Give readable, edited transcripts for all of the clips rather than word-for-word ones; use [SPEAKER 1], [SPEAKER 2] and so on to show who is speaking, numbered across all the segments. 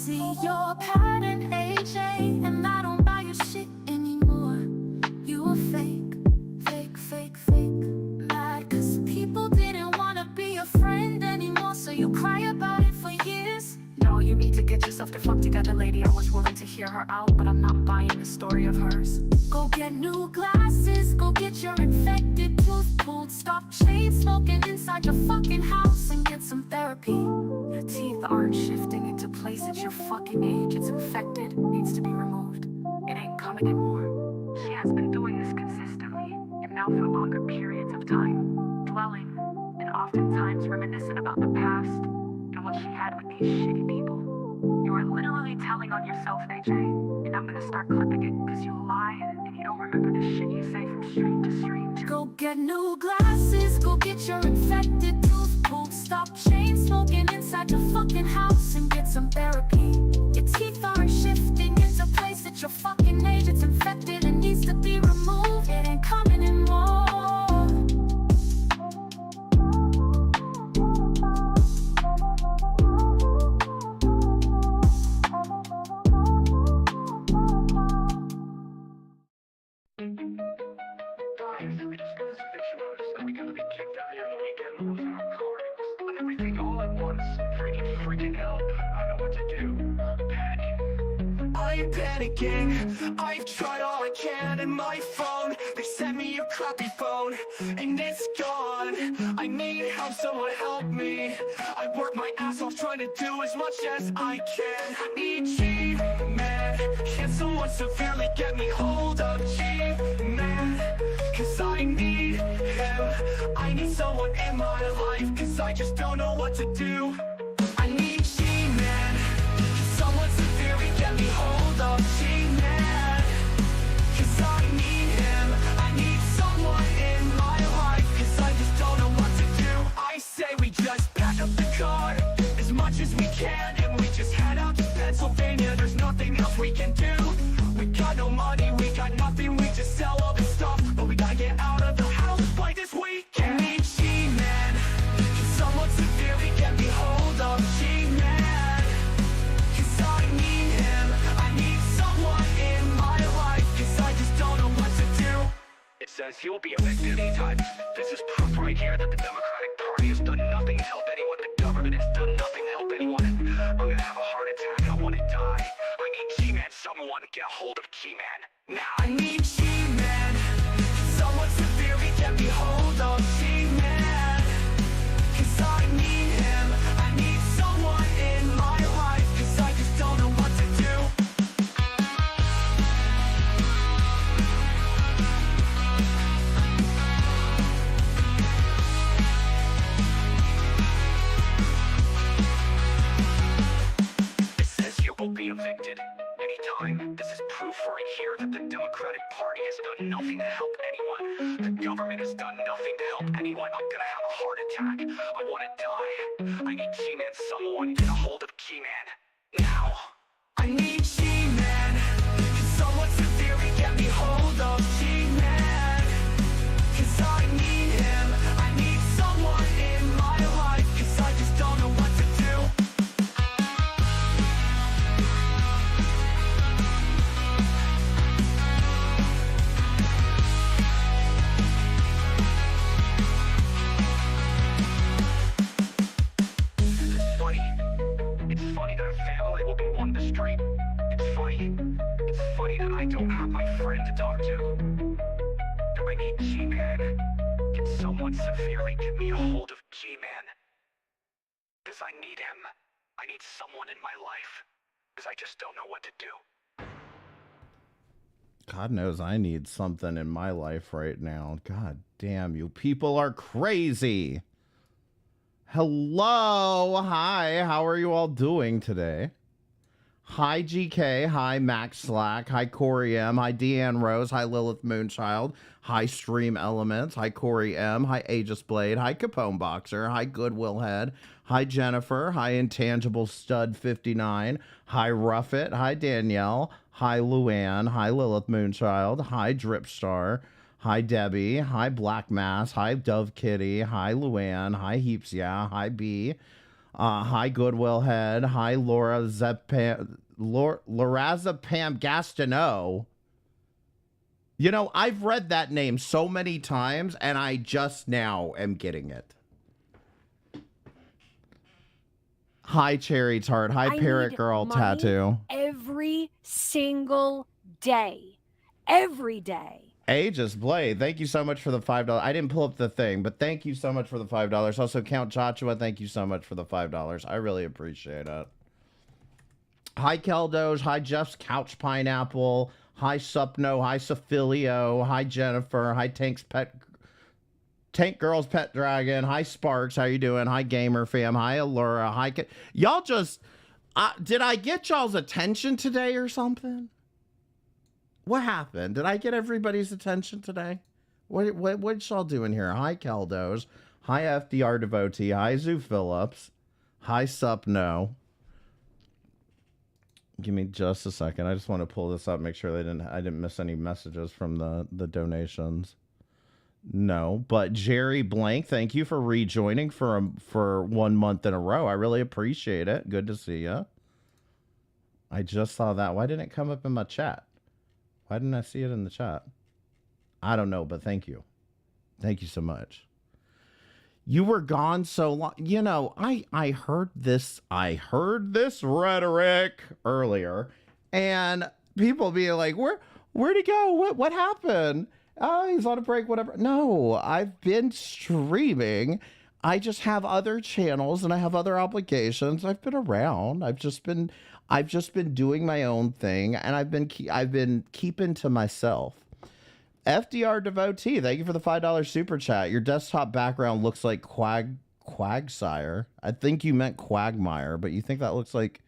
[SPEAKER 1] see your pattern, AJ, and I don't buy your shit anymore. You were fake, fake, fake, fake. Mad cause people didn't wanna be your friend anymore, so you cry about it for years. No, you need to get yourself the fuck together, lady. I was willing to hear her out, but I'm not buying the story of hers. Go get new glasses, go get your infected tooth pulled. Stop chain smoking inside your fucking house and get some therapy. Your teeth aren't shifting into place at your fucking age. It's infected, needs to be removed. It ain't coming anymore. She has been doing this consistently, and now for longer periods of time, dwelling, and oftentimes reminiscent about the past and what she had with these shitty people. You are literally telling on yourself, AJ, and I'm gonna start clipping it because you lie and you don't remember the shit you say from street to street. Go get new glasses, go get your infected tooth pulled. Stop chain smoking inside your fucking house and get some therapy. Your teeth aren't shifting into place at your fucking age. It's infected and needs to be removed. It ain't coming anymore.
[SPEAKER 2] Panicking, I've tried all I can and my phone, they sent me a crappy phone and it's gone. I need help, someone help me. I work my ass off trying to do as much as I can. I need G-Man, can someone severely get me hold of G-Man? Cause I need him, I need someone in my life, cause I just don't know what to do. I need G-Man, someone severely get me hold of G-Man, cause I need him, I need someone in my life, cause I just don't know what to do. I say we just pack up the car, as much as we can, and we just head out to Pennsylvania. There's nothing else we can do. We got no money, we got nothing, we just sell all this stuff, but we gotta get out of the house by this weekend. I need G-Man, can someone severely get me hold of G-Man, cause I need him, I need someone in my life, cause I just don't know what to do. It says he will be elected anytime. This is proof right here that the Democratic Party has done nothing to help anyone. The government has done nothing to help anyone. I'm gonna have a heart attack, I wanna die. I need G-Man, someone get a hold of G-Man now. I need G-Man, someone severely get me hold of G-Man, cause I need him, I need someone in my life, cause I just don't know what to do. It says you will be evicted anytime. This is proof right here that the Democratic Party has done nothing to help anyone. The government has done nothing to help anyone. I'm gonna have a heart attack. I wanna die. I need G-Man, someone get a hold of G-Man now. I need G-Man, can someone severely get me hold of G-Man, cause I need him, I need someone in my life, cause I just don't know what to do. It's funny that a family will be on the street. It's funny that I don't have my friend to talk to. Do I need G-Man? Can someone severely get me a hold of G-Man? Cause I need him. I need someone in my life. Cause I just don't know what to do.
[SPEAKER 3] God knows I need something in my life right now. God damn, you people are crazy. Hello. Hi. How are you all doing today? Hi, GK. Hi, Max Slack. Hi, Corey M. Hi, Deanne Rose. Hi, Lilith Moonchild. Hi, Stream Elements. Hi, Corey M. Hi, Aegis Blade. Hi, Capone Boxer. Hi, Goodwill Head. Hi, Jennifer. Hi, Intangible Stud 59. Hi, Ruffit. Hi, Danielle. Hi, Luann. Hi, Lilith Moonchild. Hi, Dripstar. Hi, Debbie. Hi, Black Mass. Hi, Dove Kitty. Hi, Luann. Hi, Heaps. Yeah. Hi, B. Hi, Goodwill Head. Hi, Lorazepam Gastineau. You know, I've read that name so many times, and I just now am getting it. Hi, Cherry Tart. Hi, Parrot Girl Tattoo.
[SPEAKER 4] Every single day. Every day.
[SPEAKER 3] Aegis Blade, thank you so much for the $5. I didn't pull up the thing, but thank you so much for the $5. Also, Count Joshua, thank you so much for the $5. I really appreciate it. Hi, Keldoge. Hi, Jeff's Couch Pineapple. Hi, Supno. Hi, Sophilio. Hi, Jennifer. Hi, Tank Girl's Pet Dragon. Hi, Sparks. How you doing? Hi, Gamer Fam. Hi, Allura. Hi, y'all just... did I get y'all's attention today or something? What happened? Did I get everybody's attention today? What y'all doing here? Hi, Keldos. Hi, FDR Devotee. Hi, Zoo Phillips. Hi, Supno. Give me just a second. I just want to pull this up, make sure I didn't miss any messages from the donations. No, but Jerry Blank, thank you for rejoining for 1 month in a row. I really appreciate it. Good to see you. I just saw that. Why didn't it come up in my chat? Why didn't I see it in the chat? I don't know, but thank you. Thank you so much. You were gone so long. You know, I heard this rhetoric earlier, and people being like, where'd he go? What happened? Oh, he's on a break, whatever. No, I've been streaming. I just have other channels and I have other obligations. I've been around. I've just been doing my own thing, and I've been keeping to myself. FDR Devotee, thank you for the $5 super chat. Your desktop background looks like Quagsire. I think you meant Quagmire, but you think that looks like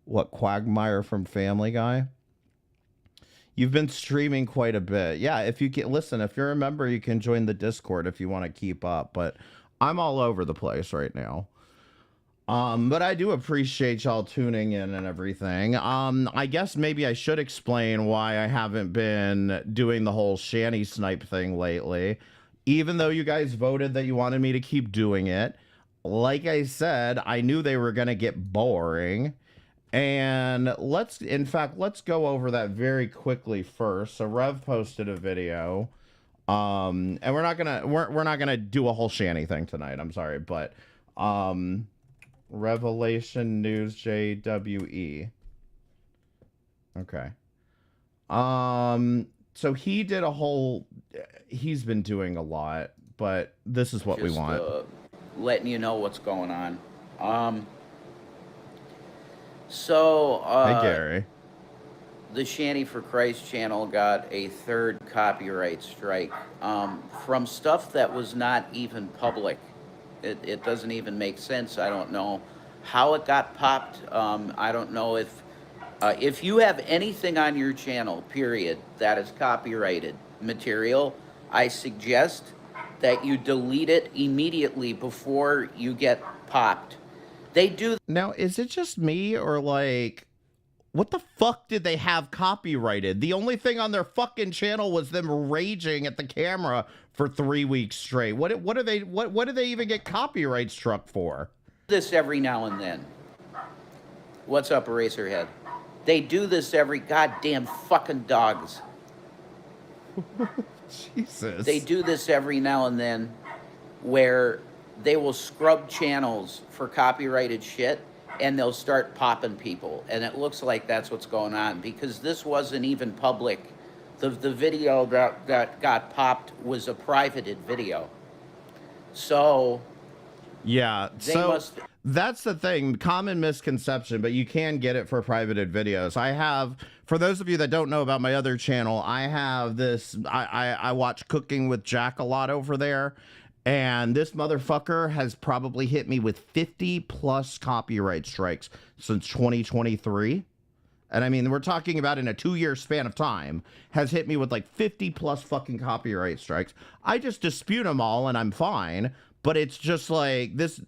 [SPEAKER 3] what, Quagmire from Family Guy? You've been streaming quite a bit. Yeah, if you can listen, if you're a member, you can join the Discord if you want to keep up, but I'm all over the place right now. But I do appreciate y'all tuning in and everything. I guess maybe I should explain why I haven't been doing the whole Shanny snipe thing lately. Even though you guys voted that you wanted me to keep doing it, like I said, I knew they were going to get boring. And let's go over that very quickly first. So Rev posted a video. And we're not gonna do a whole Shanny thing tonight. I'm sorry, but Revelation News JWE. Okay. So he did a whole. He's been doing a lot, but this is what we want.
[SPEAKER 5] Letting you know what's going on. So,
[SPEAKER 3] hey, Gary.
[SPEAKER 5] The Shanny for Christ channel got a third copyright strike from stuff that was not even public. It doesn't even make sense. I don't know how it got popped. I don't know if you have anything on your channel, period, that is copyrighted material, I suggest that you delete it immediately before you get popped. They do.
[SPEAKER 3] Now, is it just me, or like, what the fuck did they have copyrighted? The only thing on their fucking channel was them raging at the camera for 3 weeks straight. What do they even get copyright struck for?
[SPEAKER 5] This every now and then. What's up, Eraserhead? They do this every goddamn fucking dogs.
[SPEAKER 3] Jesus.
[SPEAKER 5] They do this every now and then, where they will scrub channels for copyrighted shit, and they'll start popping people. And it looks like that's what's going on, because this wasn't even public. The video that got popped was a privated video. So
[SPEAKER 3] yeah, that's the thing, common misconception, but you can get it for privated videos. I have, for those of you that don't know about my other channel, I have this, I watch Cooking with Jack a lot over there. And this motherfucker has probably hit me with 50 plus copyright strikes since 2023. And I mean, we're talking about in a 2-year span of time, has hit me with like 50 plus fucking copyright strikes. I just dispute them all and I'm fine. But it's just like this,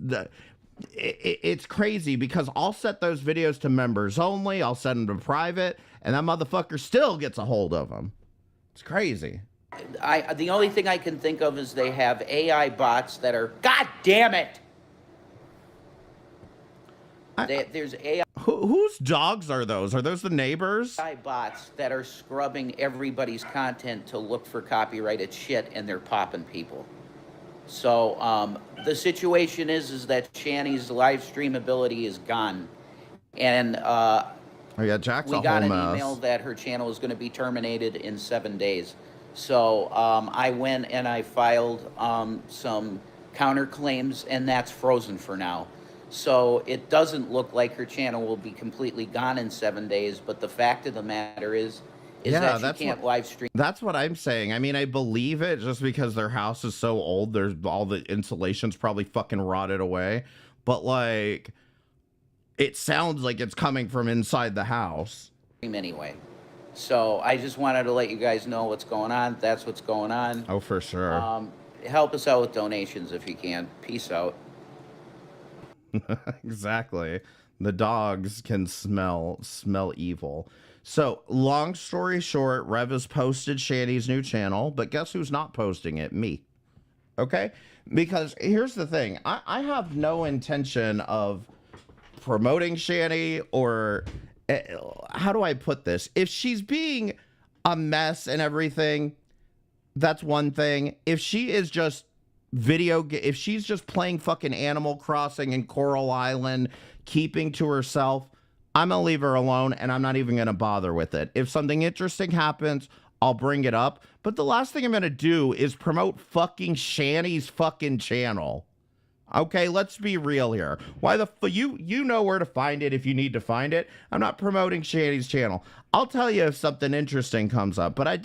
[SPEAKER 3] it's crazy because I'll set those videos to members only. I'll set them to private, and that motherfucker still gets a hold of them. It's crazy.
[SPEAKER 5] The only thing I can think of is they have AI bots that are, God damn it! There's AI
[SPEAKER 3] Whose dogs are those? Are those the neighbors?
[SPEAKER 5] bots that are scrubbing everybody's content to look for copyrighted shit, and they're popping people. So the situation is that Shanny's live stream ability is gone, and
[SPEAKER 3] Oh yeah, Jack's
[SPEAKER 5] we
[SPEAKER 3] a
[SPEAKER 5] got
[SPEAKER 3] whole
[SPEAKER 5] an
[SPEAKER 3] mess.
[SPEAKER 5] email that her channel is going to be terminated in 7 days. So I went and I filed some counterclaims, and that's frozen for now. So it doesn't look like her channel will be completely gone in 7 days, but the fact of the matter is
[SPEAKER 3] Yeah,
[SPEAKER 5] that
[SPEAKER 3] that's
[SPEAKER 5] she can't live stream.
[SPEAKER 3] That's what I'm saying. I mean, I believe it just because their house is so old. There's all the insulation's probably fucking rotted away. But like, it sounds like it's coming from inside the house.
[SPEAKER 5] Anyway. So I just wanted to let you guys know what's going on. That's what's going on.
[SPEAKER 3] Oh, for sure.
[SPEAKER 5] Help us out with donations if you can. Peace out.
[SPEAKER 3] Exactly. The dogs can smell evil. So, long story short, Rev has posted Shanny's new channel, but guess who's not posting it? Me. Okay? Because here's the thing. I have no intention of promoting Shanny, or how do I put this? If she's being a mess and everything, that's one thing. If she is just if she's just playing fucking Animal Crossing and Coral Island, keeping to herself, I'm gonna leave her alone, and I'm not even gonna bother with it. If something interesting happens, I'll bring it up. But the last thing I'm gonna do is promote fucking Shanny's fucking channel. Okay, let's be real here. Why the you know where to find it if you need to find it. I'm not promoting Shanny's channel. I'll tell you if something interesting comes up. But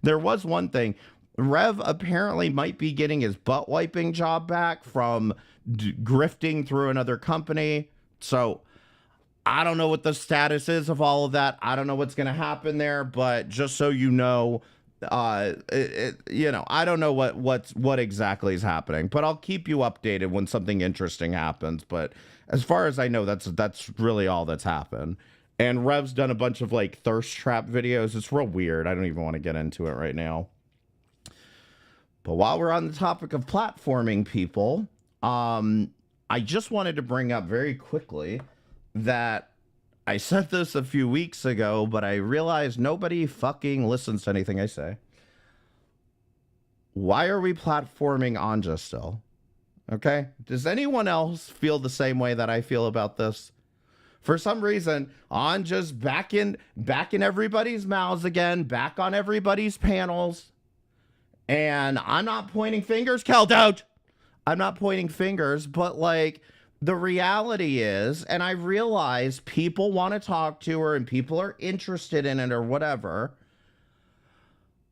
[SPEAKER 3] there was one thing. Rev apparently might be getting his butt wiping job back from grifting through another company. So I don't know what the status is of all of that. I don't know what's going to happen there, but just so you know, you know, I don't know what exactly is happening, but I'll keep you updated when something interesting happens. But as far as I know, that's really all that's happened. And Rev's done a bunch of like thirst trap videos. It's real weird. I don't even want to get into it right now. But while we're on the topic of platforming people, I just wanted to bring up very quickly that I said this a few weeks ago, but I realized nobody fucking listens to anything I say. Why are we platforming Anja still? Okay? Does anyone else feel the same way that I feel about this? For some reason, Anja's back in everybody's mouths again, back on everybody's panels. And I'm not pointing fingers, Kel, don't. I'm not pointing fingers, but like, the reality is, and I realize people want to talk to her and people are interested in it or whatever,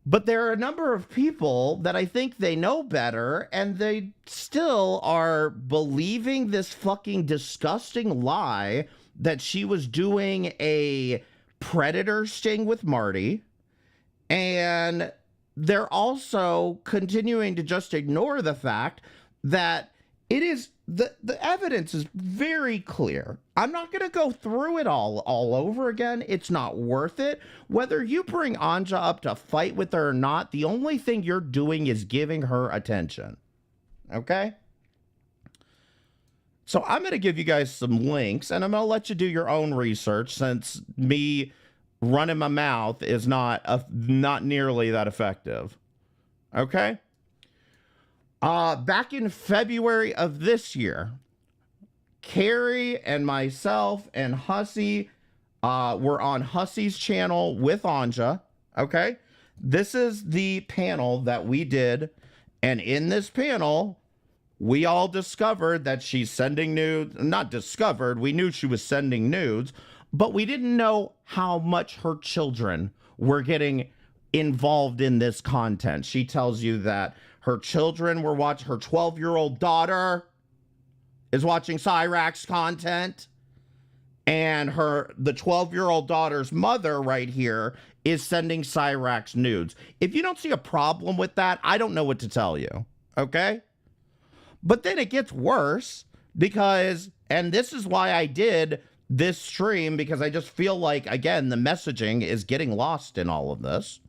[SPEAKER 3] but there are a number of people that I think they know better, and they still are believing this fucking disgusting lie that she was doing a predator sting with Marty, and they're also continuing to just ignore the fact that it is the evidence is very clear. I'm not going to go through it all over again. It's not worth it. Whether you bring Anja up to fight with her or not, the only thing you're doing is giving her attention. Okay? So I'm going to give you guys some links, and I'm going to let you do your own research, since me running my mouth is not nearly that effective. Okay? Back in February of this year, Carrie and myself and Hussy were on Hussy's channel with Anja. Okay? This is the panel that we did, and in this panel, we all discovered that she's sending nudes. Not discovered, we knew she was sending nudes, but we didn't know how much her children were getting involved in this content. She tells you that her children were watching, her 12-year-old daughter is watching Cyrax content, and the 12-year-old daughter's mother right here is sending Cyrax nudes. If you don't see a problem with that, I don't know what to tell you, okay? But then it gets worse because, and this is why I did this stream, because I just feel like, again, the messaging is getting lost in all of this.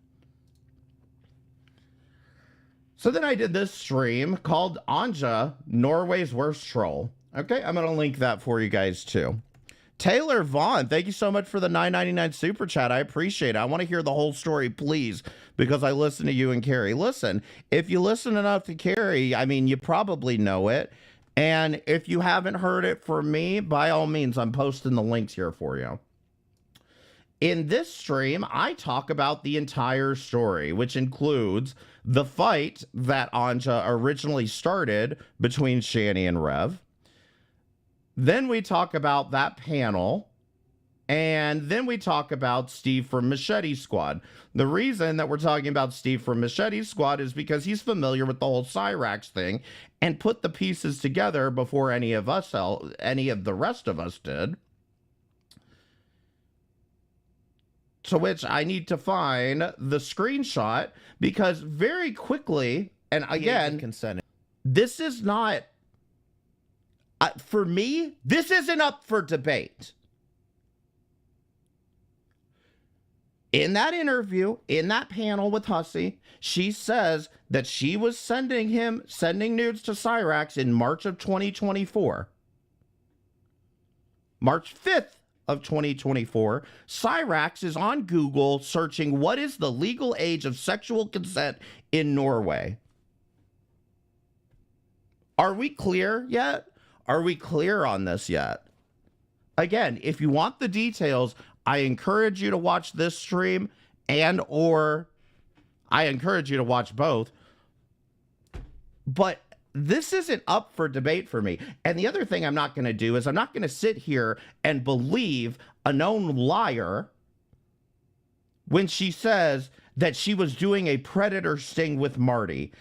[SPEAKER 3] So then I did this stream called Anja, Norway's Worst Troll. Okay, I'm going to link that for you guys too. Taylor Vaughn, thank you so much for the $9.99 super chat. I appreciate it. I want to hear the whole story, please, because I listen to you and Carrie. Listen, if you listen enough to Carrie, I mean, you probably know it. And if you haven't heard it from me, by all means, I'm posting the links here for you. In this stream, I talk about the entire story, which includes the fight that Anja originally started between Shanny and Rev. Then we talk about that panel. And then we talk about Steve from Machete Squad. The reason that we're talking about Steve from Machete Squad is because he's familiar with the whole Cyrax thing and put the pieces together before any of the rest of us did. To which I need to find the screenshot because very quickly, and again, this is not, for me, this isn't up for debate. In that interview, in that panel with Hussey, she says that she was sending nudes to Cyrax in March of 2024. March 5th of 2024, Cyrax is on Google searching what is the legal age of sexual consent in Norway. Are we clear yet? Are we clear on this yet? Again, if you want the details, I encourage you to watch this stream or I encourage you to watch both. But this isn't up for debate for me. And the other thing I'm not going to do is I'm not going to sit here and believe a known liar when she says that she was doing a predator sting with Marty.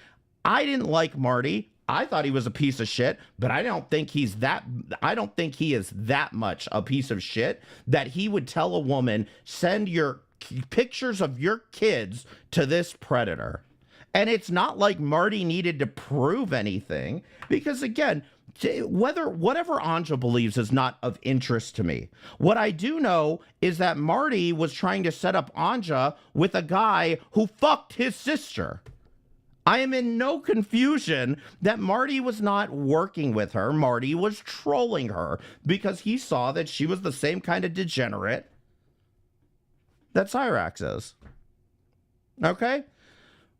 [SPEAKER 3] I didn't like Marty. I thought he was a piece of shit, but I don't think he is that much a piece of shit that he would tell a woman, send your pictures of your kids to this predator. And it's not like Marty needed to prove anything because, again, whatever Anja believes is not of interest to me. What I do know is that Marty was trying to set up Anja with a guy who fucked his sister. I am in no confusion that Marty was not working with her. Marty was trolling her because he saw that she was the same kind of degenerate that Cyrax is. Okay?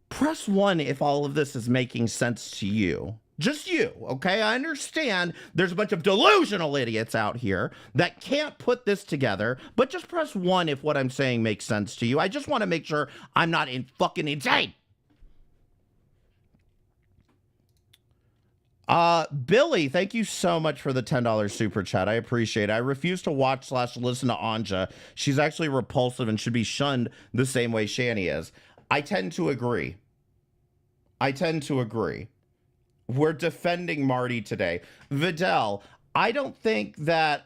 [SPEAKER 3] Press 1 if all of this is making sense to you. Just you, okay? I understand there's a bunch of delusional idiots out here that can't put this together, but just press 1 if what I'm saying makes sense to you. I just want to make sure I'm not fucking insane. Billy, thank you so much for the $10 super chat. I appreciate it. I refuse to watch/listen to Anja. She's actually repulsive and should be shunned the same way Shanny is. I tend to agree. We're defending Marty today. Vidal, I don't think that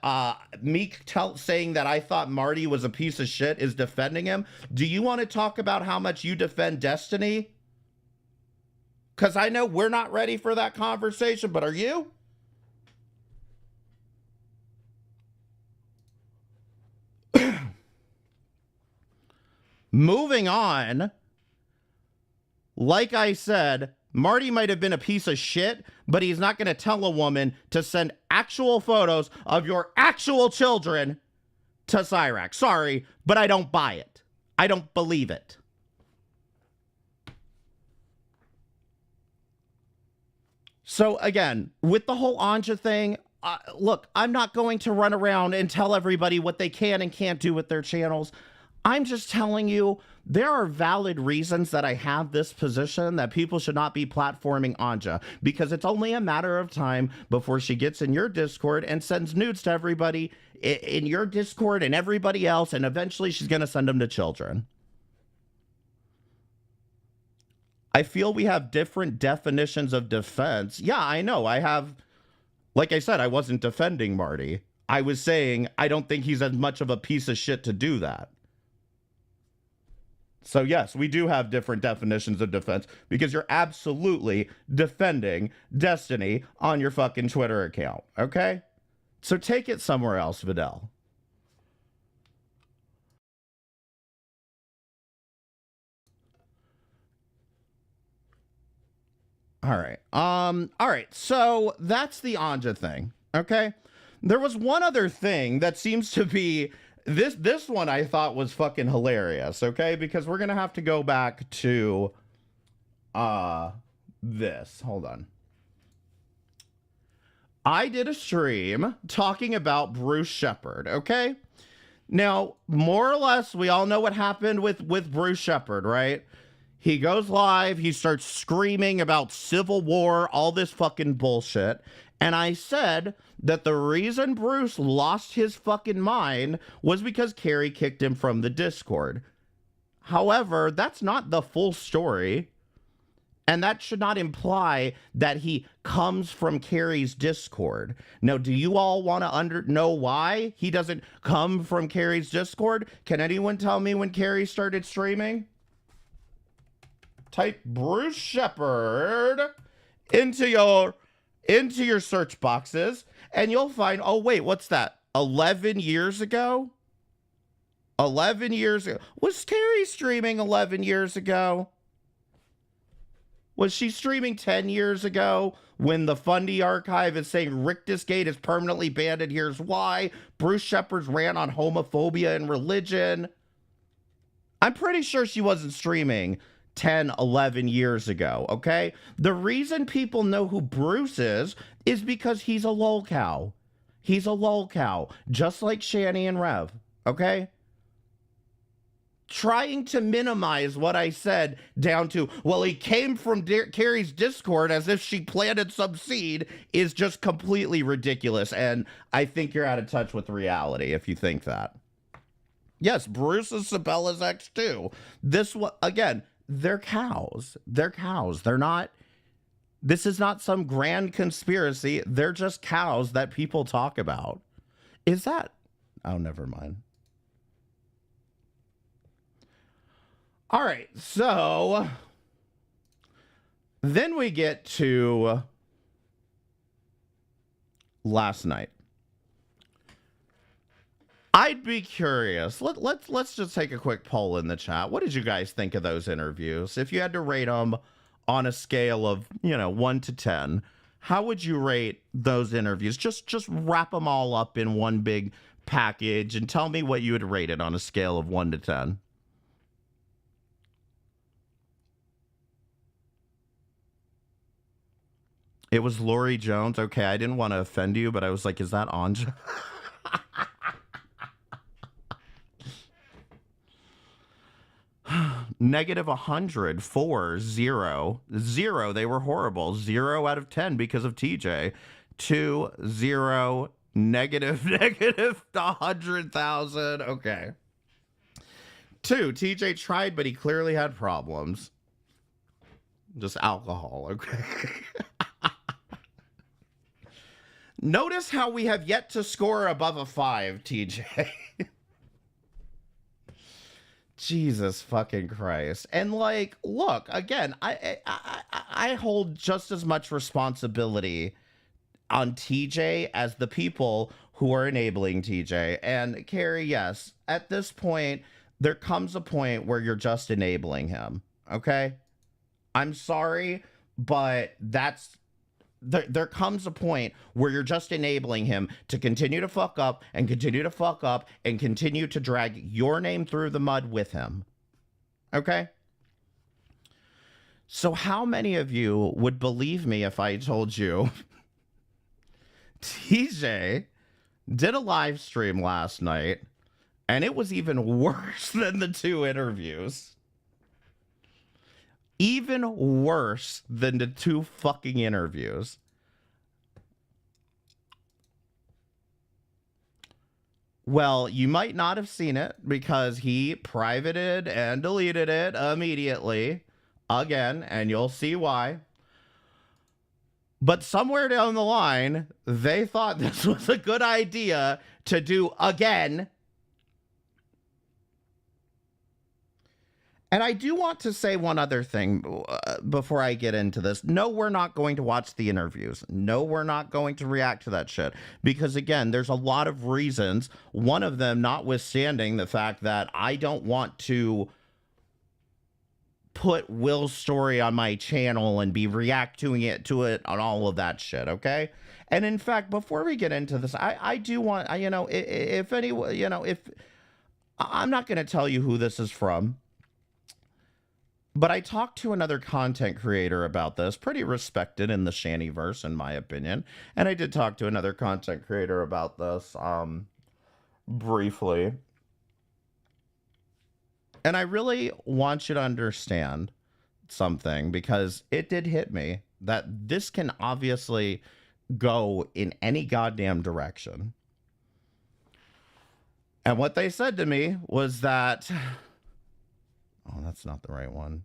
[SPEAKER 3] me saying that I thought Marty was a piece of shit is defending him. Do you want to talk about how much you defend Destiny? Because I know we're not ready for that conversation, but are you? Moving on. Like I said, Marty might have been a piece of shit, but he's not going to tell a woman to send actual photos of your actual children to Cyrax. Sorry, but I don't buy it. I don't believe it. So again, with the whole Anja thing, look, I'm not going to run around and tell everybody what they can and can't do with their channels. I'm just telling you, there are valid reasons that I have this position that people should not be platforming Anja, because it's only a matter of time before she gets in your Discord and sends nudes to everybody in your Discord and everybody else, and eventually she's going to send them to children. I feel we have different definitions of defense. Yeah, I know. I have, like I said, I wasn't defending Marty. I was saying I don't think he's as much of a piece of shit to do that. So yes, we do have different definitions of defense because you're absolutely defending Destiny on your fucking Twitter account, okay? So take it somewhere else, Vidal. All right. So that's the Anja thing. Okay. There was one other thing that seems to be this one I thought was fucking hilarious, okay? Because we're gonna have to go back to this. Hold on. I did a stream talking about Bruce Shepard, okay? Now, more or less, we all know what happened with Bruce Shepard, right? He goes live, he starts screaming about civil war, all this fucking bullshit. And I said that the reason Bruce lost his fucking mind was because Carrie kicked him from the Discord. However, that's not the full story. And that should not imply that he comes from Carrie's Discord. Now, do you all want to know why he doesn't come from Carrie's Discord? Can anyone tell me when Carrie started streaming? Type Bruce Shepard into your search boxes, and you'll find, oh wait, what's that? 11 years ago? 11 years ago. Was Carrie streaming 11 years ago? Was she streaming 10 years ago when the Fundy archive is saying Rictusgate is permanently banned and here's why? Bruce Shepard's ran on homophobia and religion. I'm pretty sure she wasn't streaming 10, 11 years ago, okay? The reason people know who Bruce is because he's a lolcow. He's a lolcow, just like Shanny and Rev, okay? Trying to minimize what I said down to, well, he came from Carrie's Discord as if she planted some seed is just completely ridiculous. And I think you're out of touch with reality if you think that. Yes, Bruce is Sabella's ex too. This one, again, they're cows. They're cows. They're not, this is not some grand conspiracy. They're just cows that people talk about. Is that, oh, never mind. All right, so then we get to last night. I'd be curious. Let's just take a quick poll in the chat. What did you guys think of those interviews? If you had to rate them on a scale of, 1 to 10, how would you rate those interviews? Just wrap them all up in one big package and tell me what you would rate it on a scale of 1 to 10. It was Lori Jones. Okay, I didn't want to offend you, but I was like, is that Anja? Negative 100, 4, 0. 0, they were horrible. 0 out of 10 because of TJ. 2, 0, negative 100,000. Okay. 2, TJ tried, but he clearly had problems. Just alcohol, okay. Notice how we have yet to score above a 5, TJ. Jesus fucking Christ. And like, look, again, I hold just as much responsibility on TJ as the people who are enabling TJ. And Carrie, yes, at this point, there comes a point where you're just enabling him, okay? I'm sorry, but that's... There comes a point where you're just enabling him to continue to fuck up and continue to fuck up and continue to drag your name through the mud with him. Okay? So how many of you would believe me if I told you TJ did a live stream last night and it was even worse than the 2 interviews? Even worse than the 2 fucking interviews. Well, you might not have seen it because he privated and deleted it immediately again, and you'll see why. But somewhere down the line, they thought this was a good idea to do again. And I do want to say one other thing before I get into this. No, we're not going to watch the interviews. No, we're not going to react to that shit. Because again, there's a lot of reasons. One of them notwithstanding the fact that I don't want to put Will's story on my channel and be reacting to it on all of that shit, okay? And in fact, before we get into this, I do want, you know, if anyone, you know, if I'm not going to tell you who this is from, but I talked to another content creator about this, pretty respected in the Shannyverse, in my opinion. And I did talk to another content creator about this briefly. And I really want you to understand something, because it did hit me that this can obviously go in any goddamn direction. And what they said to me was that, oh, that's not the right one.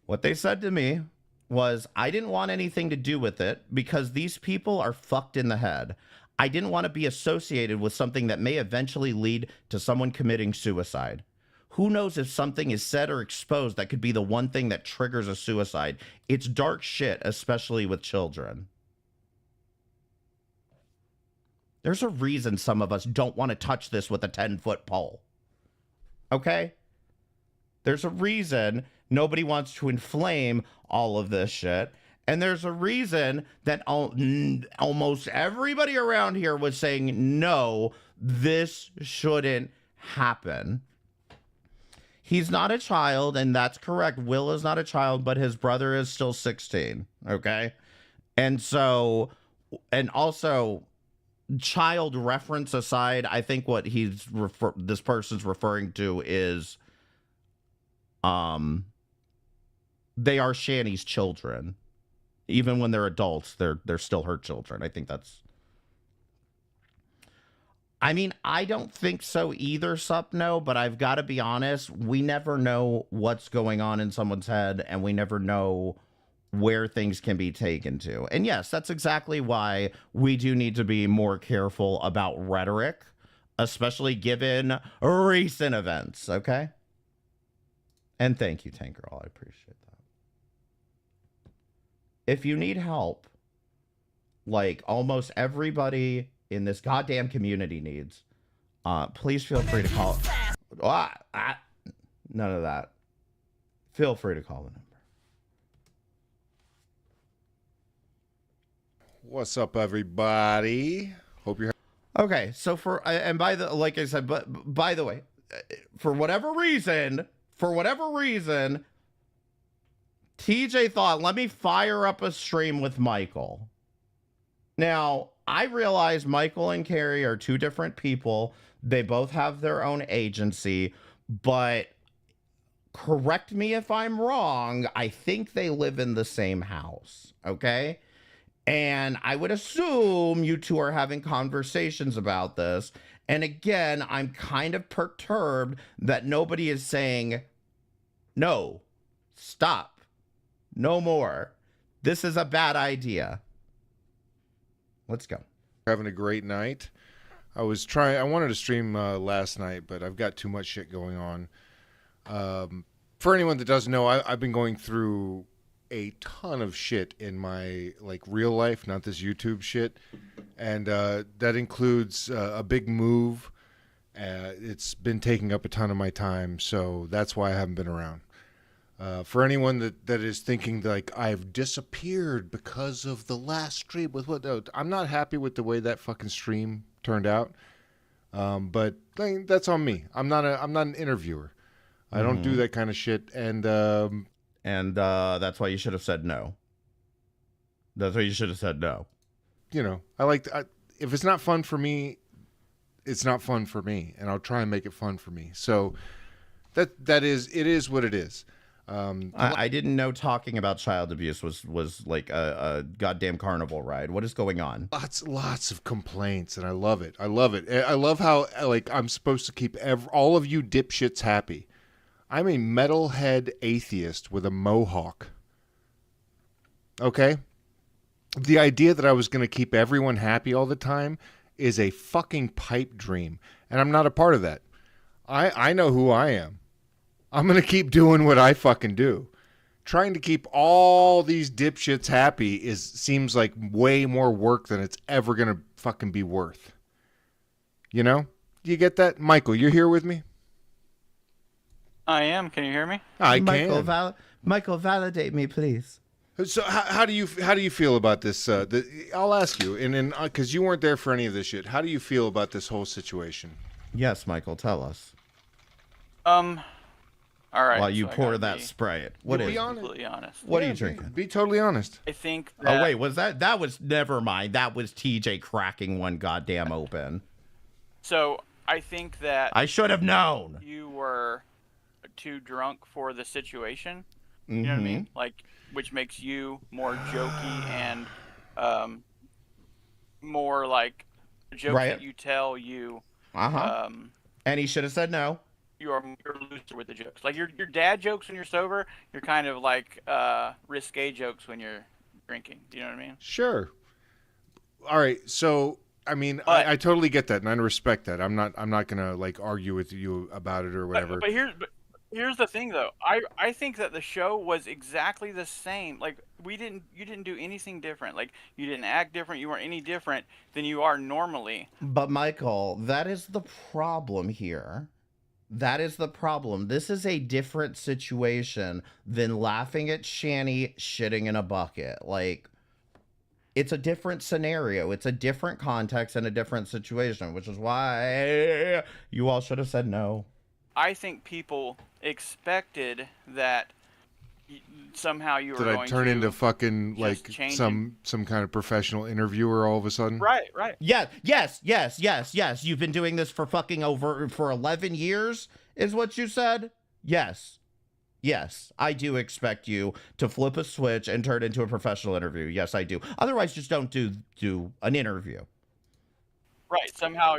[SPEAKER 3] What they said to me was, I didn't want anything to do with it because these people are fucked in the head. I didn't want to be associated with something that may eventually lead to someone committing suicide. Who knows if something is said or exposed that could be the one thing that triggers a suicide. It's dark shit, especially with children. There's a reason some of us don't want to touch this with a 10-foot pole. Okay? There's a reason nobody wants to inflame all of this shit. And there's a reason that almost everybody around here was saying, no, this shouldn't happen. He's not a child, and that's correct. Will is not a child, but his brother is still 16, okay? And so, and also, child reference aside, I think what this person's referring to is, they are Shanny's children. Even when they're adults, they're still her children. I think that's... I mean, I don't think so either, Supno, but I've got to be honest, we never know what's going on in someone's head, and we never know where things can be taken to. And yes, that's exactly why we do need to be more careful about rhetoric, especially given recent events, okay? And thank you, Tank Girl. I appreciate that. If you need help, like almost everybody in this goddamn community needs, please feel free to call. None of that. Feel free to call the number.
[SPEAKER 6] What's up, everybody? Hope you're
[SPEAKER 3] okay. So and by the, like I said, but by the way, for whatever reason, TJ thought, let me fire up a stream with Michael. Now, I realize Michael and Carrie are two different people. They both have their own agency, but correct me if I'm wrong. I think they live in the same house, okay? And I would assume you two are having conversations about this. And again, I'm kind of perturbed that nobody is saying, no, stop, no more. This is a bad idea. Let's go.
[SPEAKER 6] having a great night. I wanted to stream last night, but I've got too much shit going on. For anyone that doesn't know, I've been going through a ton of shit in my real life, not this YouTube shit. And that includes a big move. It's been taking up a ton of my time, so that's why I haven't been around. For anyone that is thinking I've disappeared because of the last stream with I'm not happy with the way that fucking stream turned out. But that's on me. I'm not an interviewer. I don't do that kind of shit. And
[SPEAKER 3] that's why you should have said no. That's why you should have said no.
[SPEAKER 6] You know, if it's not fun for me, it's not fun for me, and I'll try and make it fun for me. So it is what it is.
[SPEAKER 3] I didn't know talking about child abuse was like a goddamn carnival ride. What is going on?
[SPEAKER 6] Lots of complaints, and I love it. I love how I'm supposed to keep all of you dipshits happy. I'm a metalhead atheist with a mohawk. Okay? The idea that I was going to keep everyone happy all the time is a fucking pipe dream, and I'm not a part of that. I know who I am. I'm going to keep doing what I fucking do. Trying to keep all these dipshits happy seems like way more work than it's ever going to fucking be worth. You know? Do you get that? Michael, you're here with me?
[SPEAKER 7] I am. Can you hear me?
[SPEAKER 6] I
[SPEAKER 3] Michael,
[SPEAKER 6] can.
[SPEAKER 3] Michael, validate me, please.
[SPEAKER 6] So how do you feel about this? I'll ask you, and then because you weren't there for any of this shit, how do you feel about this whole situation?
[SPEAKER 3] Yes, Michael, tell us.
[SPEAKER 7] All right.
[SPEAKER 3] While you
[SPEAKER 7] so I
[SPEAKER 3] pour
[SPEAKER 7] gotta
[SPEAKER 3] that
[SPEAKER 7] be
[SPEAKER 3] Sprite. What is?
[SPEAKER 7] completely honest.
[SPEAKER 3] What are
[SPEAKER 6] Yeah,
[SPEAKER 3] you drinking?
[SPEAKER 6] Be totally honest.
[SPEAKER 7] I think that
[SPEAKER 3] Oh wait, was that was never mind. That was TJ cracking one goddamn open.
[SPEAKER 7] so. I think that
[SPEAKER 3] I should have known.
[SPEAKER 7] you were too drunk for the situation. You know what I mean? Like, which makes you more jokey and more like jokes
[SPEAKER 3] Right.
[SPEAKER 7] that you tell you.
[SPEAKER 3] Uh-huh. And he should have said no.
[SPEAKER 7] You're looser with the jokes. Like your dad jokes when you're sober, you're kind of like risque jokes when you're drinking. Do you know what I mean?
[SPEAKER 6] Sure. All right. So I mean,
[SPEAKER 7] But-
[SPEAKER 6] I totally get that, and I respect that. I'm not gonna like argue with you about it or whatever.
[SPEAKER 7] But here's the thing though. I think that the show was exactly the same. Like you didn't do anything different. Like you didn't act different. You weren't any different than you are normally.
[SPEAKER 3] But Michael, that is the problem here. That is the problem. This is a different situation than laughing at Shanny shitting in a bucket. Like, it's a different scenario. It's a different context and a different situation, which is why you all should have said no.
[SPEAKER 7] I think people expected that somehow you were
[SPEAKER 6] Did I
[SPEAKER 7] going
[SPEAKER 6] turn
[SPEAKER 7] to
[SPEAKER 6] into fucking
[SPEAKER 7] just
[SPEAKER 6] like
[SPEAKER 7] change
[SPEAKER 6] some kind of professional interviewer all of a sudden?
[SPEAKER 7] right.
[SPEAKER 3] Yes. You've been doing this for fucking for 11 years, is what you said? Yes, I do expect you to flip a switch and turn it into a professional interview. Yes, I do. Otherwise, just don't do an interview.
[SPEAKER 7] Right. Somehow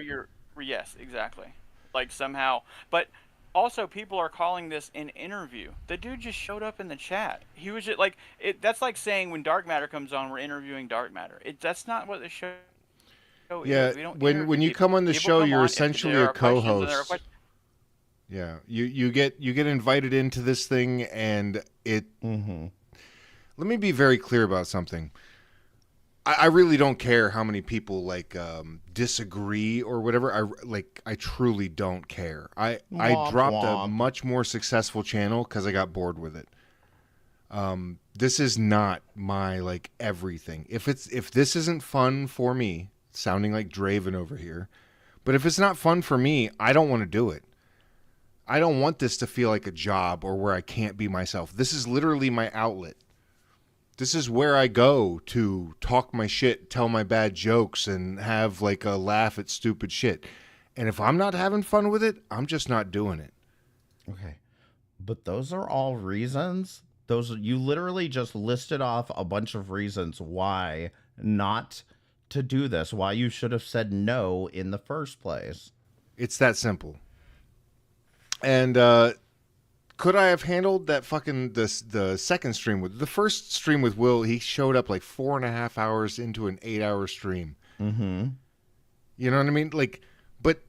[SPEAKER 7] yes, exactly. Like somehow, but also people are calling this an interview. The dude just showed up in the chat. He was just like that's like saying when Dark Matter comes on, we're interviewing Dark Matter. That's not what the show is.
[SPEAKER 6] Yeah,
[SPEAKER 7] We don't
[SPEAKER 6] when
[SPEAKER 7] interview
[SPEAKER 6] you
[SPEAKER 7] people.
[SPEAKER 6] come on the
[SPEAKER 7] People
[SPEAKER 6] show,
[SPEAKER 7] come
[SPEAKER 6] you're
[SPEAKER 7] on if
[SPEAKER 6] essentially
[SPEAKER 7] there
[SPEAKER 6] a
[SPEAKER 7] are questions and there are
[SPEAKER 6] co-host.
[SPEAKER 7] questions.
[SPEAKER 6] Yeah, you get invited into this thing, and it. Let me be very clear about something. I really don't care how many people like disagree or whatever. I truly don't care. I dropped a much more successful channel because I got bored with it. This is not my like everything. If this isn't fun for me, sounding like Draven over here, but if it's not fun for me, I don't want to do it. I don't want this to feel like a job or where I can't be myself. This is literally my outlet. This is where I go to talk my shit, tell my bad jokes, and have like a laugh at stupid shit. And if I'm not having fun with it, I'm just not doing it.
[SPEAKER 3] Okay. But those are all reasons. You literally just listed off a bunch of reasons why not to do this, why you should have said no in the first place.
[SPEAKER 6] It's that simple. And could I have handled that fucking the second stream with the first stream with Will? He showed up like 4.5 hours into an 8-hour stream.
[SPEAKER 3] Mm-hmm.
[SPEAKER 6] You know what I mean? Like, but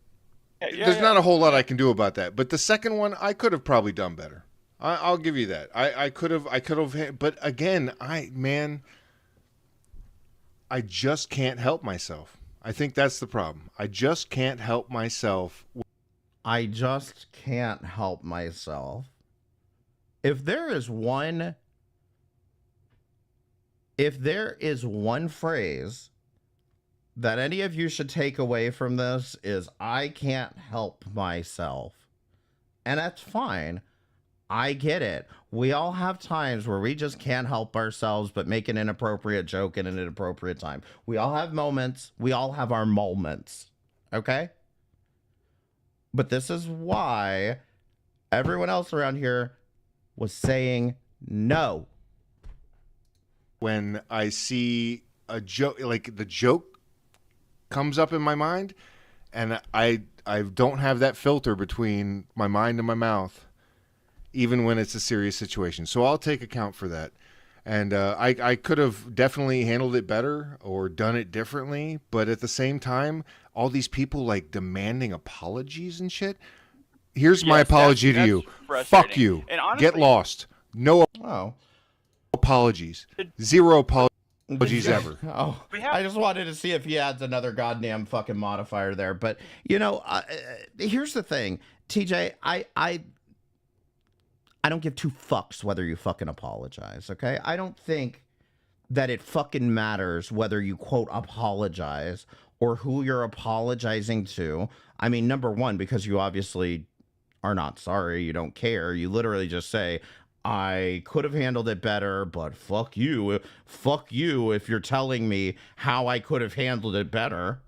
[SPEAKER 6] there's not a whole lot I can do about that. But the second one, I could have probably done better. I'll give you that. I could have. But again, I just can't help myself. I think that's the problem. I just can't help myself.
[SPEAKER 3] I just can't help myself. If there is one phrase that any of you should take away from this is I can't help myself. And that's fine. I get it. We all have times where we just can't help ourselves but make an inappropriate joke in an inappropriate time. We all have moments. We all have our moments. Okay? But this is why everyone else around here was saying no.
[SPEAKER 6] When I see a joke, like the joke comes up in my mind, and I don't have that filter between my mind and my mouth, even when it's a serious situation. So I'll take account for that. And I could have definitely handled it better or done it differently. But at the same time, all these people like demanding apologies and shit. Here's my apology to you. Fuck you.
[SPEAKER 7] And honestly,
[SPEAKER 6] get lost. No apologies. Zero apologies ever.
[SPEAKER 3] Oh, I just wanted to see if he adds another goddamn fucking modifier there. But, you know, here's the thing. TJ, I don't give two fucks whether you fucking apologize, okay? I don't think that it fucking matters whether you quote apologize or who you're apologizing to. I mean, number one, because you obviously are not sorry, you don't care. You literally just say, I could have handled it better, but fuck you if you're telling me how I could have handled it better.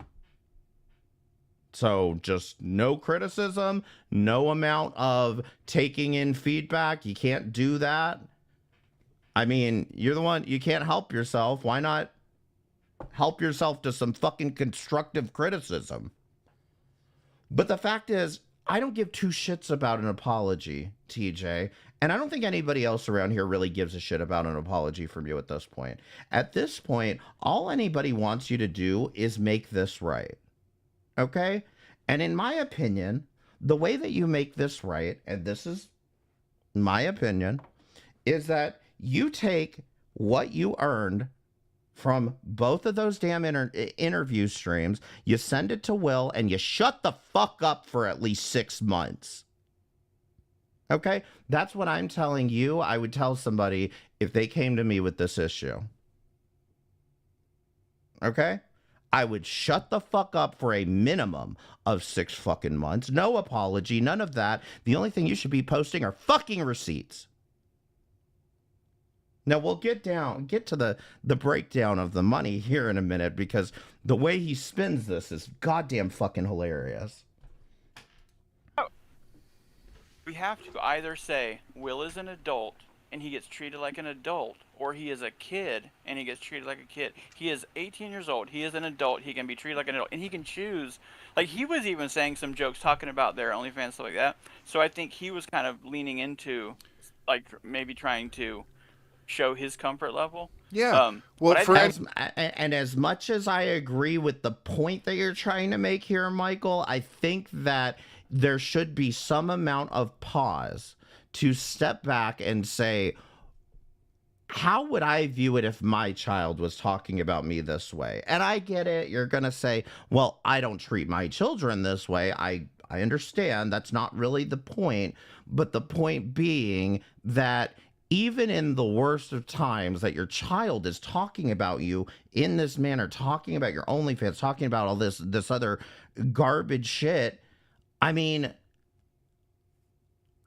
[SPEAKER 3] So just no criticism, no amount of taking in feedback. You can't do that. I mean, you're the one, you can't help yourself. Why not help yourself to some fucking constructive criticism? But the fact is, I don't give two shits about an apology, TJ. And I don't think anybody else around here really gives a shit about an apology from you at this point. At this point, all anybody wants you to do is make this right. Okay? And in my opinion, the way that you make this right, and this is my opinion, is that you take what you earned from both of those damn interview streams, you send it to Will, and you shut the fuck up for at least 6 months. Okay? That's what I'm telling you. I would tell somebody if they came to me with this issue. Okay? I would shut the fuck up for a minimum of 6 fucking months. No apology, none of that. The only thing you should be posting are fucking receipts. Now, we'll get to the breakdown of the money here in a minute, because the way he spins this is goddamn fucking hilarious.
[SPEAKER 7] We have to either say Will is an adult and he gets treated like an adult, or he is a kid and he gets treated like a kid. He is 18 years old. He is an adult. He can be treated like an adult, and he can choose. Like, he was even saying some jokes talking about their OnlyFans, stuff like that. So I think he was kind of leaning into, like, maybe trying to show his comfort level.
[SPEAKER 6] Yeah.
[SPEAKER 3] Well, as much as I agree with the point that you're trying to make here, Michael, I think that there should be some amount of pause to step back and say, how would I view it if my child was talking about me this way? And I get it. You're going to say, well, I don't treat my children this way. I understand. That's not really the point. But the point being that even in the worst of times that your child is talking about you in this manner, talking about your OnlyFans, talking about all this other garbage shit, I mean,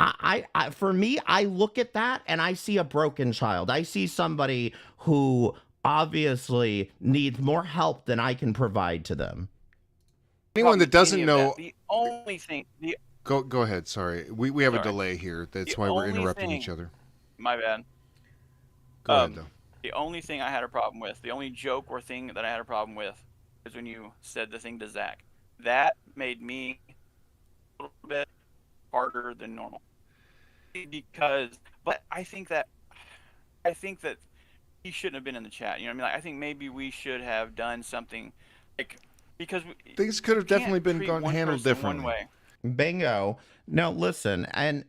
[SPEAKER 3] I for me, I look at that and I see a broken child. I see somebody who obviously needs more help than I can provide to them.
[SPEAKER 6] Anyone that doesn't know,
[SPEAKER 7] the only thing,
[SPEAKER 6] go ahead. Sorry, we have a delay here. That's why we're interrupting each other.
[SPEAKER 7] My bad.
[SPEAKER 6] Go ahead, though.
[SPEAKER 7] The only thing I had a problem with, the only joke or thing that I had a problem with, is when you said the thing to Zach. That made me a little bit harder than normal. But I think that he shouldn't have been in the chat. You know what I mean? Like, I think maybe we should have done something, like, because
[SPEAKER 6] things could have definitely been handled differently.
[SPEAKER 7] One way.
[SPEAKER 3] Bingo. Now listen, and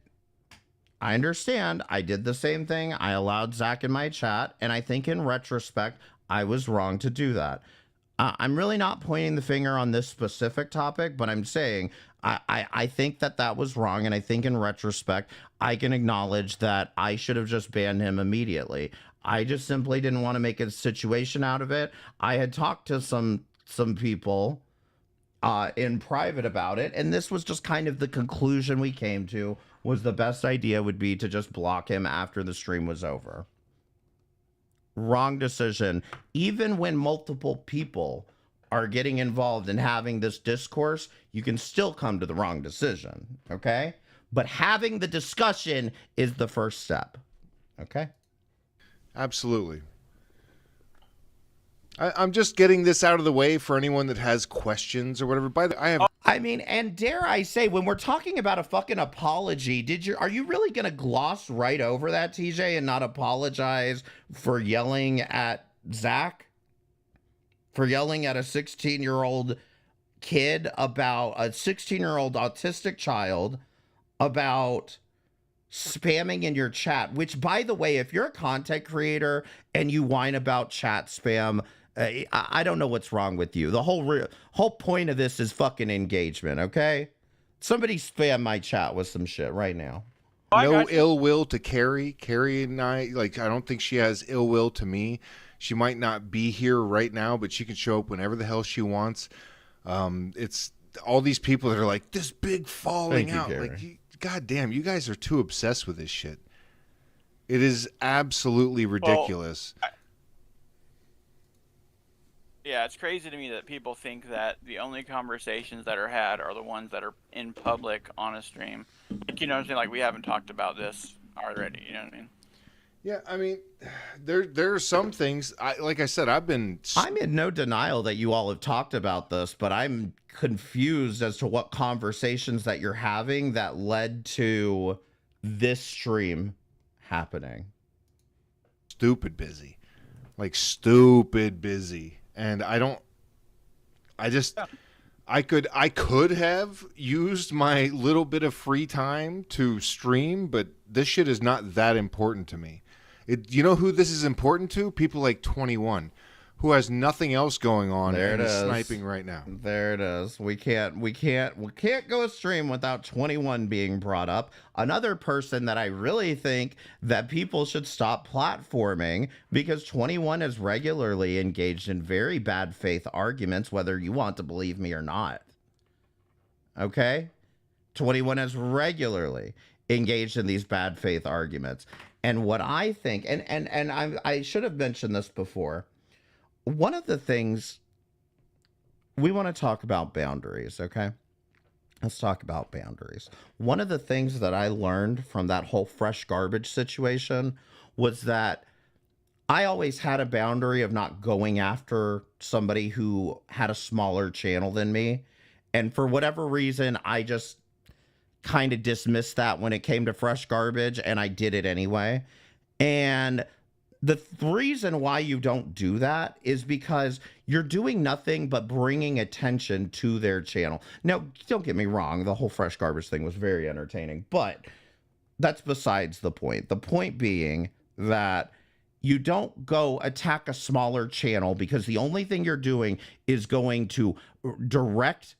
[SPEAKER 3] I understand. I did the same thing. I allowed Zach in my chat, and I think in retrospect, I was wrong to do that. I'm really not pointing the finger on this specific topic, but I'm saying I think that was wrong, and I think in retrospect, I can acknowledge that I should have just banned him immediately. I just simply didn't want to make a situation out of it. I had talked to some people in private about it, and this was just kind of the conclusion we came to, was the best idea would be to just block him after the stream was over. Wrong decision. Even when multiple people are getting involved in having this discourse, you can still come to the wrong decision, okay? But having the discussion is the first step, okay?
[SPEAKER 6] Absolutely. I'm just getting this out of the way for anyone that has questions or whatever.
[SPEAKER 3] I mean, and dare I say, when we're talking about a fucking apology, are you really going to gloss right over that, TJ, and not apologize for yelling at Zach? For yelling at a 16-year-old kid about a 16-year-old autistic child about spamming in your chat, which, by the way, if you're a content creator and you whine about chat spam, I don't know what's wrong with you. The whole point of this is fucking engagement, okay? Somebody spam my chat with some shit right now.
[SPEAKER 7] I
[SPEAKER 6] no
[SPEAKER 7] got you.
[SPEAKER 6] ill will to Carrie. Carrie and I, like, I don't think she has ill will to me. She might not be here right now, but she can show up whenever the hell she wants. It's all these people that are like, this big falling
[SPEAKER 3] Thank you,
[SPEAKER 6] out.
[SPEAKER 3] Carrie.
[SPEAKER 6] Like, God damn, you guys are too obsessed with this shit. It is absolutely ridiculous.
[SPEAKER 7] Yeah, it's crazy to me that people think that the only conversations that are had are the ones that are in public on a stream. Like, you know what I'm saying? Like, we haven't talked about this already. You know what I mean?
[SPEAKER 6] Yeah, I mean, there are some things. Like I said, I'm in
[SPEAKER 3] no denial that you all have talked about this, but I'm confused as to what conversations that you're having that led to this stream happening.
[SPEAKER 6] stupid busy, like stupid busy, and I could have used my little bit of free time to stream, but this shit is not that important to me. You know who this is important to? People like 21, who has nothing else going on
[SPEAKER 3] There
[SPEAKER 6] and
[SPEAKER 3] it
[SPEAKER 6] is
[SPEAKER 3] is.
[SPEAKER 6] sniping right now.
[SPEAKER 3] There it is. We can't go a stream without 21 being brought up. Another person that I really think that people should stop platforming, because 21 is regularly engaged in very bad faith arguments, whether you want to believe me or not. Okay? 21 is regularly engaged in these bad faith arguments. And what I think, and I should have mentioned this before, one of the things we want to talk about boundaries, okay? Let's talk about boundaries. One of the things that I learned from that whole fresh garbage situation was that I always had a boundary of not going after somebody who had a smaller channel than me. And for whatever reason, I just kind of dismissed that when it came to fresh garbage, and I did it anyway. And the reason why you don't do that is because you're doing nothing but bringing attention to their channel. Now, don't get me wrong, the whole fresh garbage thing was very entertaining, but that's besides the point. The point being that you don't go attack a smaller channel, because the only thing you're doing is going to direct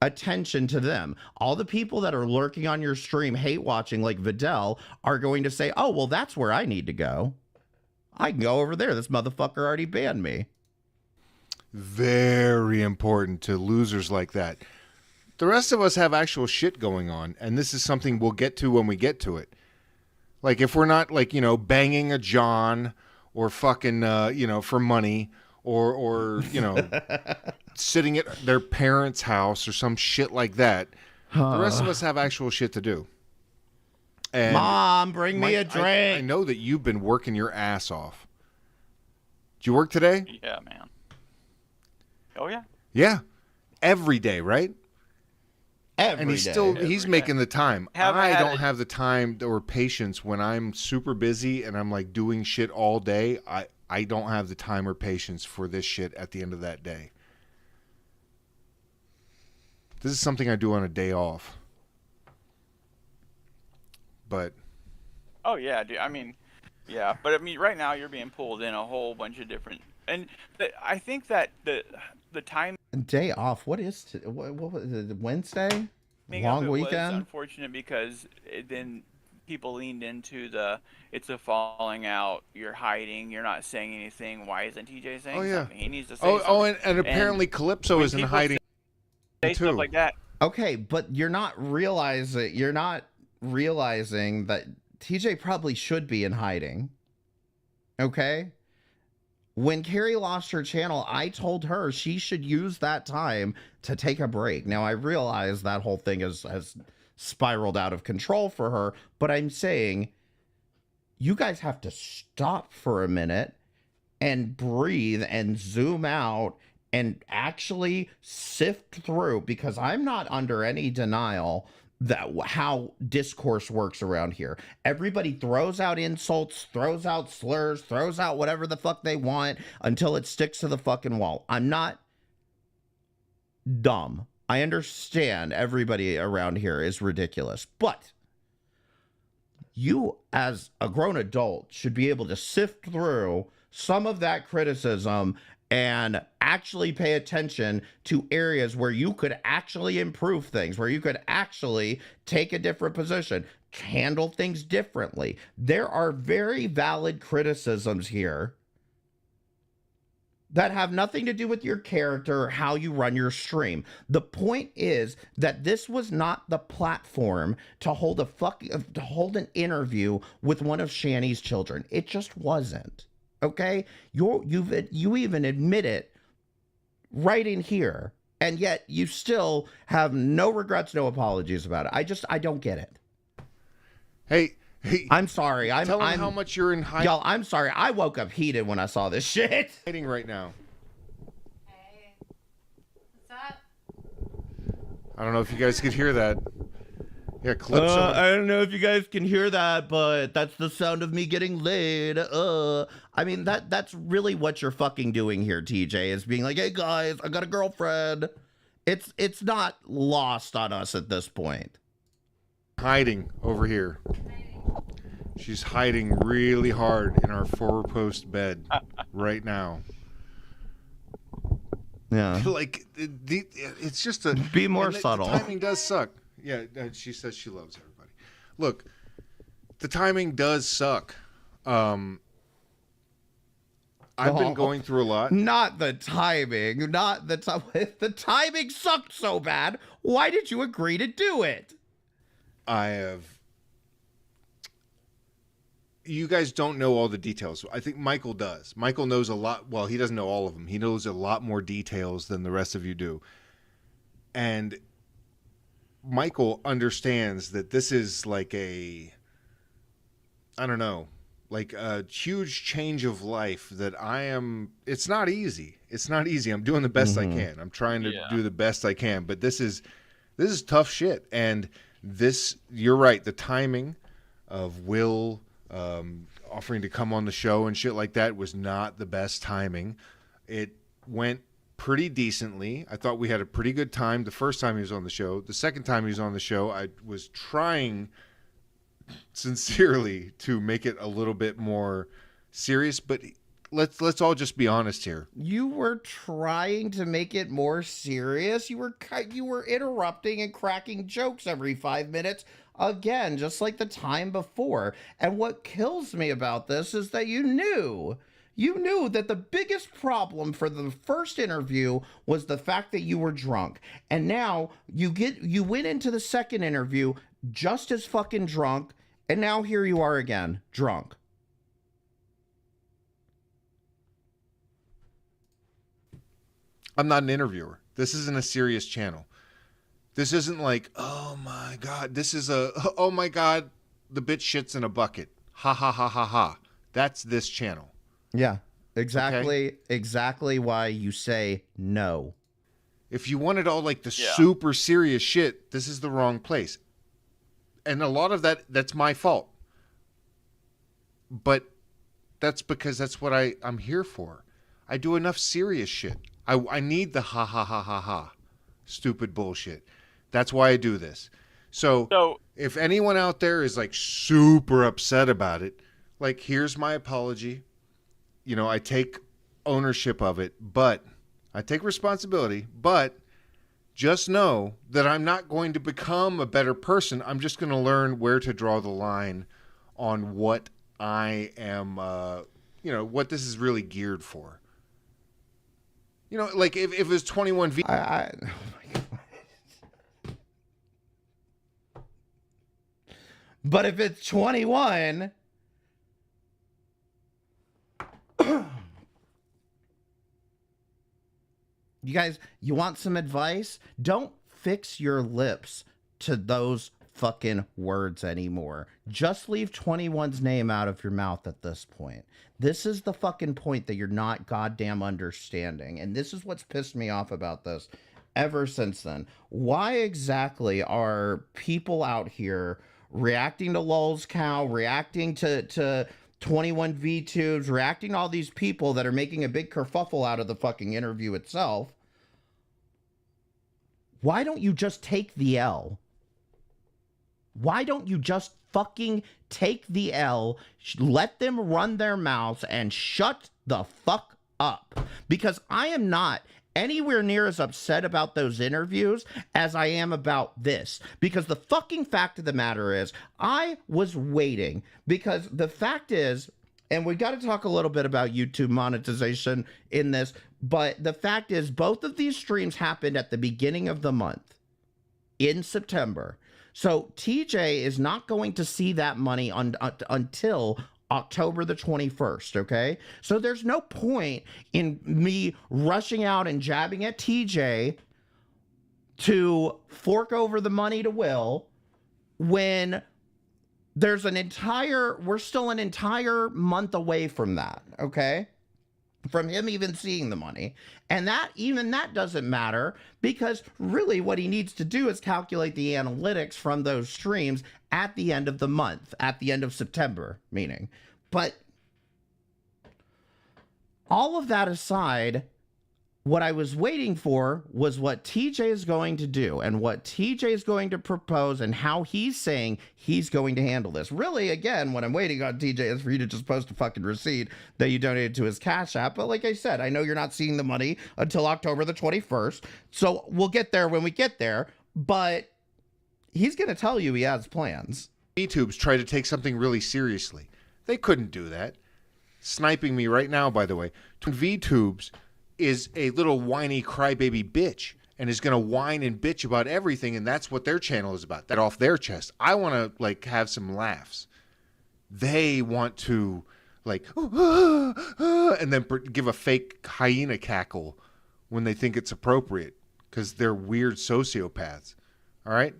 [SPEAKER 3] attention to them. All the people that are lurking on your stream, hate watching like Vidal, are going to say, oh, well, that's where I need to go. I can go over there. This motherfucker already banned me.
[SPEAKER 6] Very important to losers like that. The rest of us have actual shit going on, and this is something we'll get to when we get to it. Like, if we're not, like, you know, banging a John or fucking, you know, for money, or you know, sitting at their parents' house or some shit like that, the rest of us have actual shit to do. And
[SPEAKER 3] Mom, bring me a drink.
[SPEAKER 6] I know that you've been working your ass off. Did you work today?
[SPEAKER 7] Yeah, man. Oh, yeah.
[SPEAKER 6] Yeah. Every day, right?
[SPEAKER 3] Every
[SPEAKER 6] he's
[SPEAKER 3] day.
[SPEAKER 6] making the time.
[SPEAKER 7] Haven't
[SPEAKER 6] I
[SPEAKER 7] had
[SPEAKER 6] don't
[SPEAKER 7] it.
[SPEAKER 6] have the time or patience when I'm super busy and I'm like doing shit all day. I don't have the time or patience for this shit at the end of that day. This is something I do on a day off. But
[SPEAKER 7] Oh, yeah, dude. I mean, yeah. But, I mean, right now you're being pulled in a whole bunch of different... And I think that the time...
[SPEAKER 3] Day off. What is what was it? Wednesday?
[SPEAKER 7] of
[SPEAKER 3] Long
[SPEAKER 7] it was
[SPEAKER 3] weekend?
[SPEAKER 7] unfortunate because then people leaned into it's a falling out, you're hiding, you're not saying anything, why isn't TJ saying something? He needs to say something.
[SPEAKER 6] And apparently Calypso
[SPEAKER 7] when
[SPEAKER 6] isn't
[SPEAKER 7] people
[SPEAKER 6] hiding
[SPEAKER 7] say
[SPEAKER 6] too.
[SPEAKER 7] stuff like that.
[SPEAKER 3] Okay, but you're not realizing that TJ probably should be in hiding. Okay? When Carrie lost her channel, I told her she should use that time to take a break. Now, I realize that whole thing has spiraled out of control for her, but I'm saying you guys have to stop for a minute and breathe and zoom out and actually sift through, because I'm not under any denial that how discourse works around here. Everybody throws out insults, throws out slurs, throws out whatever the fuck they want until it sticks to the fucking wall. I'm not dumb. I understand everybody around here is ridiculous, but you as a grown adult should be able to sift through some of that criticism and actually pay attention to areas where you could actually improve things, where you could actually take a different position, handle things differently. There are very valid criticisms here that have nothing to do with your character or how you run your stream. The point is that this was not the platform to hold an interview with one of Shanny's children. It just wasn't. Okay? You even admit it right in here, and yet you still have no regrets, no apologies about it. I don't get it.
[SPEAKER 6] Hey,
[SPEAKER 3] I'm sorry.
[SPEAKER 6] tell them how much you're in
[SPEAKER 3] Y'all, I'm sorry. I woke up heated when I saw this shit.
[SPEAKER 6] hiding right now.
[SPEAKER 8] Hey, what's up?
[SPEAKER 6] I don't know if you guys could hear that. Yeah, clips.
[SPEAKER 3] I don't know if you guys can hear that, but that's the sound of me getting laid. I mean, that's really what you're fucking doing here, TJ, is being like, hey guys, I got a girlfriend. It's not lost on us at this point.
[SPEAKER 6] Hiding over here. She's hiding really hard in our four-post bed right now.
[SPEAKER 3] Yeah.
[SPEAKER 6] Like, it's just a...
[SPEAKER 3] Be more
[SPEAKER 6] and
[SPEAKER 3] subtle.
[SPEAKER 6] The timing does suck. Yeah, she says she loves everybody. Look, the timing does suck. I've been going through a lot.
[SPEAKER 3] Not the timing. Not the time. If the timing sucked so bad, why did you agree to do it?
[SPEAKER 6] You guys don't know all the details. I think Michael does. Michael knows a lot. Well, he doesn't know all of them. He knows a lot more details than the rest of you do. And Michael understands that this is like a huge change of life that it's not easy. It's not easy. I'm doing the best I can. I'm trying to do the best I can, but this is tough shit. And you're right. The timing of Will offering to come on the show and shit like that was not the best timing. It went pretty decently. I thought we had a pretty good time the first time he was on the show. The second time he was on the show, I was trying sincerely to make it a little bit more serious, but let's all just be honest here.
[SPEAKER 3] You were trying to make it more serious. You were interrupting and cracking jokes every 5 minutes again, just like the time before. And what kills me about this is that you knew that the biggest problem for the first interview was the fact that you were drunk. And now you went into the second interview just as fucking drunk, and now here you are again, drunk.
[SPEAKER 6] I'm not an interviewer. This isn't a serious channel. This isn't like, oh my God, oh my God, the bitch shits in a bucket. Ha ha ha ha ha. That's this channel.
[SPEAKER 3] Yeah, exactly.
[SPEAKER 6] Okay?
[SPEAKER 3] Exactly why you say no.
[SPEAKER 6] If you wanted all like the super serious shit, this is the wrong place. And a lot of that's my fault. But that's because that's what I'm here for. I do enough serious shit. I need the ha ha ha ha ha stupid bullshit. That's why I do this. So if anyone out there is like super upset about it, like, here's my apology. You know, I take ownership of it, but I take responsibility, but just know that I'm not going to become a better person. I'm just going to learn where to draw the line on what I am, what this is really geared for. You know, like if it was 21V.
[SPEAKER 3] Oh my God. But if it's 21, you guys, you want some advice? Don't fix your lips to those fucking words anymore. Just leave 21's name out of your mouth at this point. This is the fucking point that you're not goddamn understanding. And this is what's pissed me off about this ever since then. Why exactly are people out here reacting to Lulz Cow, reacting to 21 V-Tubes, reacting to all these people that are making a big kerfuffle out of the fucking interview itself? Why don't you just take the L? Why don't you just fucking take the L, let them run their mouths, and shut the fuck up, because I am not anywhere near as upset about those interviews as I am about this. Because the fucking fact of the matter is, I was waiting, because the fact is, and we got to talk a little bit about YouTube monetization in this, but the fact is, both of these streams happened at the beginning of the month in September. So TJ is not going to see that money until October the 21st, okay? So there's no point in me rushing out and jabbing at TJ to fork over the money to Will when there's we're still an entire month away from that, okay? From him even seeing the money. And that doesn't matter, because really what he needs to do is calculate the analytics from those streams at the end of the month, at the end of September, meaning. But all of that aside, what I was waiting for was what TJ is going to do and what TJ is going to propose and how he's saying he's going to handle this. Really, again, what I'm waiting on TJ is for you to just post a fucking receipt that you donated to his Cash App. But like I said, I know you're not seeing the money until October the 21st. So we'll get there when we get there. But he's going to tell you he has plans.
[SPEAKER 6] VTubes try to take something really seriously. They couldn't do that. Sniping me right now, by the way. VTubes is a little whiny crybaby bitch and is going to whine and bitch about everything, and that's what their channel is about. That off their chest. I want to like have some laughs. They want to like and then give a fake hyena cackle when they think it's appropriate, because they're weird sociopaths. All right?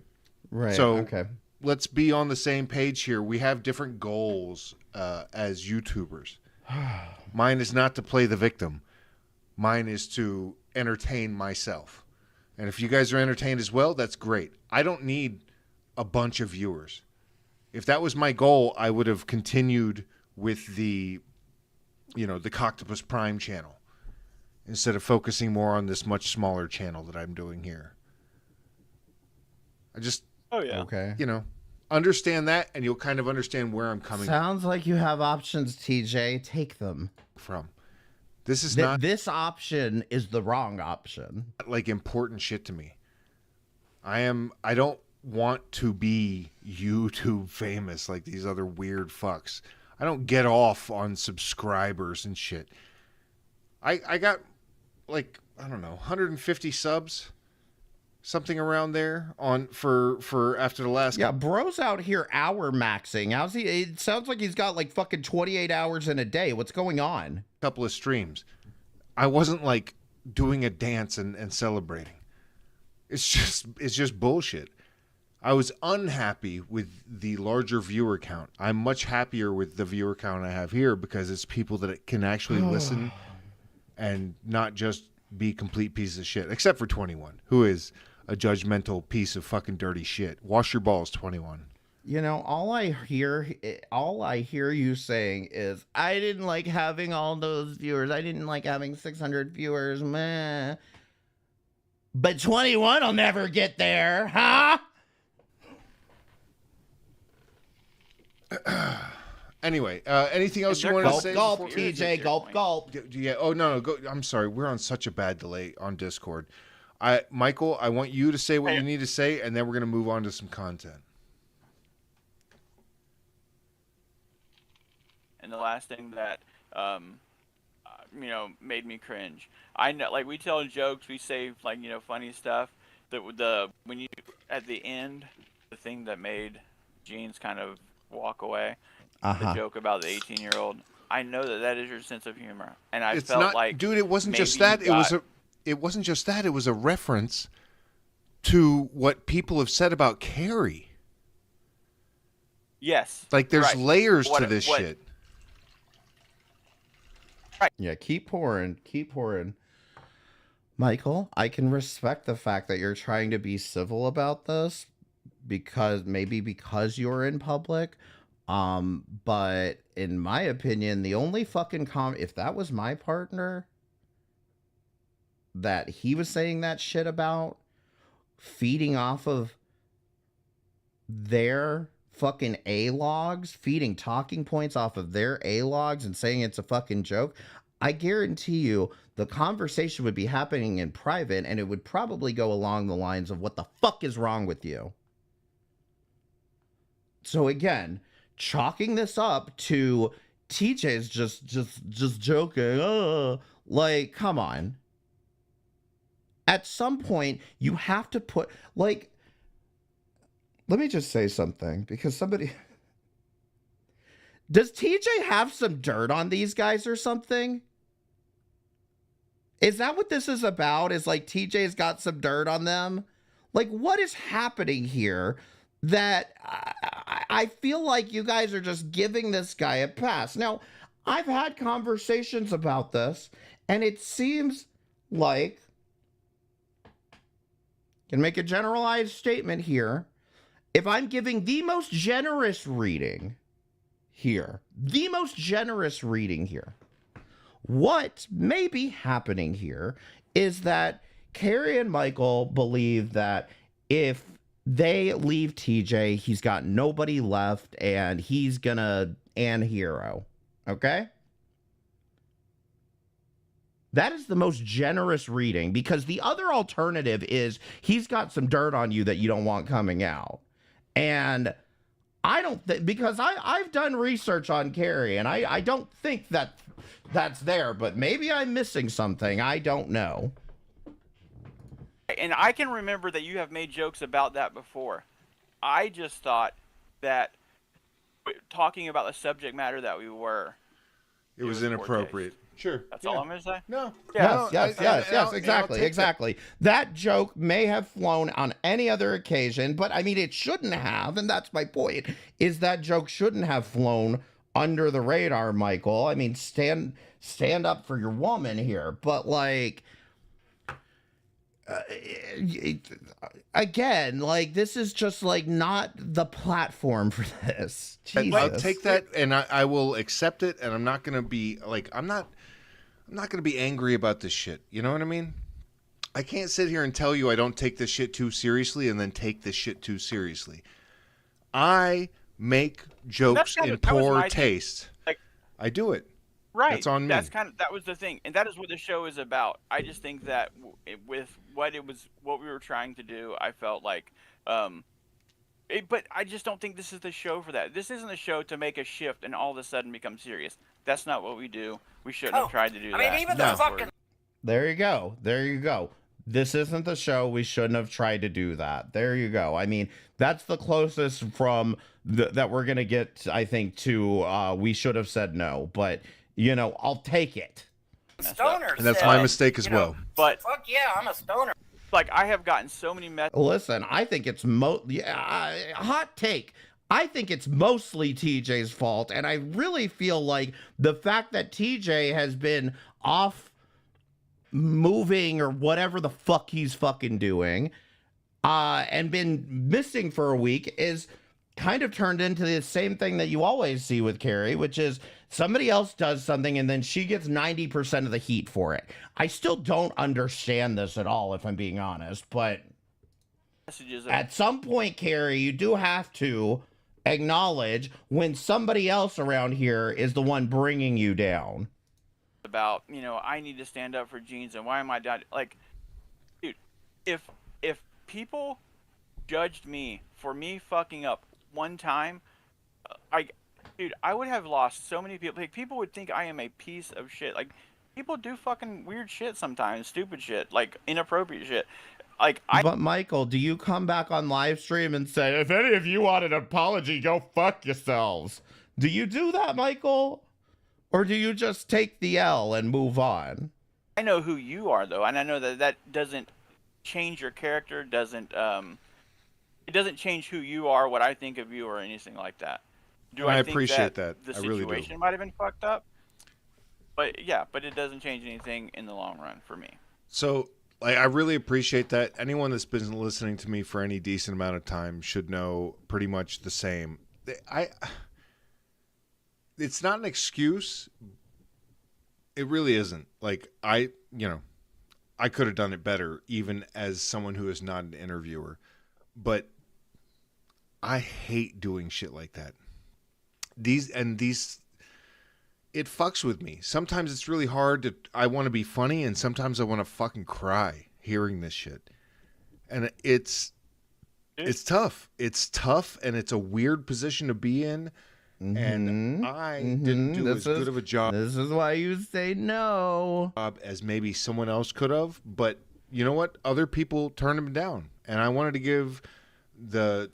[SPEAKER 3] Right.
[SPEAKER 6] So
[SPEAKER 3] okay.
[SPEAKER 6] Let's be on the same page here. We have different goals as YouTubers. Mine is not to play the victim. Mine is to entertain myself. And if you guys are entertained as well, that's great. I don't need a bunch of viewers. If that was my goal, I would have continued with the Coctopus Prime channel instead of focusing more on this much smaller channel that I'm doing here. I just,
[SPEAKER 3] Okay.
[SPEAKER 6] Understand that, and you'll kind of understand where I'm coming
[SPEAKER 3] Sounds like you have options, TJ. Take them.
[SPEAKER 6] from. This is not
[SPEAKER 3] This option is the wrong option.
[SPEAKER 6] like important shit to me. I don't want to be YouTube famous like these other weird fucks. I don't get off on subscribers and shit. I got like, I don't know, 150 subs, something around there on for after the last.
[SPEAKER 3] Yeah, bro's out here hour maxing. How's he? It sounds like he's got like fucking 28 hours in a day. What's going on?
[SPEAKER 6] Couple of streams. I wasn't like doing a dance and celebrating. It's just bullshit. I was unhappy with the larger viewer count. I'm much happier with the viewer count I have here because it's people that can actually listen and not just be complete pieces of shit. Except for 21, who is a judgmental piece of fucking dirty shit. Wash your balls, 21.
[SPEAKER 3] All I hear you saying is, I didn't like having all those viewers. I didn't like having 600 viewers. Meh. But 21 will never get there, huh?
[SPEAKER 6] Anyway, anything else you wanted to say?
[SPEAKER 3] Gulp,
[SPEAKER 6] before-
[SPEAKER 3] TJ, gulp, gulp.
[SPEAKER 6] Yeah. Oh no. Go. I'm sorry. We're on such a bad delay on Discord. Michael, I want you to say what you need to say, and then we're gonna move on to some content.
[SPEAKER 7] And the last thing that made me cringe. I know, like, we tell jokes, we say funny stuff. When you at the end, the thing that made Jeans kind of walk away, the joke about the 18-year-old. I know that is your sense of humor, and I felt
[SPEAKER 6] not,
[SPEAKER 7] like,
[SPEAKER 6] dude, it wasn't
[SPEAKER 7] maybe
[SPEAKER 6] just that.
[SPEAKER 7] you
[SPEAKER 6] It wasn't just that. It was a reference to what people have said about Carrie.
[SPEAKER 7] Yes.
[SPEAKER 6] Like, there's
[SPEAKER 7] right.
[SPEAKER 6] layers to this shit.
[SPEAKER 7] Right.
[SPEAKER 3] Yeah, keep pouring. Keep pouring. Michael, I can respect the fact that you're trying to be civil about this because you're in public. But in my opinion, the only fucking if that was my partner that he was saying that shit about, feeding off of their fucking A-logs, feeding talking points off of their A-logs and saying it's a fucking joke, I guarantee you the conversation would be happening in private, and it would probably go along the lines of what the fuck is wrong with you. So again, chalking this up to TJ's just joking, like, come on. At some point, you have to put, like, let me just say something, because somebody... Does TJ have some dirt on these guys or something? Is that what this is about? Is like TJ's got some dirt on them? Like, what is happening here that I feel like you guys are just giving this guy a pass? Now, I've had conversations about this, and it seems like, can make a generalized statement here. If I'm giving the most generous reading here, what may be happening here is that Carrie and Michael believe that if they leave TJ, he's got nobody left and he's gonna an hero. Okay? That is the most generous reading, because the other alternative is he's got some dirt on you that you don't want coming out. And I don't think, because I've done research on Carrie, and I don't think that that's there, but maybe I'm missing something. I don't know.
[SPEAKER 7] And I can remember that you have made jokes about that before. I just thought that talking about the subject matter that we were,
[SPEAKER 6] It was inappropriate. Sure.
[SPEAKER 7] That's all I'm going to say?
[SPEAKER 6] No.
[SPEAKER 3] Yes,
[SPEAKER 6] No,
[SPEAKER 3] exactly. That joke may have flown on any other occasion, but I mean, it shouldn't have, and that's my point, is that joke shouldn't have flown under the radar, Michael. I mean, stand up for your woman here, but like, again, like, this is just like not the platform for this. Jesus.
[SPEAKER 6] I'll take that, and I will accept it, and I'm not going to be like, I'm not going to be angry about this shit. You know what I mean? I can't sit here and tell you I don't take this shit too seriously and then take this shit too seriously. I make jokes in poor taste.
[SPEAKER 7] Like,
[SPEAKER 6] I do it.
[SPEAKER 7] Right.
[SPEAKER 6] That's on me.
[SPEAKER 7] That was the thing, and that is what the show is about. I just think that with what we were trying to do, I felt like, but I just don't think this is the show for that. This isn't a show to make a shift and all of a sudden become serious. That's not what we do. We shouldn't have tried to do that.
[SPEAKER 9] I mean, even the fucking...
[SPEAKER 3] There you go. This isn't the show. We shouldn't have tried to do that. There you go. I mean, that's the closest from that we're going to get, I think, to we should have said no. But, you know, I'll take it.
[SPEAKER 9] Stoner.
[SPEAKER 6] And that's my mistake as well.
[SPEAKER 7] But
[SPEAKER 9] fuck yeah, I'm a stoner.
[SPEAKER 7] Like, I have gotten so many messages.
[SPEAKER 3] Listen, I think it's hot take. I think it's mostly TJ's fault, and I really feel like the fact that TJ has been off moving or whatever the fuck he's fucking doing, and been missing for a week is kind of turned into the same thing that you always see with Carrie, which is somebody else does something and then she gets 90% of the heat for it. I still don't understand this at all, if I'm being honest, but at some point, Carrie, you do have to acknowledge when somebody else around here is the one bringing you down.
[SPEAKER 7] About, you know, I need to stand up for jeans, and why am I not, like, dude, if people judged me for me fucking up one time, I would have lost so many people. Like, people would think I am a piece of shit. Like, people do fucking weird shit sometimes, stupid shit, like inappropriate shit. But
[SPEAKER 3] Michael, do you come back on live stream and say, if any of you want an apology, go fuck yourselves? Do you do that, Michael? Or do you just take the L and move on?
[SPEAKER 7] I know who you are, though, and I know that doesn't change your character, it doesn't change who you are, what I think of you, or anything like that.
[SPEAKER 6] I appreciate that.
[SPEAKER 7] The
[SPEAKER 6] I really do.
[SPEAKER 7] situation might have been fucked up, but it doesn't change anything in the long run for me. So,
[SPEAKER 6] I really appreciate that. Anyone that's been listening to me for any decent amount of time should know pretty much the same. It's not an excuse. It really isn't. Like, I could have done it better, even as someone who is not an interviewer. But I hate doing shit like that. These it fucks with me. Sometimes it's really hard to, I want to be funny, and sometimes I want to fucking cry hearing this shit. And it's tough. It's tough, and it's a weird position to be in. And I didn't do as good of a job.
[SPEAKER 3] This is why you say no.
[SPEAKER 6] As maybe someone else could have, but you know what? Other people turned him down, and I wanted to give the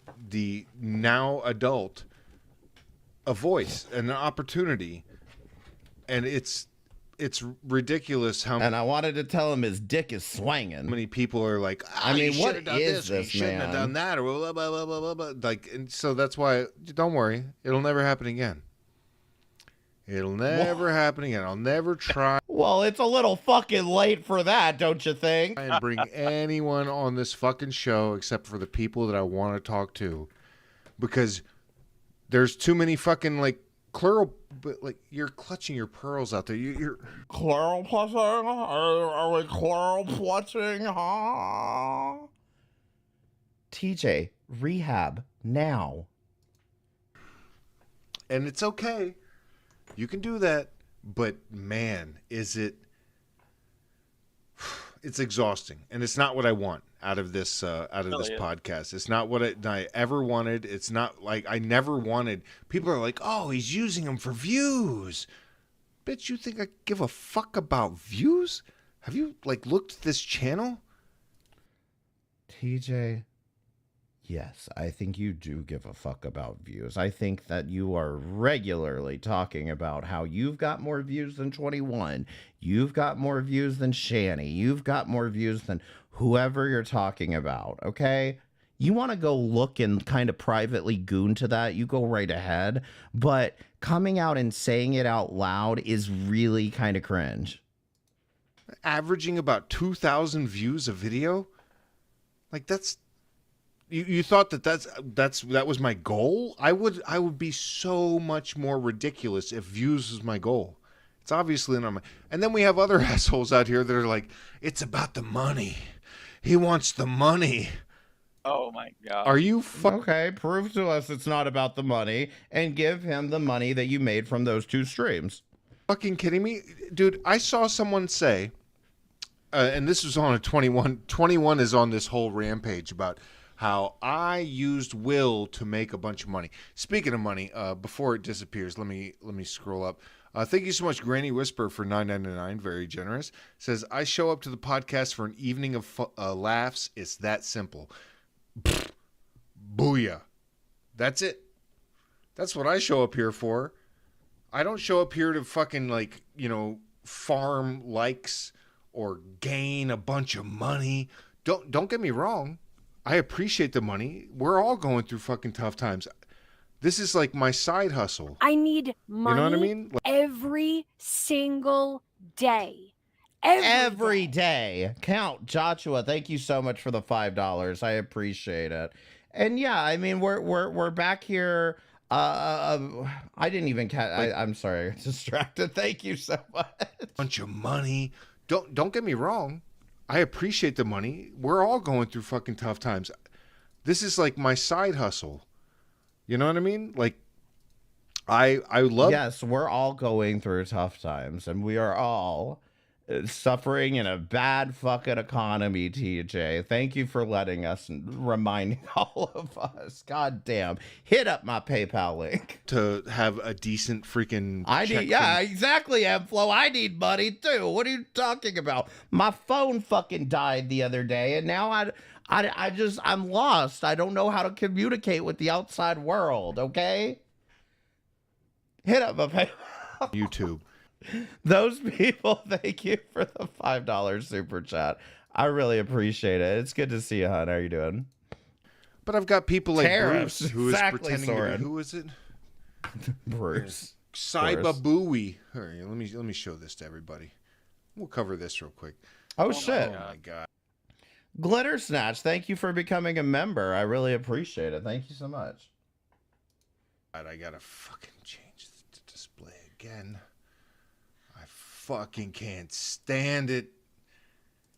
[SPEAKER 6] now adult a voice and an opportunity. And it's ridiculous how.
[SPEAKER 3] And I wanted to tell him his dick is swinging.
[SPEAKER 6] Many people are like,
[SPEAKER 3] I mean,
[SPEAKER 6] you
[SPEAKER 3] what
[SPEAKER 6] should have done
[SPEAKER 3] is
[SPEAKER 6] this,
[SPEAKER 3] this,
[SPEAKER 6] you shouldn't have
[SPEAKER 3] man?
[SPEAKER 6] done that, or blah blah blah blah blah blah. Like, and so that's why. Don't worry, it'll never happen again. It'll never happen again. I'll never try
[SPEAKER 3] Well, it's a little fucking late for that, don't you think?
[SPEAKER 6] and bring anyone on this fucking show except for the people that I want to talk to, because there's too many fucking like but like you're clutching your pearls out there. You're
[SPEAKER 3] Chloral plushing? Are we chloral plushing? Huh? TJ, rehab now.
[SPEAKER 6] and it's okay. You can do that, but man, is it? It's exhausting, and it's not what I want out of this podcast. It's not what I ever wanted. It's not like I never wanted. People are like, "Oh, he's using them for views." Bitch, you think I give a fuck about views? Have you like looked at this channel?
[SPEAKER 3] TJ, yes, I think you do give a fuck about views. I think that you are regularly talking about how you've got more views than 21. You've got more views than Shanny. You've got more views than whoever you're talking about, okay? You want to go look and kind of privately goon to that, you go right ahead. But coming out and saying it out loud is really kind of cringe.
[SPEAKER 6] Averaging about 2,000 views a video? Like that's you thought that was my goal? I would be so much more ridiculous if views was my goal. It's obviously not my. And then we have other assholes out here that are like, it's about the money. He wants the money.
[SPEAKER 7] Oh my god.
[SPEAKER 6] Are you
[SPEAKER 3] Okay, prove to us it's not about the money and give him the money that you made from those two streams.
[SPEAKER 6] fucking kidding me? Dude, I saw someone say, and this was on a 21. 21 is on this whole rampage about how I used Will to make a bunch of money. Speaking of money, before it disappears, let me scroll up. Thank you so much, Granny Whisper, for $9.99. Very generous. Says, I show up to the podcast for an evening of laughs. It's that simple. Booyah. That's it. That's what I show up here for. I don't show up here to fucking like, farm likes or gain a bunch of money. Don't get me wrong. I appreciate the money. We're all going through fucking tough times. This is like my side hustle.
[SPEAKER 4] I need money.
[SPEAKER 6] You know what I mean?
[SPEAKER 4] Every single day.
[SPEAKER 3] Every day. Count Joshua, thank you so much for the $5. I appreciate it. And yeah, I mean we're back here. I didn't even catch. I'm sorry, I got distracted. Thank you so much.
[SPEAKER 6] Bunch of money. Don't get me wrong. I appreciate the money. We're all going through fucking tough times. This is like my side hustle. You know what I mean? Like I love.
[SPEAKER 3] Yes, we're all going through tough times, and we are all suffering in a bad fucking economy, TJ. Thank you for letting us and reminding all of us. God damn. Hit up my PayPal link.
[SPEAKER 6] To have a decent freaking
[SPEAKER 3] exactly, Mflo. I need money too. What are you talking about? My phone fucking died the other day, and now I'm lost. I don't know how to communicate with the outside world, okay? Hit up my PayPal.
[SPEAKER 6] YouTube.
[SPEAKER 3] Those people, thank you for the $5 super chat. I really appreciate it. It's good to see you, hon. How are you doing?
[SPEAKER 6] But I've got people like
[SPEAKER 3] Tariffs,
[SPEAKER 6] Bruce who is
[SPEAKER 3] exactly,
[SPEAKER 6] pretending
[SPEAKER 3] Soren.
[SPEAKER 6] to be, who is it?
[SPEAKER 3] Bruce.
[SPEAKER 6] Saibabooey. All right, let me show this to everybody. We'll cover this real quick.
[SPEAKER 3] Oh shit.
[SPEAKER 6] Oh my god.
[SPEAKER 3] Glitter Snatch, thank you for becoming a member. I really appreciate it. Thank you so much.
[SPEAKER 6] I gotta fucking change the display again. I fucking can't stand it.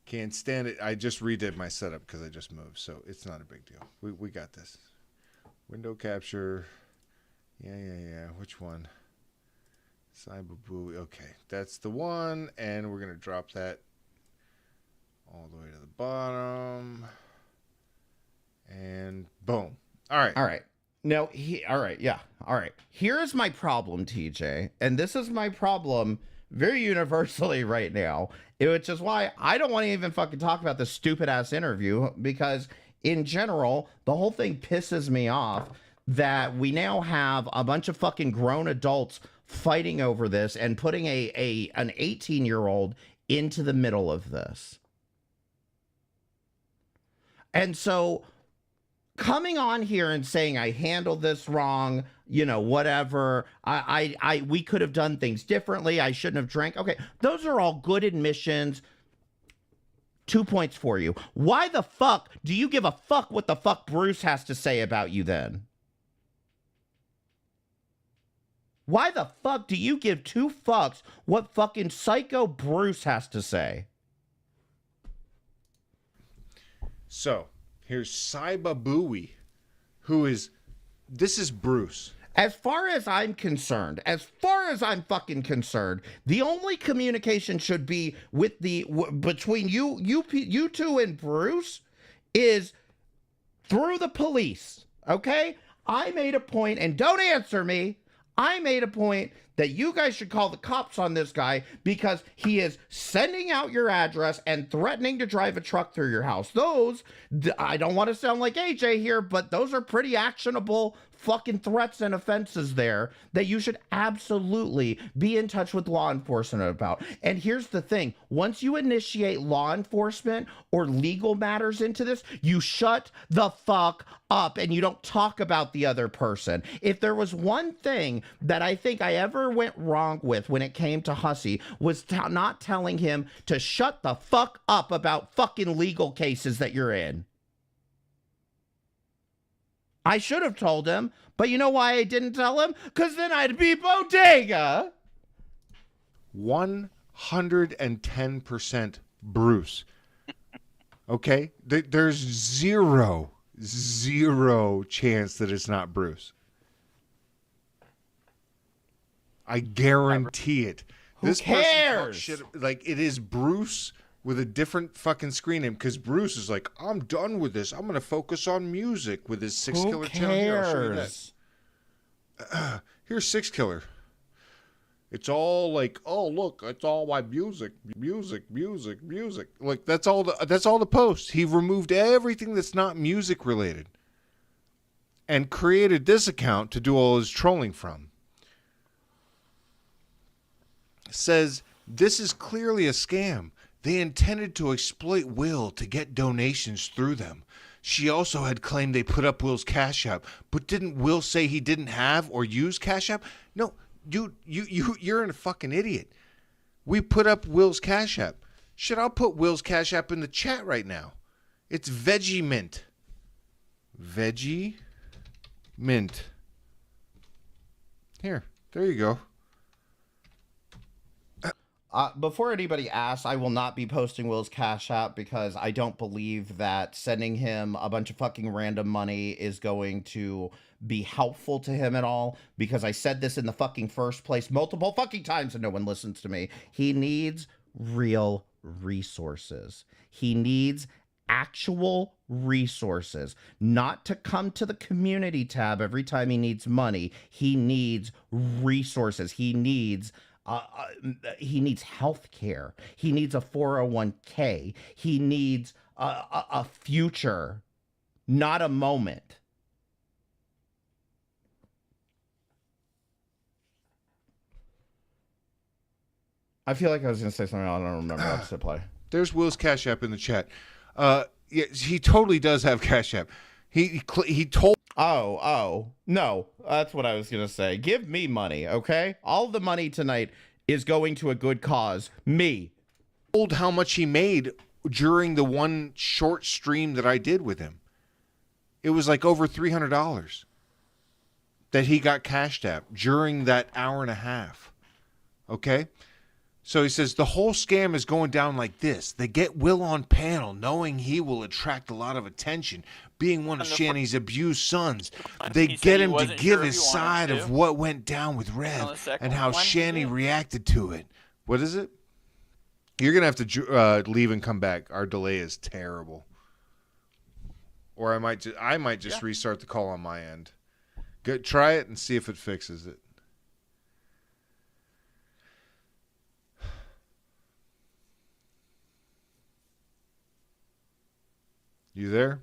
[SPEAKER 6] Can't stand it. I just redid my setup because I just moved, so it's not a big deal. We got this. Window capture. Yeah. Which one? Cyberboo. Okay, that's the one, and we're gonna drop that all the way to the bottom, and boom. All right.
[SPEAKER 3] All right. Now, all right, yeah. All right. Here's my problem, TJ, and this is my problem very universally right now, which is why I don't want to even fucking talk about this stupid ass interview, because in general, the whole thing pisses me off that we now have a bunch of fucking grown adults fighting over this and putting an 18-year-old into the middle of this. And so coming on here and saying I handled this wrong, you know, whatever, we could have done things differently, I shouldn't have drank. Okay, those are all good admissions. 2 points for you. Why the fuck do you give a fuck what the fuck Bruce has to say about you then? Why the fuck do you give 2 fucks what fucking psycho Bruce has to say?
[SPEAKER 6] So, here's Cyberboo, this is Bruce.
[SPEAKER 3] As far as I'm concerned, as far as I'm fucking concerned, the only communication should be with between you two and Bruce is through the police, okay? I made a point, and don't answer me, I made a point that you guys should call the cops on this guy because he is sending out your address and threatening to drive a truck through your house. Those, I don't want to sound like AJ here, but those are pretty actionable fucking threats and offenses there that you should absolutely be in touch with law enforcement about. And here's the thing, once you initiate law enforcement or legal matters into this, you shut the fuck up and you don't talk about the other person. If there was one thing that I think I ever went wrong with when it came to Hussey, was not telling him to shut the fuck up about fucking legal cases that you're in. I should have told him, but you know why I didn't tell him? Because then I'd be bodega.
[SPEAKER 6] 110% Bruce. Okay? There's zero chance that it's not Bruce. I guarantee it.
[SPEAKER 3] Who cares?
[SPEAKER 6] Shit, like, it is Bruce with a different fucking screen name, because Bruce is like, I'm done with this. I'm going to focus on music with his Six Killer channel. Here, I'll show you that. Here's Six Killer. It's all like, oh, look, it's all my music. Like, that's all the posts. He removed everything that's not music related and created this account to do all his trolling from. Says, this is clearly a scam. They intended to exploit Will to get donations through them. She also had claimed they put up Will's Cash App, but didn't Will say he didn't have or use Cash App? No, you're a fucking idiot. We put up Will's Cash App. Shit, I'll put Will's Cash App in the chat right now. It's Veggie Mint. Veggie Mint. Here, there you go.
[SPEAKER 3] Before anybody asks, I will not be posting Will's Cash App because I don't believe that sending him a bunch of fucking random money is going to be helpful to him at all, because I said this in the fucking first place multiple fucking times and no one listens to me. He needs real resources. He needs actual resources, not to come to the community tab every time he needs money. He needs resources. He needs health care. He needs a 401k. He needs a future, not a moment. I feel like I was going to say something. I don't remember what to play.
[SPEAKER 6] There's Will's Cash App in the chat. Yeah, he totally does have Cash App. He told.
[SPEAKER 3] Oh, no, that's what I was going to say. Give me money, okay? All the money tonight is going to a good cause. Me.
[SPEAKER 6] Told how much he made during the one short stream that I did with him. It was like over $300 that he got Cashed App during that hour and a half. Okay? So he says the whole scam is going down like this. They get Will on panel knowing he will attract a lot of attention, being one of
[SPEAKER 7] And the
[SPEAKER 6] Shanny's abused sons. They
[SPEAKER 7] He said
[SPEAKER 6] get
[SPEAKER 7] he
[SPEAKER 6] him to
[SPEAKER 7] wasn't
[SPEAKER 6] give
[SPEAKER 7] sure if
[SPEAKER 6] his
[SPEAKER 7] he wanted
[SPEAKER 6] side
[SPEAKER 7] to.
[SPEAKER 6] of what went down with
[SPEAKER 7] On
[SPEAKER 6] Rev
[SPEAKER 7] the second
[SPEAKER 6] and how
[SPEAKER 7] one, he
[SPEAKER 6] Shanny
[SPEAKER 7] did.
[SPEAKER 6] reacted to it. What is it? You're going to have to leave and come back. Our delay is terrible. Or I might just restart the call on my end. Try it and see if it fixes it. You there?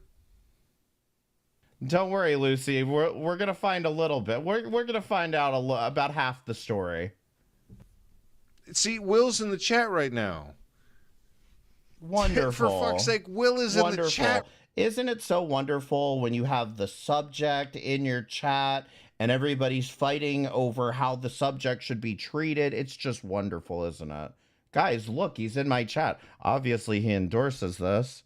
[SPEAKER 3] Don't worry, Lucy. We're gonna find a little bit. We're gonna find out about half the story.
[SPEAKER 6] See, Will's in the chat right now.
[SPEAKER 3] Wonderful.
[SPEAKER 6] For fuck's sake, Will is in the chat.
[SPEAKER 3] Isn't it so wonderful when you have the subject in your chat and everybody's fighting over how the subject should be treated? It's just wonderful, isn't it? Guys, look, he's in my chat. Obviously, he endorses this.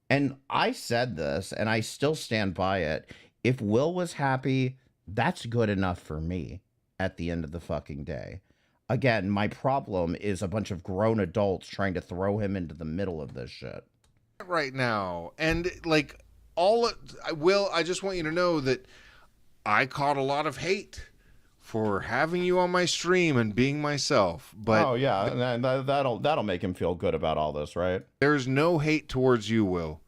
[SPEAKER 3] And I said this, and I still stand by it. If Will was happy, that's good enough for me at the end of the fucking day. Again, my problem is a bunch of grown adults trying to throw him into the middle of this shit.
[SPEAKER 6] Right now. And, like, Will, I just want you to know that I caught a lot of hate for having you on my stream and being myself. But
[SPEAKER 3] oh, yeah, that'll make him feel good about all this, right?
[SPEAKER 6] There's no hate towards you, Will,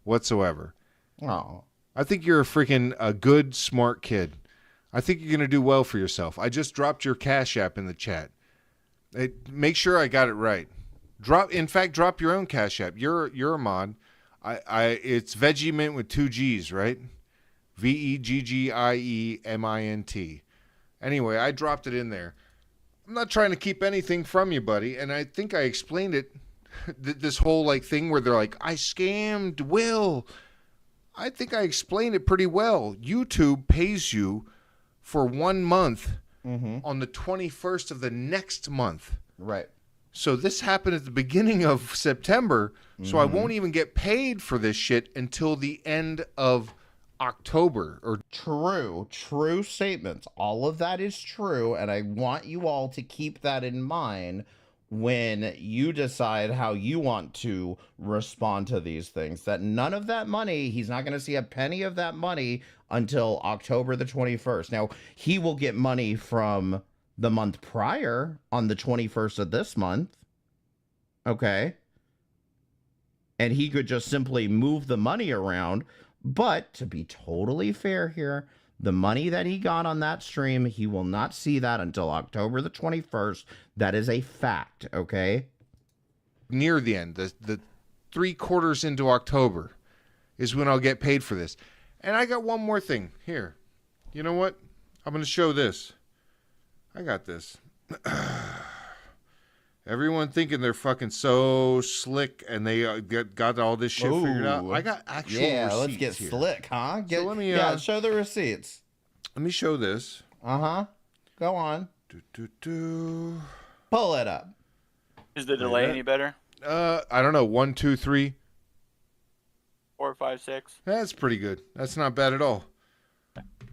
[SPEAKER 6] whatsoever.
[SPEAKER 3] Oh.
[SPEAKER 6] I think you're a good, smart kid. I think you're going to do well for yourself. I just dropped your Cash App in the chat. Make sure I got it right. Drop your own Cash App. You're a mod. It's Veggie Mint with 2 G's, right? VEGGIEMINT. Anyway, I dropped it in there. I'm not trying to keep anything from you, buddy. And I think I explained it. This whole like thing where they're like, I scammed Will. I think I explained it pretty well. YouTube pays you for 1 month on the 21st of the next month.
[SPEAKER 3] Right.
[SPEAKER 6] So this happened at the beginning of September. So I won't even get paid for this shit until the end of October. Or
[SPEAKER 3] True statements. All of that is true, and I want you all to keep that in mind when you decide how you want to respond to these things. That none of that money, he's not going to see a penny of that money until October the 21st. Now, he will get money from the month prior on the 21st of this month. Okay. And he could just simply move the money around. But to be totally fair here, the money that he got on that stream, he will not see that until October the 21st. That is a fact, okay?
[SPEAKER 6] Near the end, the 3 quarters into October is when I'll get paid for this. And I got one more thing here. You know what? I'm going to show this. I got this. Everyone thinking they're fucking so slick and they got all this shit figured out. I got actual receipts
[SPEAKER 3] let's get
[SPEAKER 6] here.
[SPEAKER 3] slick, huh?
[SPEAKER 6] Let me,
[SPEAKER 3] show the receipts.
[SPEAKER 6] Let me show this.
[SPEAKER 3] Uh-huh. Go on. Pull it up.
[SPEAKER 7] Is the delay any better?
[SPEAKER 6] I don't know. 1, 2, 3.
[SPEAKER 7] 4, 5, 6.
[SPEAKER 6] That's pretty good. That's not bad at all.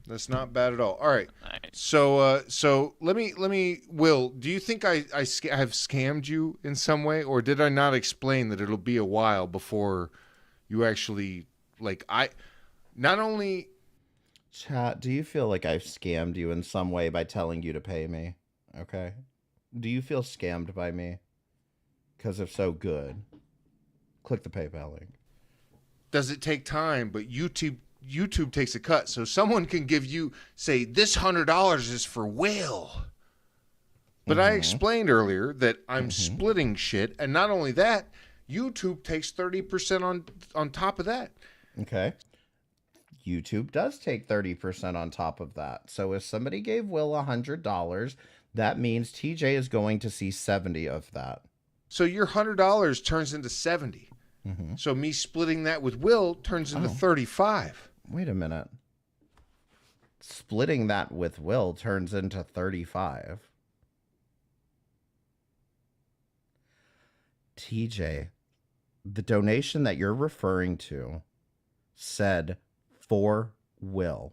[SPEAKER 6] That's not bad at all. All right.
[SPEAKER 7] Nice.
[SPEAKER 6] So let me. Will, do you think I have scammed you in some way, or did I not explain that it'll be a while before you actually not only.
[SPEAKER 3] Chat, do you feel like I've scammed you in some way by telling you to pay me? Okay. Do you feel scammed by me? Because if so, good. Click the PayPal link.
[SPEAKER 6] Does it take time? But YouTube takes a cut. So someone can give you, say, this $100 is for Will. But I explained earlier that I'm splitting shit. And not only that, YouTube takes 30% on top of that.
[SPEAKER 3] Okay. YouTube does take 30% on top of that. So if somebody gave Will $100, that means TJ is going to see 70 of that.
[SPEAKER 6] So your $100 turns into 70. So me splitting that with Will turns into 35.
[SPEAKER 3] Wait a minute. Splitting that with Will turns into 35. TJ, the donation that you're referring to said for Will.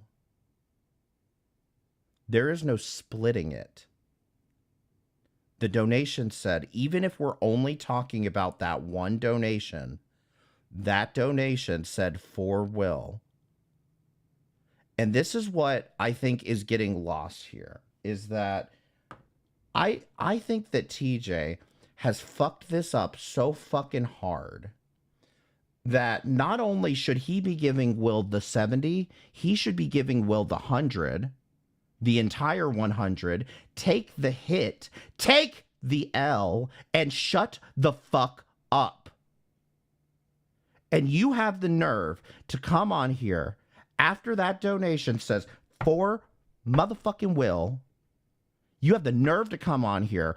[SPEAKER 3] There is no splitting it. The donation said, even if we're only talking about that one donation, that donation said for Will. And this is what I think is getting lost here, is that I think that TJ has fucked this up so fucking hard that not only should he be giving Will the 70, he should be giving Will the 100, the entire 100, take the hit, take the L, and shut the fuck up. And you have the nerve to come on here after that donation says, for motherfucking Will, you have the nerve to come on here,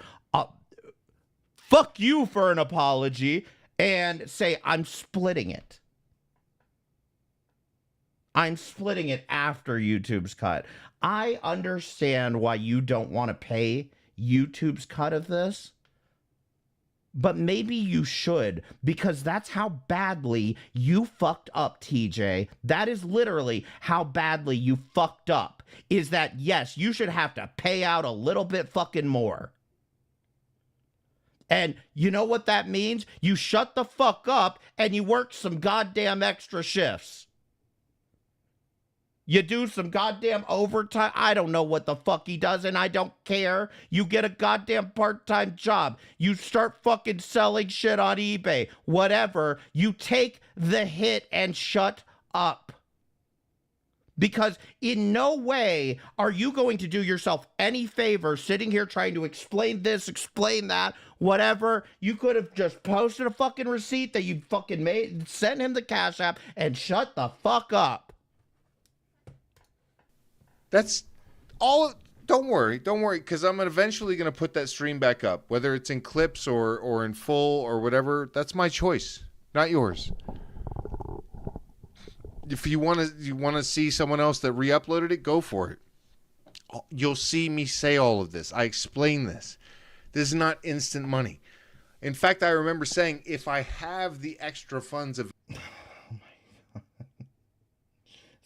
[SPEAKER 3] fuck you for an apology, and say, I'm splitting it. I'm splitting it after YouTube's cut. I understand why you don't want to pay YouTube's cut of this, but maybe you should, because that's how badly you fucked up, TJ. That is literally how badly you fucked up, is that, yes, you should have to pay out a little bit fucking more. And you know what that means? You shut the fuck up and you work some goddamn extra shifts. You do some goddamn overtime. I don't know what the fuck he does, and I don't care. You get a goddamn part-time job. You start fucking selling shit on eBay. Whatever. You take the hit and shut up. Because in no way are you going to do yourself any favor sitting here trying to explain this, explain that, whatever. You could have just posted a fucking receipt that you fucking made, sent him the Cash App, and shut the fuck up.
[SPEAKER 6] That's all. Don't worry, because I'm eventually going to put that stream back up, whether it's in clips or in full or whatever. That's my choice, not yours. If you want to see someone else that re-uploaded it, go for it. You'll see me say all of this. I explain this. This is not instant money. In fact, I remember saying, if I have the extra funds of...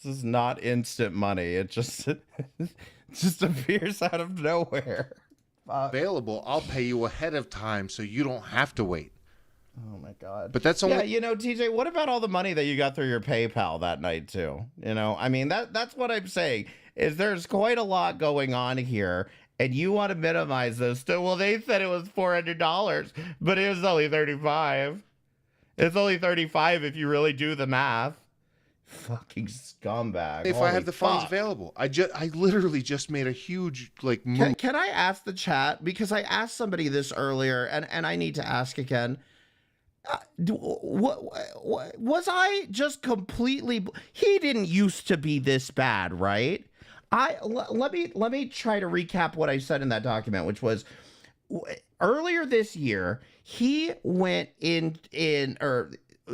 [SPEAKER 3] This is not instant money. It just appears out of nowhere.
[SPEAKER 6] Available, I'll pay you ahead of time so you don't have to wait.
[SPEAKER 3] Oh my God.
[SPEAKER 6] But that's only...
[SPEAKER 3] Yeah, you know, TJ, what about all the money that you got through your PayPal that night too? You know, I mean, that's what I'm saying, is there's quite a lot going on here, and you want to minimize this to, well, they said it was $400, but it was only $35. It's only $35 if you really do the math. Fucking scumbag.
[SPEAKER 6] If I have the funds available. I literally just made a huge move.
[SPEAKER 3] Can I ask the chat, because I asked somebody this earlier, and I need to ask again. Was I just completely... He didn't used to be this bad, right? Let me try to recap what I said in that document, which was earlier this year he went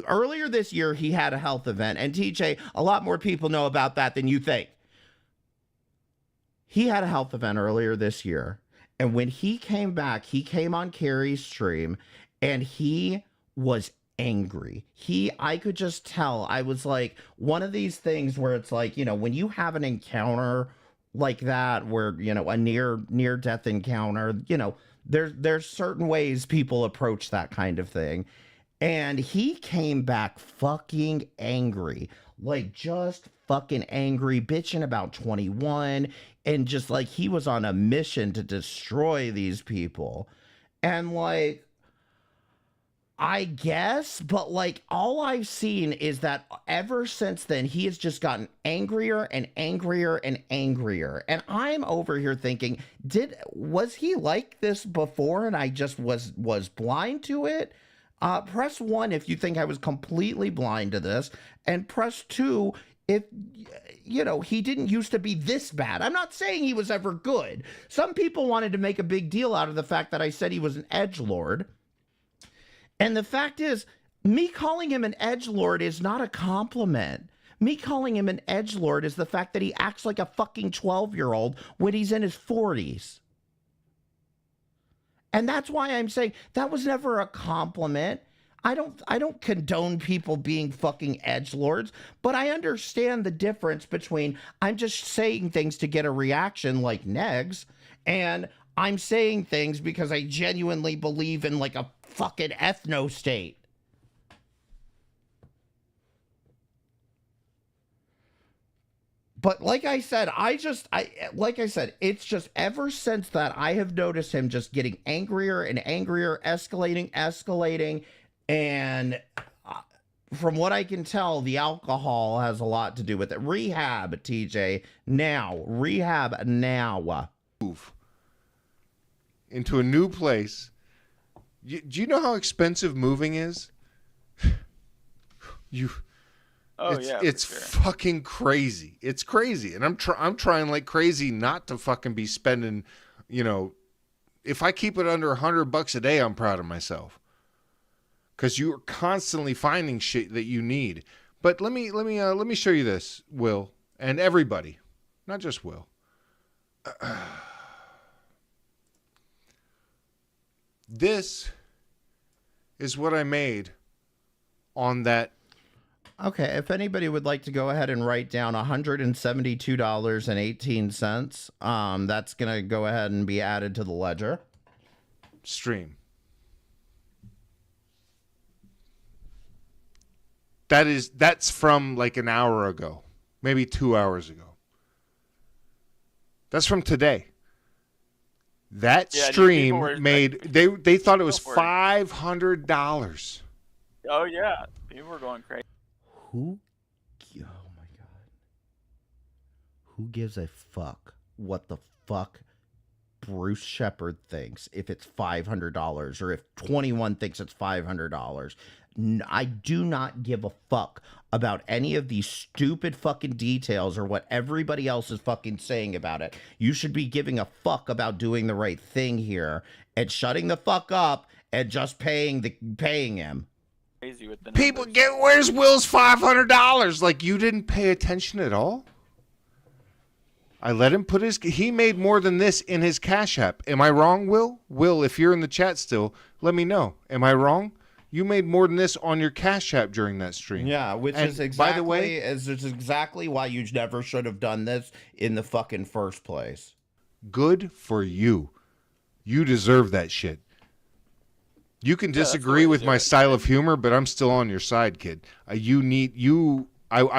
[SPEAKER 3] earlier this year, he had a health event. And TJ, a lot more people know about that than you think. He had a health event earlier this year. And when he came back, he came on Carrie's stream and he was angry. I could just tell. I was like, one of these things where it's like, you know, when you have an encounter like that, where, you know, a near death encounter, you know, there's certain ways people approach that kind of thing. And he came back fucking angry, like just fucking angry, bitching about 21, and just like he was on a mission to destroy these people. And like, I guess, but like all I've seen is that ever since then, he has just gotten angrier and angrier and angrier. And I'm over here thinking, was he like this before and I just was blind to it? Press 1 if you think I was completely blind to this, and press 2 if, you know, he didn't used to be this bad. I'm not saying he was ever good. Some people wanted to make a big deal out of the fact that I said he was an edgelord. And the fact is, me calling him an edgelord is not a compliment. Me calling him an edgelord is the fact that he acts like a fucking 12-year-old when he's in his 40s. And that's why I'm saying that was never a compliment. I don't condone people being fucking edgelords, but I understand the difference between I'm just saying things to get a reaction like Negs, and I'm saying things because I genuinely believe in like a fucking ethno state. But like I said, it's just ever since that I have noticed him just getting angrier and angrier, escalating. And from what I can tell, the alcohol has a lot to do with it. Rehab, TJ, now. Rehab now.
[SPEAKER 6] Move into a new place. Do you know how expensive moving is? It's fucking crazy. It's crazy, and I'm trying like crazy not to fucking be spending. You know, if I keep it under $100 a day, I'm proud of myself. Because you are constantly finding shit that you need. But let me show you this, Will, and everybody, not just Will. This is what I made on that.
[SPEAKER 3] Okay, if anybody would like to go ahead and write down $172.18, that's going to go ahead and be added to the ledger.
[SPEAKER 6] Stream. That's from like an hour ago, maybe 2 hours ago. That's from today. That stream made they thought it was $500.
[SPEAKER 7] Oh yeah, people were going crazy.
[SPEAKER 3] Oh my god. Who gives a fuck what the fuck Bruce Shepard thinks if it's $500 or if 21 thinks it's $500? I do not give a fuck about any of these stupid fucking details or what everybody else is fucking saying about it. You should be giving a fuck about doing the right thing here and shutting the fuck up and just paying him.
[SPEAKER 7] Crazy with the
[SPEAKER 6] People
[SPEAKER 7] numbers.
[SPEAKER 6] get, where's Will's $500? Like, you didn't pay attention at all? I let him he made more than this in his Cash App. Am I wrong, Will? Will, if you're in the chat still, let me know. Am I wrong? You made more than this on your Cash App during that stream.
[SPEAKER 3] Yeah, is exactly why you never should have done this in the fucking first place.
[SPEAKER 6] Good for you. You deserve that shit. You can disagree with my style of humor, but I'm still on your side, kid. I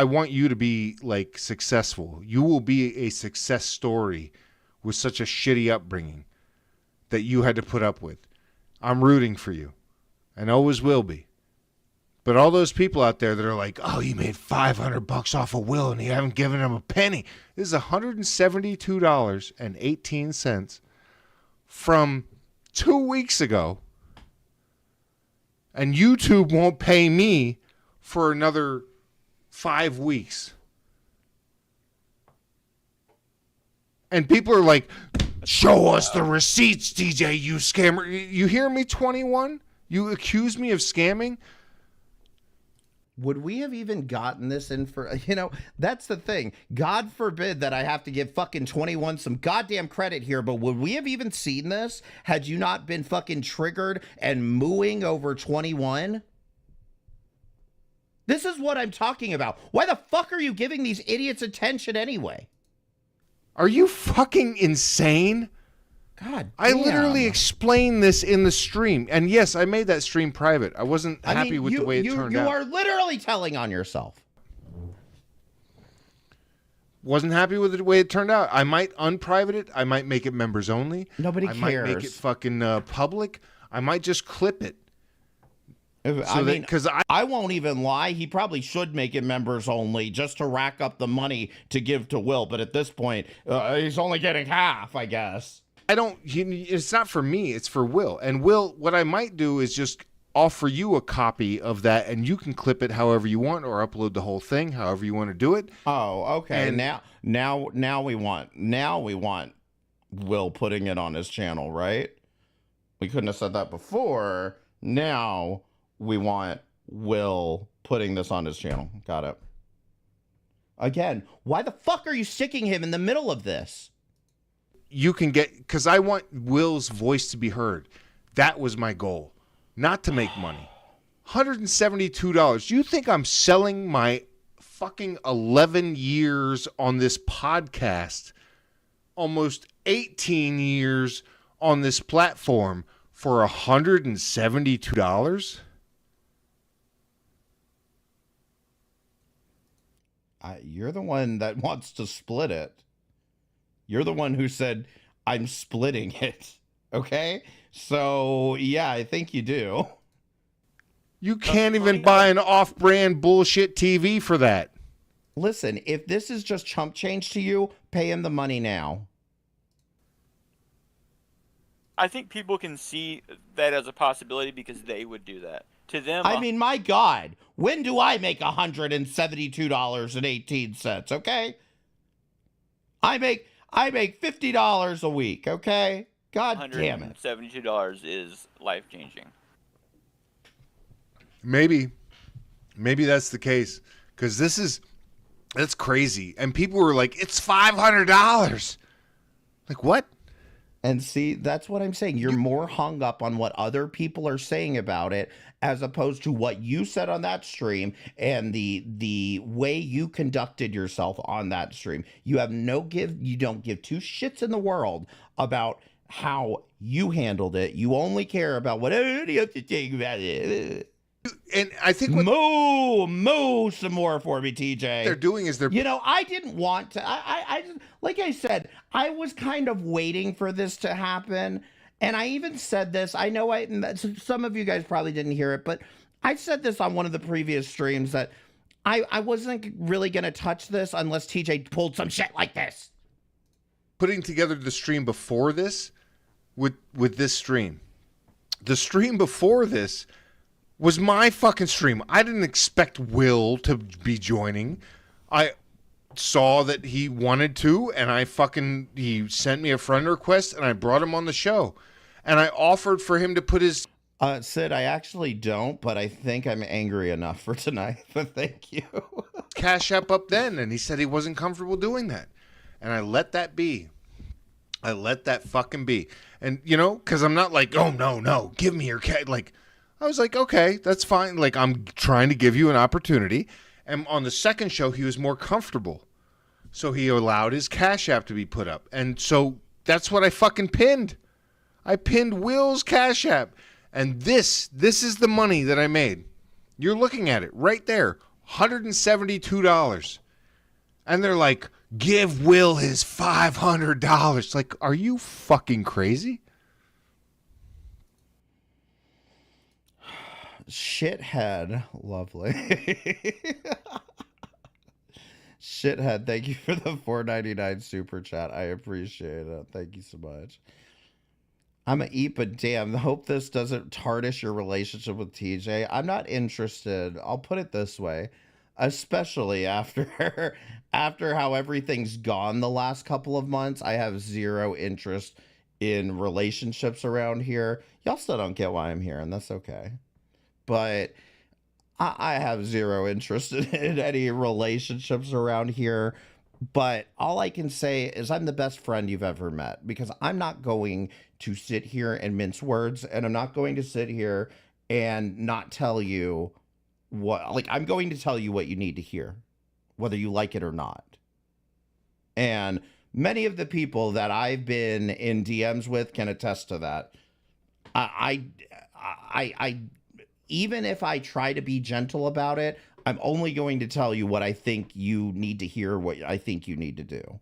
[SPEAKER 6] want you to be like successful. You will be a success story with such a shitty upbringing that you had to put up with. I'm rooting for you. And always will be. But all those people out there that are like, oh, you made $500 off of Will and you haven't given him a penny. This is $172.18 from 2 weeks ago. And YouTube won't pay me for another 5 weeks. And people are like, show us the receipts, DJ, you scammer. You hear me, 21? You accuse me of scamming?
[SPEAKER 3] Would we have even gotten this in for, that's the thing. God forbid that I have to give fucking 21 some goddamn credit here, but would we have even seen this had you not been fucking triggered and mooing over 21? This is what I'm talking about. Why the fuck are you giving these idiots attention anyway?
[SPEAKER 6] Are you fucking insane?
[SPEAKER 3] God damn.
[SPEAKER 6] I literally explained this in the stream. And yes, I made that stream private. I wasn't happy with the way it turned out.
[SPEAKER 3] You are literally telling on yourself.
[SPEAKER 6] Wasn't happy with the way it turned out. I might unprivate it. I might make it members only.
[SPEAKER 3] Nobody cares.
[SPEAKER 6] I might make it fucking public. I might just clip it.
[SPEAKER 3] I won't even lie. He probably should make it members only just to rack up the money to give to Will. But at this point, he's only getting half, I guess.
[SPEAKER 6] It's not for me. It's for Will. And Will, what I might do is just offer you a copy of that, and you can clip it however you want, or upload the whole thing however you want to do it.
[SPEAKER 3] Oh, okay. And now we want Will putting it on his channel, right? We couldn't have said that before. Now we want Will putting this on his channel. Got it. Again, why the fuck are you sticking him in the middle of this?
[SPEAKER 6] You can because I want Will's voice to be heard. That was my goal, not to make money. $172. You think I'm selling my fucking 11 years on this podcast, almost 18 years on this platform for $172?
[SPEAKER 3] You're the one that wants to split it. You're the one who said, I'm splitting it. Okay? So, yeah, I think you do.
[SPEAKER 6] You can't even buy an off-brand bullshit TV for that.
[SPEAKER 3] Listen, if this is just chump change to you, pay him the money now.
[SPEAKER 7] I think people can see that as a possibility because they would do that. To them,
[SPEAKER 3] I mean, my God, when do I make $172.18? Okay? I make $50 a week, okay? God damn it.
[SPEAKER 7] $172 is life-changing.
[SPEAKER 6] Maybe that's the case, because that's crazy. And people were like, it's $500. Like, what?
[SPEAKER 3] And see, that's what I'm saying. You're more hung up on what other people are saying about it as opposed to what you said on that stream and the way you conducted yourself on that stream. You have you don't give two shits in the world about how you handled it. You only care about what everybody else is saying about it.
[SPEAKER 6] And I think
[SPEAKER 3] moo some more for me, TJ.
[SPEAKER 6] They're doing is they're,
[SPEAKER 3] I didn't want to. I like I said, I was kind of waiting for this to happen, and I even said this. I know some of you guys probably didn't hear it, but I said this on one of the previous streams that I wasn't really gonna touch this unless TJ pulled some shit like this.
[SPEAKER 6] Putting together the stream before this with this stream, the stream before this was my fucking stream. I didn't expect Will to be joining. I saw that he wanted to, and he sent me a friend request, and I brought him on the show. And I offered for him to put his...
[SPEAKER 3] Sid, I actually don't, but I think I'm angry enough for tonight, but thank you.
[SPEAKER 6] Cash App up then, and he said he wasn't comfortable doing that. And I let that be. I let that fucking be. And, because I'm not like, oh, no, give me your cash. Like... I was like, okay, that's fine. Like, I'm trying to give you an opportunity. And on the second show, he was more comfortable. So he allowed his Cash App to be put up. And so that's what I fucking pinned. I pinned Will's Cash App. And this is the money that I made. You're looking at it right there. $172. And they're like, give Will his $500. Like, are you fucking crazy?
[SPEAKER 3] Shithead, lovely. Shithead, thank you for the $4.99 super chat. I appreciate it. Thank you so much. I'm gonna eat, but damn, I hope this doesn't tarnish your relationship with TJ. I'm not interested. I'll put it this way, especially after how everything's gone the last couple of months. I have zero interest in relationships around here. Y'all still don't get why I'm here, and that's okay. But I have zero interest in any relationships around here. But all I can say is I'm the best friend you've ever met, because I'm not going to sit here and mince words, and I'm not going to sit here and not tell you I'm going to tell you what you need to hear, whether you like it or not. And many of the people that I've been in DMs with can attest to that. I even if I try to be gentle about it, I'm only going to tell you what I think you need to hear, what I think you need to do.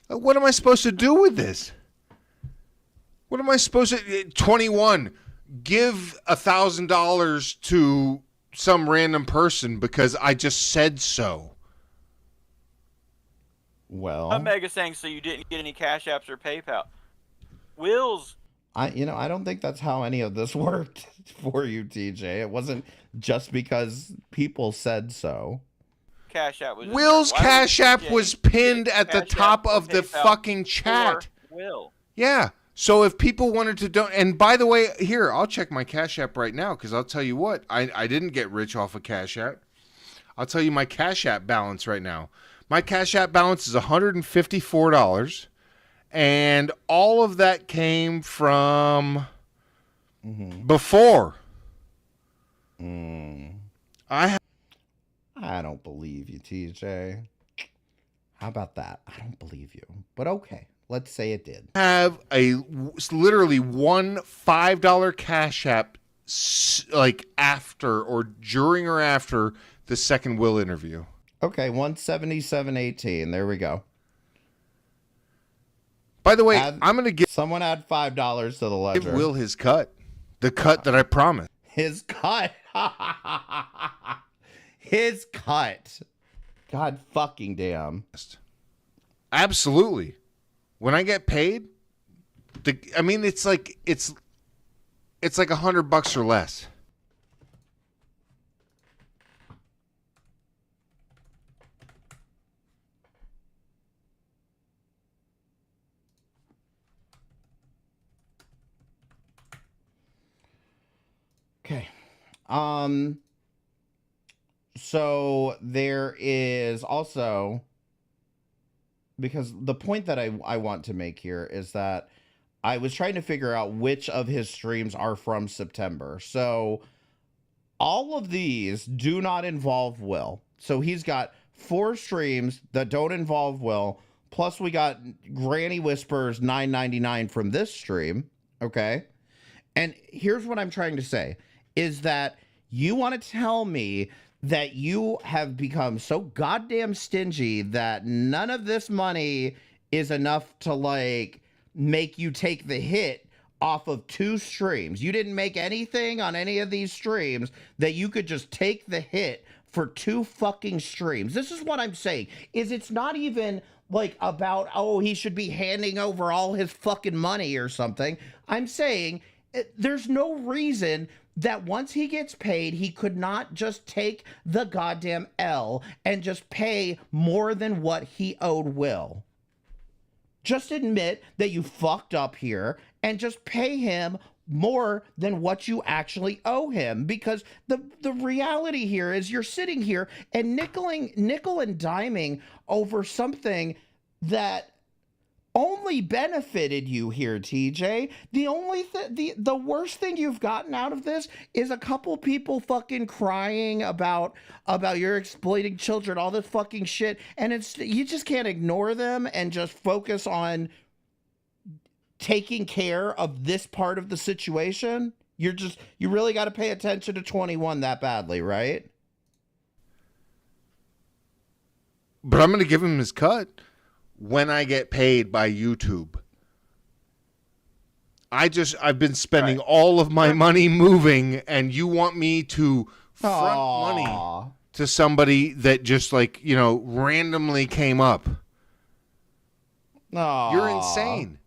[SPEAKER 6] What am I supposed to do with this? What am I supposed to... 21, give $1,000 to some random person because I just said so.
[SPEAKER 3] Well...
[SPEAKER 7] Omega saying so you didn't get any Cash Apps or PayPal. Will's...
[SPEAKER 3] I don't think that's how any of this worked for you, TJ. It wasn't just because people said so.
[SPEAKER 7] Cash App was...
[SPEAKER 6] Will's Cash App was pinned at the top of the fucking chat.
[SPEAKER 7] Will.
[SPEAKER 6] Yeah. So if people wanted to donate... And by the way, here, I'll check my Cash App right now, because I'll tell you what. I didn't get rich off of Cash App. I'll tell you my Cash App balance right now. My Cash App balance is $154. And all of that came from before.
[SPEAKER 3] I don't believe you, TJ. How about that? I don't believe you, but okay. Let's say it did.
[SPEAKER 6] Have literally one $5 Cash App like after or during or after the second will interview.
[SPEAKER 3] Okay, 177.18. There we go.
[SPEAKER 6] By the way, I'm going to give
[SPEAKER 3] someone add $5 to the ledger.
[SPEAKER 6] Give Will his cut. The cut that I promised.
[SPEAKER 3] His cut. His cut. God fucking damn.
[SPEAKER 6] Absolutely. When I get paid, I mean it's like $100 or less.
[SPEAKER 3] Okay. So there is also, because the point that I want to make here is that I was trying to figure out which of his streams are from September. So all of these do not involve Will. So he's got 4 streams that don't involve Will. Plus we got Granny Whispers $9.99 from this stream. Okay. And here's what I'm trying to say is that you want to tell me that you have become so goddamn stingy that none of this money is enough to like make you take the hit off of 2 streams. You didn't make anything on any of these streams that you could just take the hit for 2 fucking streams. This is what I'm saying, is it's not even like about, oh, he should be handing over all his fucking money or something. I'm saying there's no reason that once he gets paid, he could not just take the goddamn L and just pay more than what he owed Will. Just admit that you fucked up here and just pay him more than what you actually owe him, because the reality here is you're sitting here and nickel and diming over something that only benefited you here, TJ. The worst thing you've gotten out of this is a couple people fucking crying about you're exploiting children, all this fucking shit, and you just can't ignore them and just focus on taking care of this part of the situation. You really got to pay attention to 21 that badly, right?
[SPEAKER 6] But I'm going to give him his cut when I get paid by YouTube. I've been spending all of my money moving, and you want me to front money to somebody that just like, randomly came up. You're insane.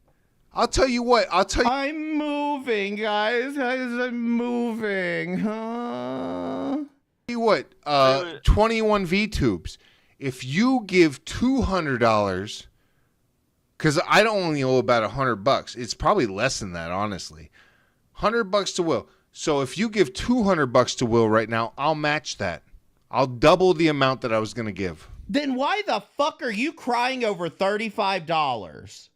[SPEAKER 6] I'll tell you what.
[SPEAKER 3] I'm moving, guys. I'm moving. Huh?
[SPEAKER 6] Tell you what. 21 VTubes. If you give $200, because I only owe about $100. It's probably less than that, honestly. $100 to Will. So if you give $200 to Will right now, I'll match that. I'll double the amount that I was going to give.
[SPEAKER 3] Then why the fuck are you crying over $35?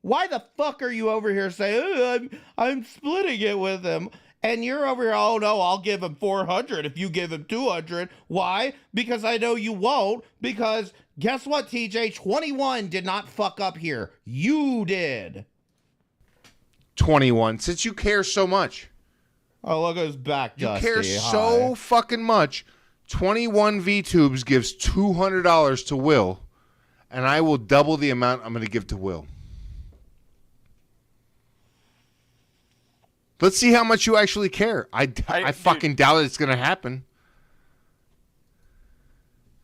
[SPEAKER 3] Why the fuck are you over here saying, oh, I'm splitting it with him? And you're over here, oh no, I'll give him 400 if you give him 200. Why? Because I know you won't. Because guess what, TJ? 21 did not fuck up here. You did.
[SPEAKER 6] 21, since you care so much.
[SPEAKER 3] Oh, look at his back, Dusty.
[SPEAKER 6] You care so fucking much. 21 VTubes gives $200 to Will, and I will double the amount I'm going to give to Will. Let's see how much you actually care. I fucking doubt it's going to happen.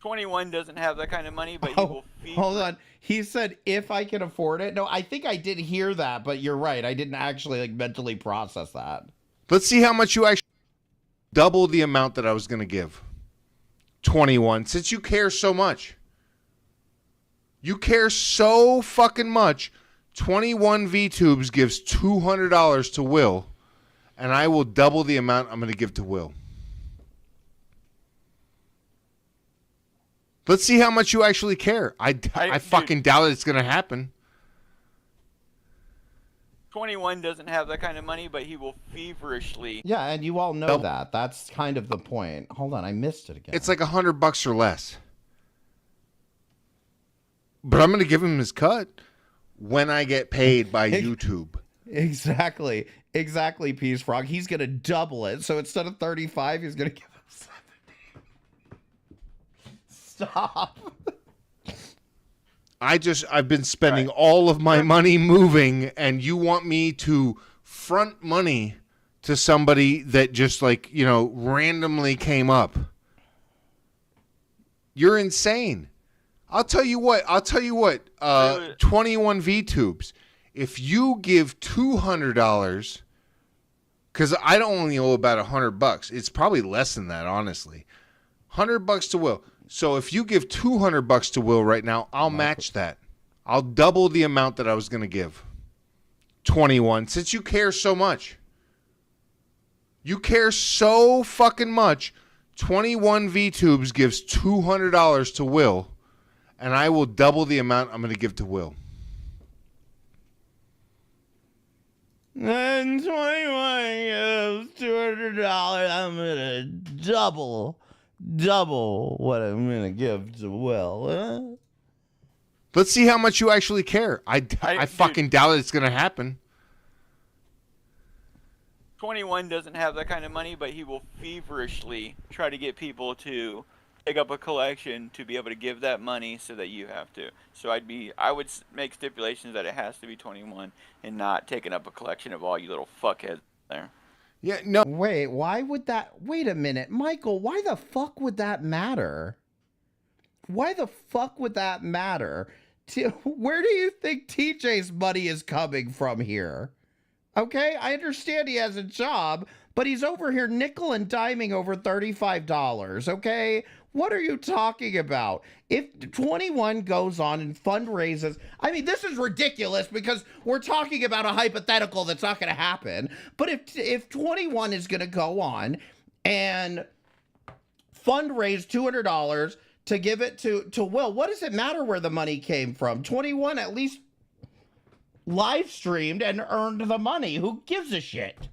[SPEAKER 7] 21 doesn't have that kind of money, but he will feed.
[SPEAKER 3] Hold on. He said, if I can afford it. No, I think I did hear that, but you're right. I didn't actually mentally process that.
[SPEAKER 6] Let's see how much you actually double the amount that I was going to give. 21, since you care so much. You care so fucking much. 21 VTubes gives $200 to Will, and I will double the amount I'm going to give to Will. Let's see how much you actually care. I fucking doubt it's going to happen.
[SPEAKER 7] 21 doesn't have that kind of money, but he will feverishly.
[SPEAKER 3] Yeah, and you all know that. That's kind of the point. Hold on, I missed it again.
[SPEAKER 6] It's like $100 or less. But I'm going to give him his cut when I get paid by YouTube.
[SPEAKER 3] Exactly. Exactly, Peace Frog. He's going to double it. So instead of 35, he's going to give him 70. Stop.
[SPEAKER 6] I've been spending all of my money moving, and you want me to front money to somebody that just like, randomly came up. You're insane. I'll tell you what, 21 VTubes. If you give $200, because I don't only owe about $100, it's probably less than that, honestly. $100 to Will. So if you give $200 to Will right now, I'll match that. I'll double the amount that I was going to give. 21, since you care so much. You care so fucking much. 21 VTubes gives $200 to Will, and I will double the amount I'm going to give to Will.
[SPEAKER 3] And 21 gives $200. I'm gonna double what I'm gonna give to Will.
[SPEAKER 6] Let's see how much you actually care. I fucking doubt it's gonna happen.
[SPEAKER 7] 21 doesn't have that kind of money, but he will feverishly try to get people to pick up a collection to be able to give that money so that you have to. So I would make stipulations that it has to be 21 and not taking up a collection of all you little fuckheads there.
[SPEAKER 6] Yeah, no.
[SPEAKER 3] Wait, wait a minute. Michael, why the fuck would that matter? Why the fuck would that matter? Where do you think TJ's money is coming from here? Okay, I understand he has a job, but he's over here nickel and diming over $35, okay? What are you talking about? If 21 goes on and fundraises, I mean, this is ridiculous because we're talking about a hypothetical that's not going to happen. But if 21 is going to go on and fundraise $200 to give it to Will, what does it matter where the money came from? 21 at least live streamed and earned the money. Who gives a shit?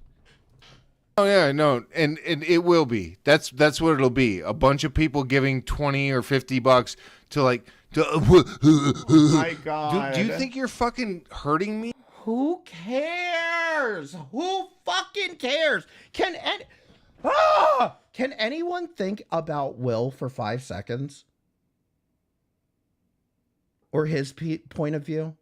[SPEAKER 6] Oh yeah, no, and it will be. That's what it'll be. A bunch of people giving $20 or $50 to
[SPEAKER 3] Oh my God.
[SPEAKER 6] Do you think you're fucking hurting me?
[SPEAKER 3] Who cares? Who fucking cares? Can anyone think about Will for 5 seconds? Or his point of view?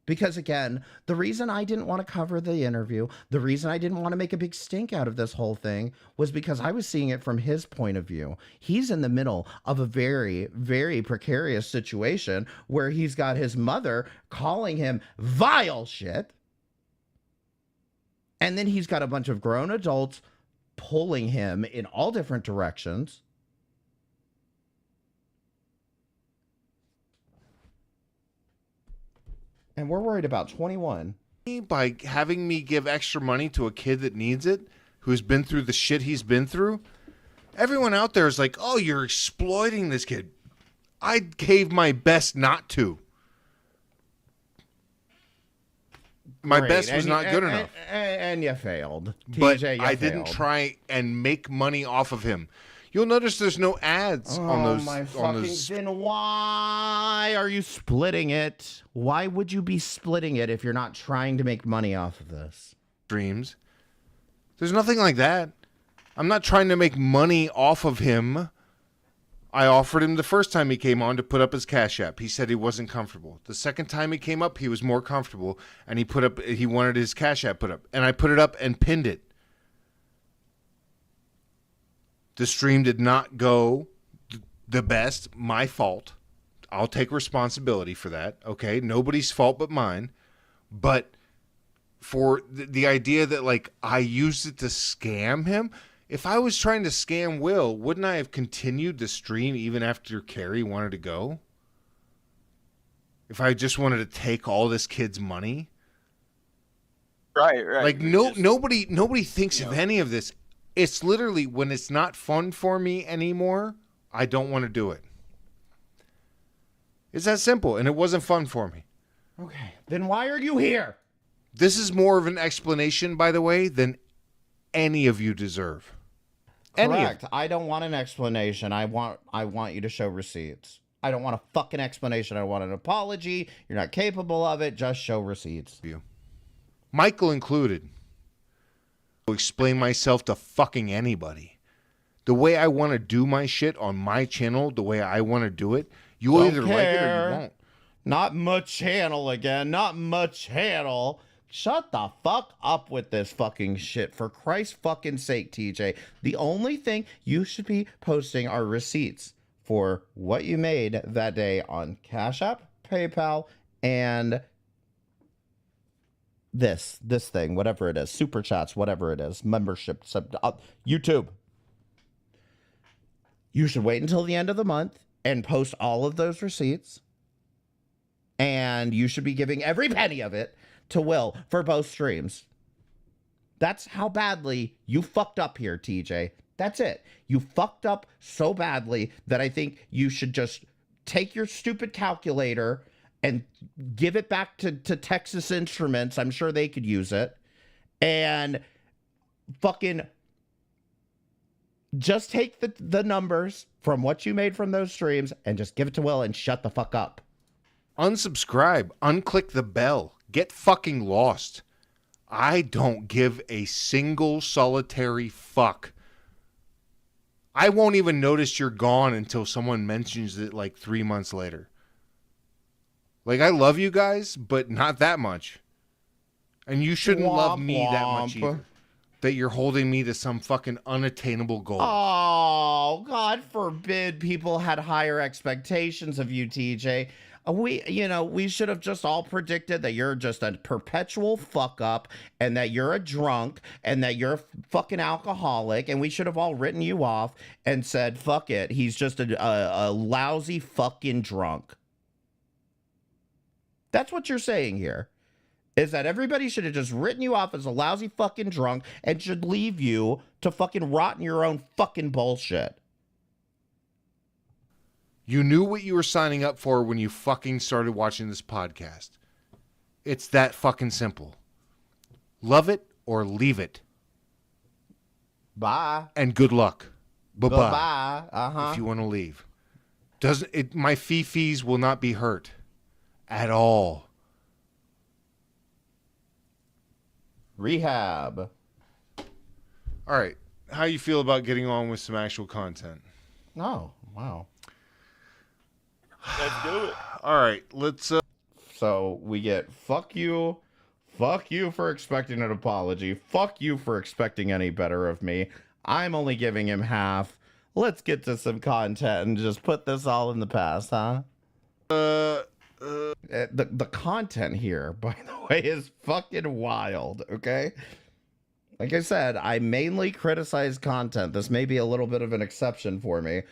[SPEAKER 3] Because again, the reason I didn't want to cover the interview, the reason I didn't want to make a big stink out of this whole thing was because I was seeing it from his point of view. He's in the middle of a very, very precarious situation where he's got his mother calling him vile shit. And then he's got a bunch of grown adults pulling him in all different directions. And we're worried about 21.
[SPEAKER 6] By having me give extra money to a kid that needs it, who's been through the shit he's been through. Everyone out there is like, oh, you're exploiting this kid. I gave my best not to. My best was not good enough.
[SPEAKER 3] And you failed.
[SPEAKER 6] But
[SPEAKER 3] TJ,
[SPEAKER 6] I didn't try and make money off of him. You'll notice there's no ads on those.
[SPEAKER 3] Then why are you splitting it? Why would you be splitting it if you're not trying to make money off of this?
[SPEAKER 6] Streams. There's nothing like that. I'm not trying to make money off of him. I offered him the first time he came on to put up his Cash App. He said he wasn't comfortable. The second time he came up, he was more comfortable, and he wanted his Cash App put up, and I put it up and pinned it. The stream did not go the best. My fault. I'll take responsibility for that. Okay, nobody's fault but mine. But for the idea that like I used it to scam him, if I was trying to scam Will, wouldn't I have continued the stream even after Carrie wanted to go? If I just wanted to take all this kid's money,
[SPEAKER 7] Right.
[SPEAKER 6] like nobody thinks of any of this. It's literally when it's not fun for me anymore, I don't want to do it. It's that simple, and it wasn't fun for me.
[SPEAKER 3] Okay, then why are you here?
[SPEAKER 6] This is more of an explanation, by the way, than any of you deserve.
[SPEAKER 3] Correct. I don't want an explanation. I want you to show receipts. I don't want a fucking explanation. I want an apology. You're not capable of it. Just show receipts.
[SPEAKER 6] Michael included. I'll explain myself to fucking anybody. The way I want to do my shit on my channel, the way I want to do it, you'll either like it or you won't.
[SPEAKER 3] Not my channel again. Not my channel. Shut the fuck up with this fucking shit. For Christ's fucking sake, TJ. The only thing you should be posting are receipts for what you made that day on Cash App, PayPal, and this thing, whatever it is, super chats, whatever it is, membership, YouTube. You should wait until the end of the month and post all of those receipts. And you should be giving every penny of it to Will for both streams. That's how badly you fucked up here, TJ. That's it. You fucked up so badly that I think you should just take your stupid calculator and give it back to Texas Instruments. I'm sure they could use it. And fucking just take the numbers from what you made from those streams and just give it to Will and shut the fuck up.
[SPEAKER 6] Unsubscribe. Unclick the bell. Get fucking lost. I don't give a single solitary fuck. I won't even notice you're gone until someone mentions it like 3 months later. Like, I love you guys, but not that much. And you shouldn't love me that much either. That you're holding me to some fucking unattainable goal.
[SPEAKER 3] Oh, God forbid people had higher expectations of you, TJ. We should have just all predicted that you're just a perpetual fuck up and that you're a drunk and that you're a fucking alcoholic. And we should have all written you off and said, fuck it. He's just a lousy fucking drunk. That's what you're saying here. Is that everybody should have just written you off as a lousy fucking drunk and should leave you to fucking rot in your own fucking bullshit.
[SPEAKER 6] You knew what you were signing up for when you fucking started watching this podcast. It's that fucking simple. Love it or leave it.
[SPEAKER 3] Bye.
[SPEAKER 6] And good luck. Bye-bye.
[SPEAKER 3] Bye-bye.
[SPEAKER 6] If you want to leave. My fees will not be hurt. At all.
[SPEAKER 3] Rehab.
[SPEAKER 6] All right. How you feel about getting on with some actual content?
[SPEAKER 3] Oh, wow.
[SPEAKER 7] Let's do it.
[SPEAKER 6] All right. Let's...
[SPEAKER 3] So we get fuck you for expecting an apology. Fuck you for expecting any better of me. I'm only giving him half. Let's get to some content and just put this all in the past, huh? The content here, by the way, is fucking wild, okay? Like I said, I mainly criticize content. This may be a little bit of an exception for me.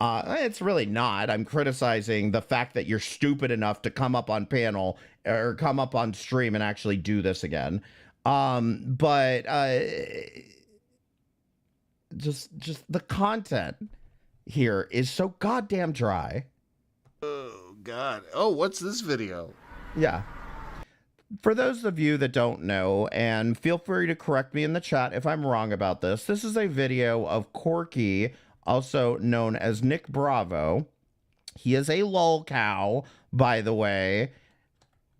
[SPEAKER 3] It's really not. I'm criticizing the fact that you're stupid enough to come up on panel or come up on stream and actually do this again. But just the content here is so goddamn dry.
[SPEAKER 6] Oh, God. Oh, what's this video?
[SPEAKER 3] Yeah. For those of you that don't know, and feel free to correct me in the chat if I'm wrong about this, this is a video of Corky, also known as Nick Bravo. He is a lol cow, by the way.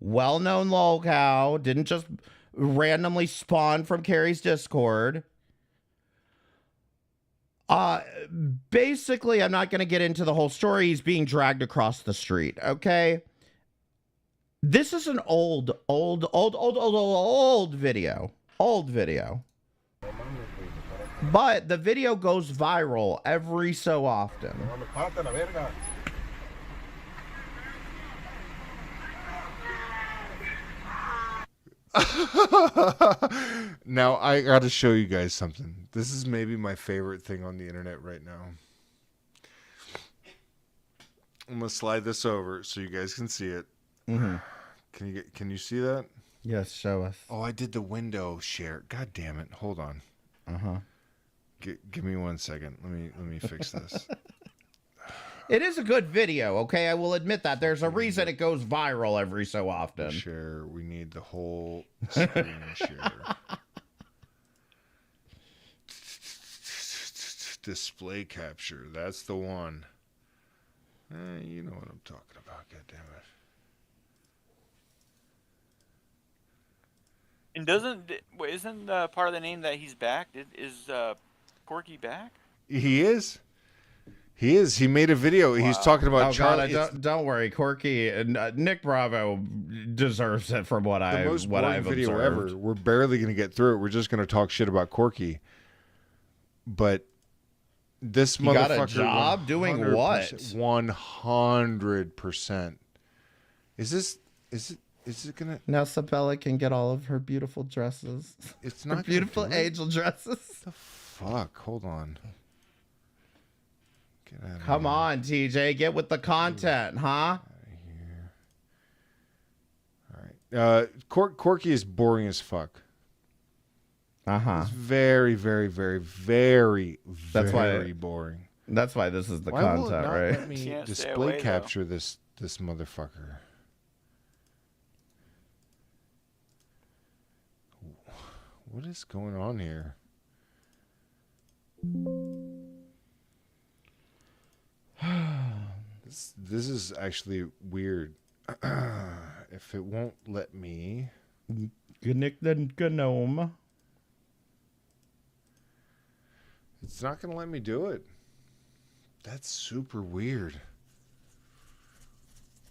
[SPEAKER 3] Well-known lol cow. Didn't just randomly spawn from Carrie's Discord. Basically, I'm not going to get into the whole story. He's being dragged across the street, okay? This is an old video. Old video. But the video goes viral every so often.
[SPEAKER 6] Now, I got to show you guys something. This is maybe my favorite thing on the internet right now. I'm going to slide this over so you guys can see it.
[SPEAKER 3] Mm-hmm.
[SPEAKER 6] Can you see that?
[SPEAKER 3] Yes, show us.
[SPEAKER 6] Oh, I did the window share. God damn it. Hold on.
[SPEAKER 3] Uh-huh.
[SPEAKER 6] Give me 1 second. Let me fix this.
[SPEAKER 3] It is a good video, okay? I will admit that. There's a reason it goes viral every so often.
[SPEAKER 6] Share. We need the whole screen share. Display capture. That's the one. You know what I'm talking about, goddammit.
[SPEAKER 7] And isn't part of the name that he's back? Is Corky back?
[SPEAKER 6] He is. He is. He made a video. He's talking about
[SPEAKER 3] Oh
[SPEAKER 6] Charlie.
[SPEAKER 3] God, don't worry, Corky and Nick Bravo deserves it from what
[SPEAKER 6] The most boring
[SPEAKER 3] I've
[SPEAKER 6] video
[SPEAKER 3] observed.
[SPEAKER 6] ever. We're barely going to get through it. We're just going to talk shit about Corky. But this
[SPEAKER 3] He
[SPEAKER 6] motherfucker
[SPEAKER 3] got a job doing what?
[SPEAKER 6] 100%. Is it gonna?
[SPEAKER 3] Now Sabella can get all of her beautiful dresses.
[SPEAKER 6] It's
[SPEAKER 3] Her
[SPEAKER 6] not
[SPEAKER 3] beautiful
[SPEAKER 6] gonna do it?
[SPEAKER 3] angel dresses.
[SPEAKER 6] The fuck? Hold on. Get out of
[SPEAKER 3] Come
[SPEAKER 6] here.
[SPEAKER 3] on, TJ, get with the content, huh?
[SPEAKER 6] All right. Corky is boring as fuck.
[SPEAKER 3] Uh-huh.
[SPEAKER 6] It's very, very, very, very,
[SPEAKER 3] That's why-
[SPEAKER 6] very boring.
[SPEAKER 3] That's why this is the
[SPEAKER 6] Why will it
[SPEAKER 3] content,
[SPEAKER 6] not
[SPEAKER 3] right?
[SPEAKER 6] let me
[SPEAKER 7] Can't stay
[SPEAKER 6] display
[SPEAKER 7] away, though.
[SPEAKER 6] capture this motherfucker? What is going on here? This is actually weird. If it won't let me,
[SPEAKER 3] Nick the Gnome.
[SPEAKER 6] it's not gonna let me do it. That's super weird.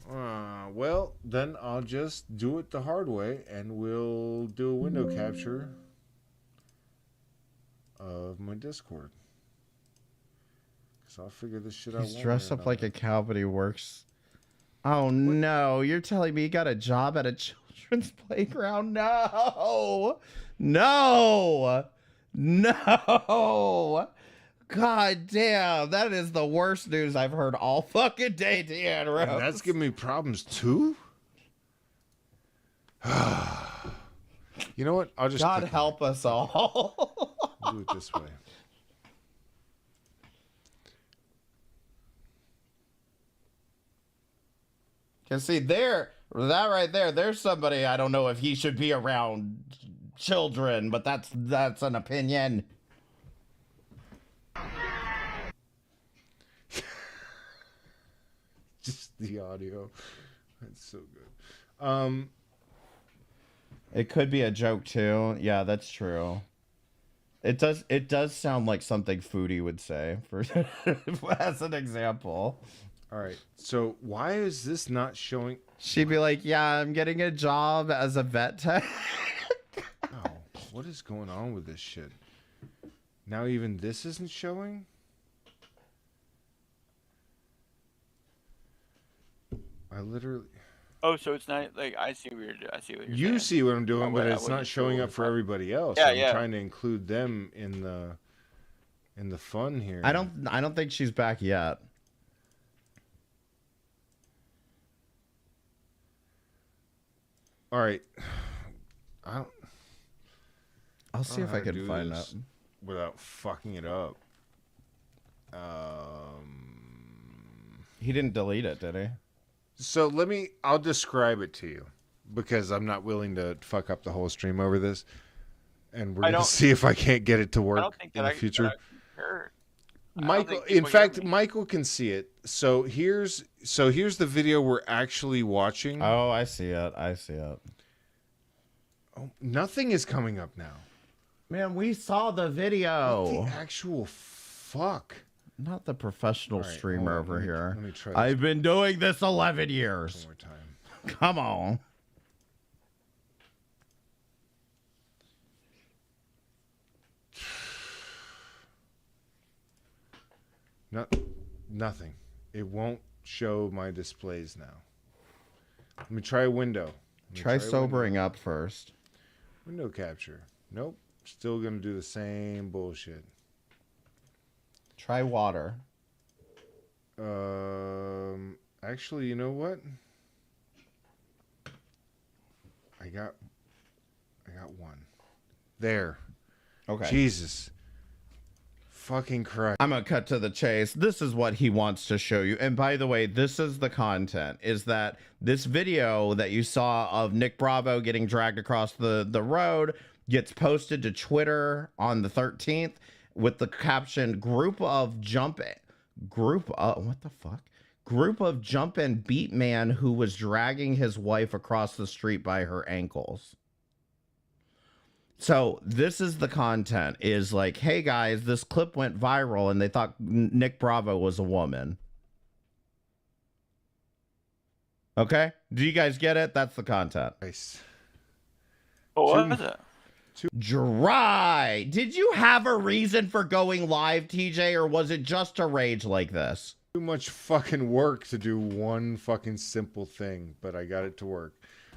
[SPEAKER 6] Well, then I'll just do it the hard way, and we'll do a window capture of my Discord. Because I'll figure this shit out.
[SPEAKER 3] He's dressed up like a cow, but he works. Oh no, you're telling me he got a job at a children's playground? No! No! No! God damn, that is the worst news I've heard all fucking day, Deanne Rose.
[SPEAKER 6] And that's giving me problems too? You know what? I'll just
[SPEAKER 3] God
[SPEAKER 6] click
[SPEAKER 3] help us all.
[SPEAKER 6] do it this way.
[SPEAKER 3] Cause see, that right there, there's somebody I don't know if he should be around children, but that's an opinion.
[SPEAKER 6] Just the audio. That's so good.
[SPEAKER 3] It could be a joke too. Yeah, that's true. It does sound like something Foodie would say, for as an example.
[SPEAKER 6] All right. So why is this not showing?
[SPEAKER 3] She'd be like, "Yeah, I'm getting a job as a vet tech."
[SPEAKER 6] Oh, what is going on with this shit? Now even this isn't showing? I literally...
[SPEAKER 7] Oh, so it's not like I see what you're doing. I see what you're
[SPEAKER 6] You
[SPEAKER 7] saying.
[SPEAKER 6] see what I'm doing,
[SPEAKER 7] I
[SPEAKER 6] but
[SPEAKER 7] wasn't
[SPEAKER 6] it's not
[SPEAKER 7] sure
[SPEAKER 6] showing
[SPEAKER 7] what
[SPEAKER 6] up
[SPEAKER 7] was
[SPEAKER 6] for
[SPEAKER 7] up.
[SPEAKER 6] everybody else.
[SPEAKER 7] Yeah,
[SPEAKER 6] I'm
[SPEAKER 7] yeah.
[SPEAKER 6] trying to include them in the fun here.
[SPEAKER 3] I don't think she's back yet.
[SPEAKER 6] All right.
[SPEAKER 3] I'll see
[SPEAKER 6] know
[SPEAKER 3] if
[SPEAKER 6] how
[SPEAKER 3] I
[SPEAKER 6] to
[SPEAKER 3] can
[SPEAKER 6] do
[SPEAKER 3] find
[SPEAKER 6] this
[SPEAKER 3] that.
[SPEAKER 6] without fucking it up.
[SPEAKER 3] He didn't delete it, did he?
[SPEAKER 6] So I'll describe it to you because I'm not willing to fuck up the whole stream over this. And we're going to see if I can't get it to
[SPEAKER 7] I don't
[SPEAKER 6] work
[SPEAKER 7] think
[SPEAKER 6] in
[SPEAKER 7] that
[SPEAKER 6] the future.
[SPEAKER 7] I heard. I don't
[SPEAKER 6] Michael,
[SPEAKER 7] think
[SPEAKER 6] in
[SPEAKER 7] people hear
[SPEAKER 6] fact,
[SPEAKER 7] me.
[SPEAKER 6] Michael can see it. So here's the video we're actually watching.
[SPEAKER 3] Oh, I see it. I see it.
[SPEAKER 6] Oh, nothing is coming up now.
[SPEAKER 3] Man, we saw the video.
[SPEAKER 6] What the actual fuck?
[SPEAKER 3] Not the professional
[SPEAKER 6] All right,
[SPEAKER 3] streamer
[SPEAKER 6] hold on,
[SPEAKER 3] over here.
[SPEAKER 6] let me try this
[SPEAKER 3] I've been doing this 11
[SPEAKER 6] one
[SPEAKER 3] years.
[SPEAKER 6] more time.
[SPEAKER 3] Come on.
[SPEAKER 6] Nothing. It won't show my displays now. Let me try a window. Let me
[SPEAKER 3] Try
[SPEAKER 6] a window.
[SPEAKER 3] sobering up first.
[SPEAKER 6] Window capture. Nope. Still gonna do the same bullshit.
[SPEAKER 3] Try water.
[SPEAKER 6] Actually, you know what? I got one. There.
[SPEAKER 3] Okay.
[SPEAKER 6] Jesus. Fucking Christ.
[SPEAKER 3] I'm gonna cut to the chase. This is what he wants to show you. And by the way, this is the content, is that this video that you saw of Nick Bravo getting dragged across the road gets posted to Twitter on the 13th with the caption group of Group of jump and beat man who was dragging his wife across the street by her ankles. So this is the content, is like, hey guys, this clip went viral and they thought Nick Bravo was a woman. Okay? Do you guys get it? That's the content.
[SPEAKER 6] Nice.
[SPEAKER 7] What was it?
[SPEAKER 3] Dry. Did you have a reason for going live, TJ, or was it just a rage like this?
[SPEAKER 6] Too much fucking work to do one fucking simple thing, but I got it to work.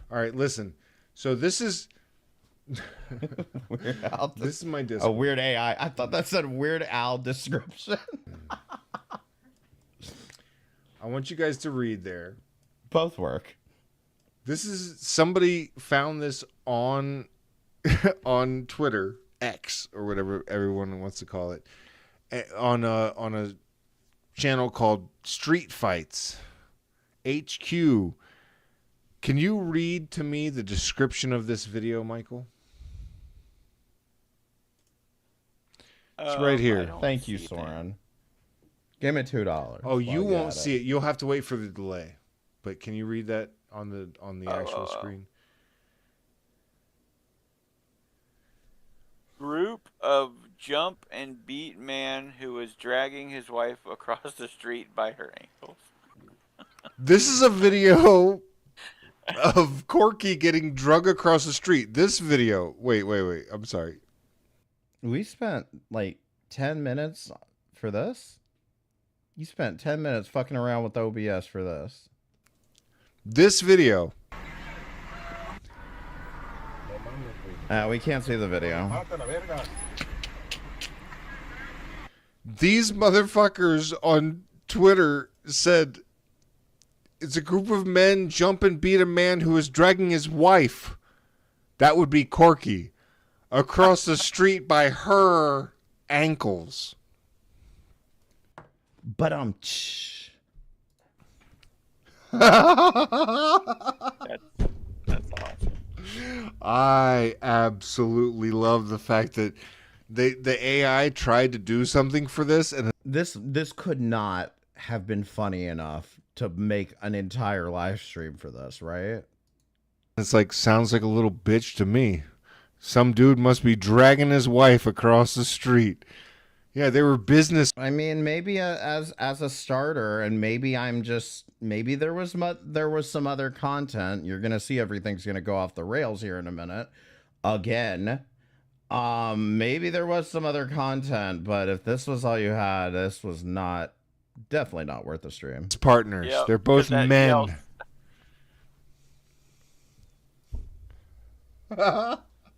[SPEAKER 6] All right, listen. So this is
[SPEAKER 3] Weird Al.
[SPEAKER 6] this is my
[SPEAKER 3] A
[SPEAKER 6] Discord.
[SPEAKER 3] weird AI. I thought that said Weird Al description.
[SPEAKER 6] I want you guys to read there.
[SPEAKER 3] Both work.
[SPEAKER 6] This is somebody found this on on Twitter, X or whatever everyone wants to call it, on a channel called Street Fights HQ. Can you read to me the description of this video, Michael? It's right here.
[SPEAKER 3] Thank you, Soren. Give me $2.
[SPEAKER 6] Oh, you
[SPEAKER 3] while
[SPEAKER 6] won't
[SPEAKER 3] at
[SPEAKER 6] see it. You'll have to wait for the delay. But can you read that on the actual screen?
[SPEAKER 7] Group of jump and beat man who was dragging his wife across the street by her ankles.
[SPEAKER 6] This is a video of Corky getting drug across the street. This video. Wait. I'm sorry.
[SPEAKER 3] We spent like 10 minutes for this? You spent 10 minutes fucking around with OBS for this.
[SPEAKER 6] This video.
[SPEAKER 3] We can't see the video.
[SPEAKER 6] These motherfuckers on Twitter said it's a group of men jump and beat a man who is dragging his wife. That would be Corky. Across the street by her ankles.
[SPEAKER 3] But
[SPEAKER 7] That's awesome.
[SPEAKER 6] I absolutely love the fact that the AI tried to do something for this, and
[SPEAKER 3] this could not have been funny enough to make an entire live stream for this, right?
[SPEAKER 6] it's like, sounds like a little bitch to me. Some dude must be dragging his wife across the street. Yeah, they were business.
[SPEAKER 3] I mean, maybe as a starter, and maybe there was some other content. You're gonna see everything's gonna go off the rails here in a minute. Again, maybe there was some other content, but if this was all you had, this was definitely not worth the stream.
[SPEAKER 6] Partners.
[SPEAKER 7] Yep,
[SPEAKER 6] They're both
[SPEAKER 7] 'cause that
[SPEAKER 6] men.
[SPEAKER 7] yells.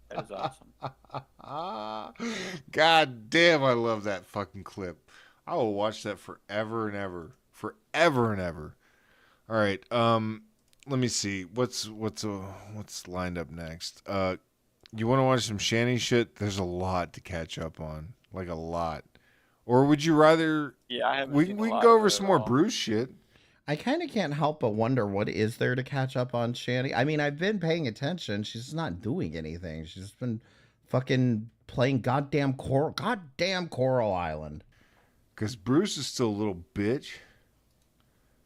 [SPEAKER 7] That is awesome.
[SPEAKER 6] God damn, I love that fucking clip. I will watch that forever and ever. Forever and ever. All right. Let me see. What's lined up next? You want to watch some Shanny shit? There's a lot to catch up on. Like a lot. Or would you rather
[SPEAKER 7] Yeah, I haven't
[SPEAKER 6] we
[SPEAKER 7] seen a
[SPEAKER 6] can
[SPEAKER 7] lot
[SPEAKER 6] go
[SPEAKER 7] of
[SPEAKER 6] over
[SPEAKER 7] it
[SPEAKER 6] some
[SPEAKER 7] at
[SPEAKER 6] more
[SPEAKER 7] all.
[SPEAKER 6] Bruce shit.
[SPEAKER 3] I kind of can't help but wonder what is there to catch up on Shanny. I mean, I've been paying attention. She's not doing anything. She's been fucking playing goddamn Coral Island.
[SPEAKER 6] Because Bruce is still a little bitch.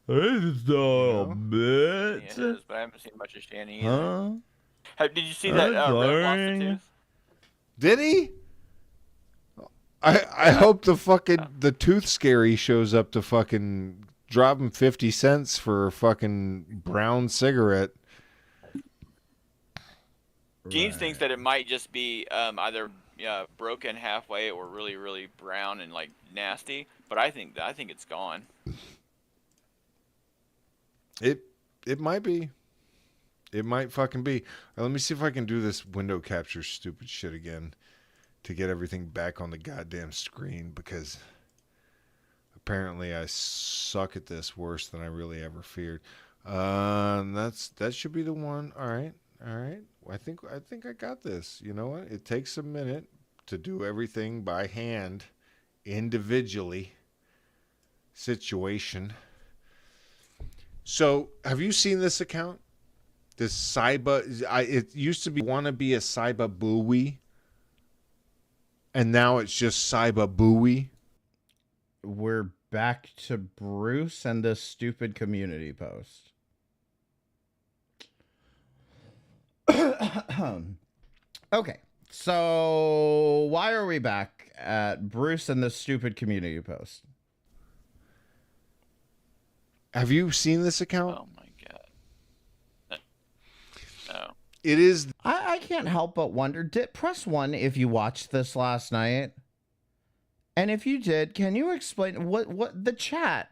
[SPEAKER 3] It's a
[SPEAKER 7] He
[SPEAKER 3] bit.
[SPEAKER 7] is, but I haven't seen much of Shanny either.
[SPEAKER 3] Huh?
[SPEAKER 7] Did you see that Red lost a tooth?
[SPEAKER 6] Did he? I hope the tooth scary shows up to fucking drop him 50 cents for a fucking brown cigarette.
[SPEAKER 7] Jeans thinks that it might just be either broken halfway or really, really brown and like nasty. But I think it's gone.
[SPEAKER 6] It might be. It might fucking be. Let me see if I can do this window capture stupid shit again to get everything back on the goddamn screen, because apparently I suck at this worse than I really ever feared. That should be the one. All right. I think I got this. You know what? It takes a minute to do everything by hand, individually. Situation. So, have you seen this account? This Saiba, it used to wanna be a Saiba Buoy, and now it's just Saiba Buoy.
[SPEAKER 3] We're back to Bruce and this stupid community post. Okay, so why are we back at Bruce and this stupid community post?
[SPEAKER 6] Have you seen this account?
[SPEAKER 7] Oh my god. No.
[SPEAKER 6] It is.
[SPEAKER 3] I can't help but wonder, press 1 if you watched this last night. And if you did, can you explain what the chat,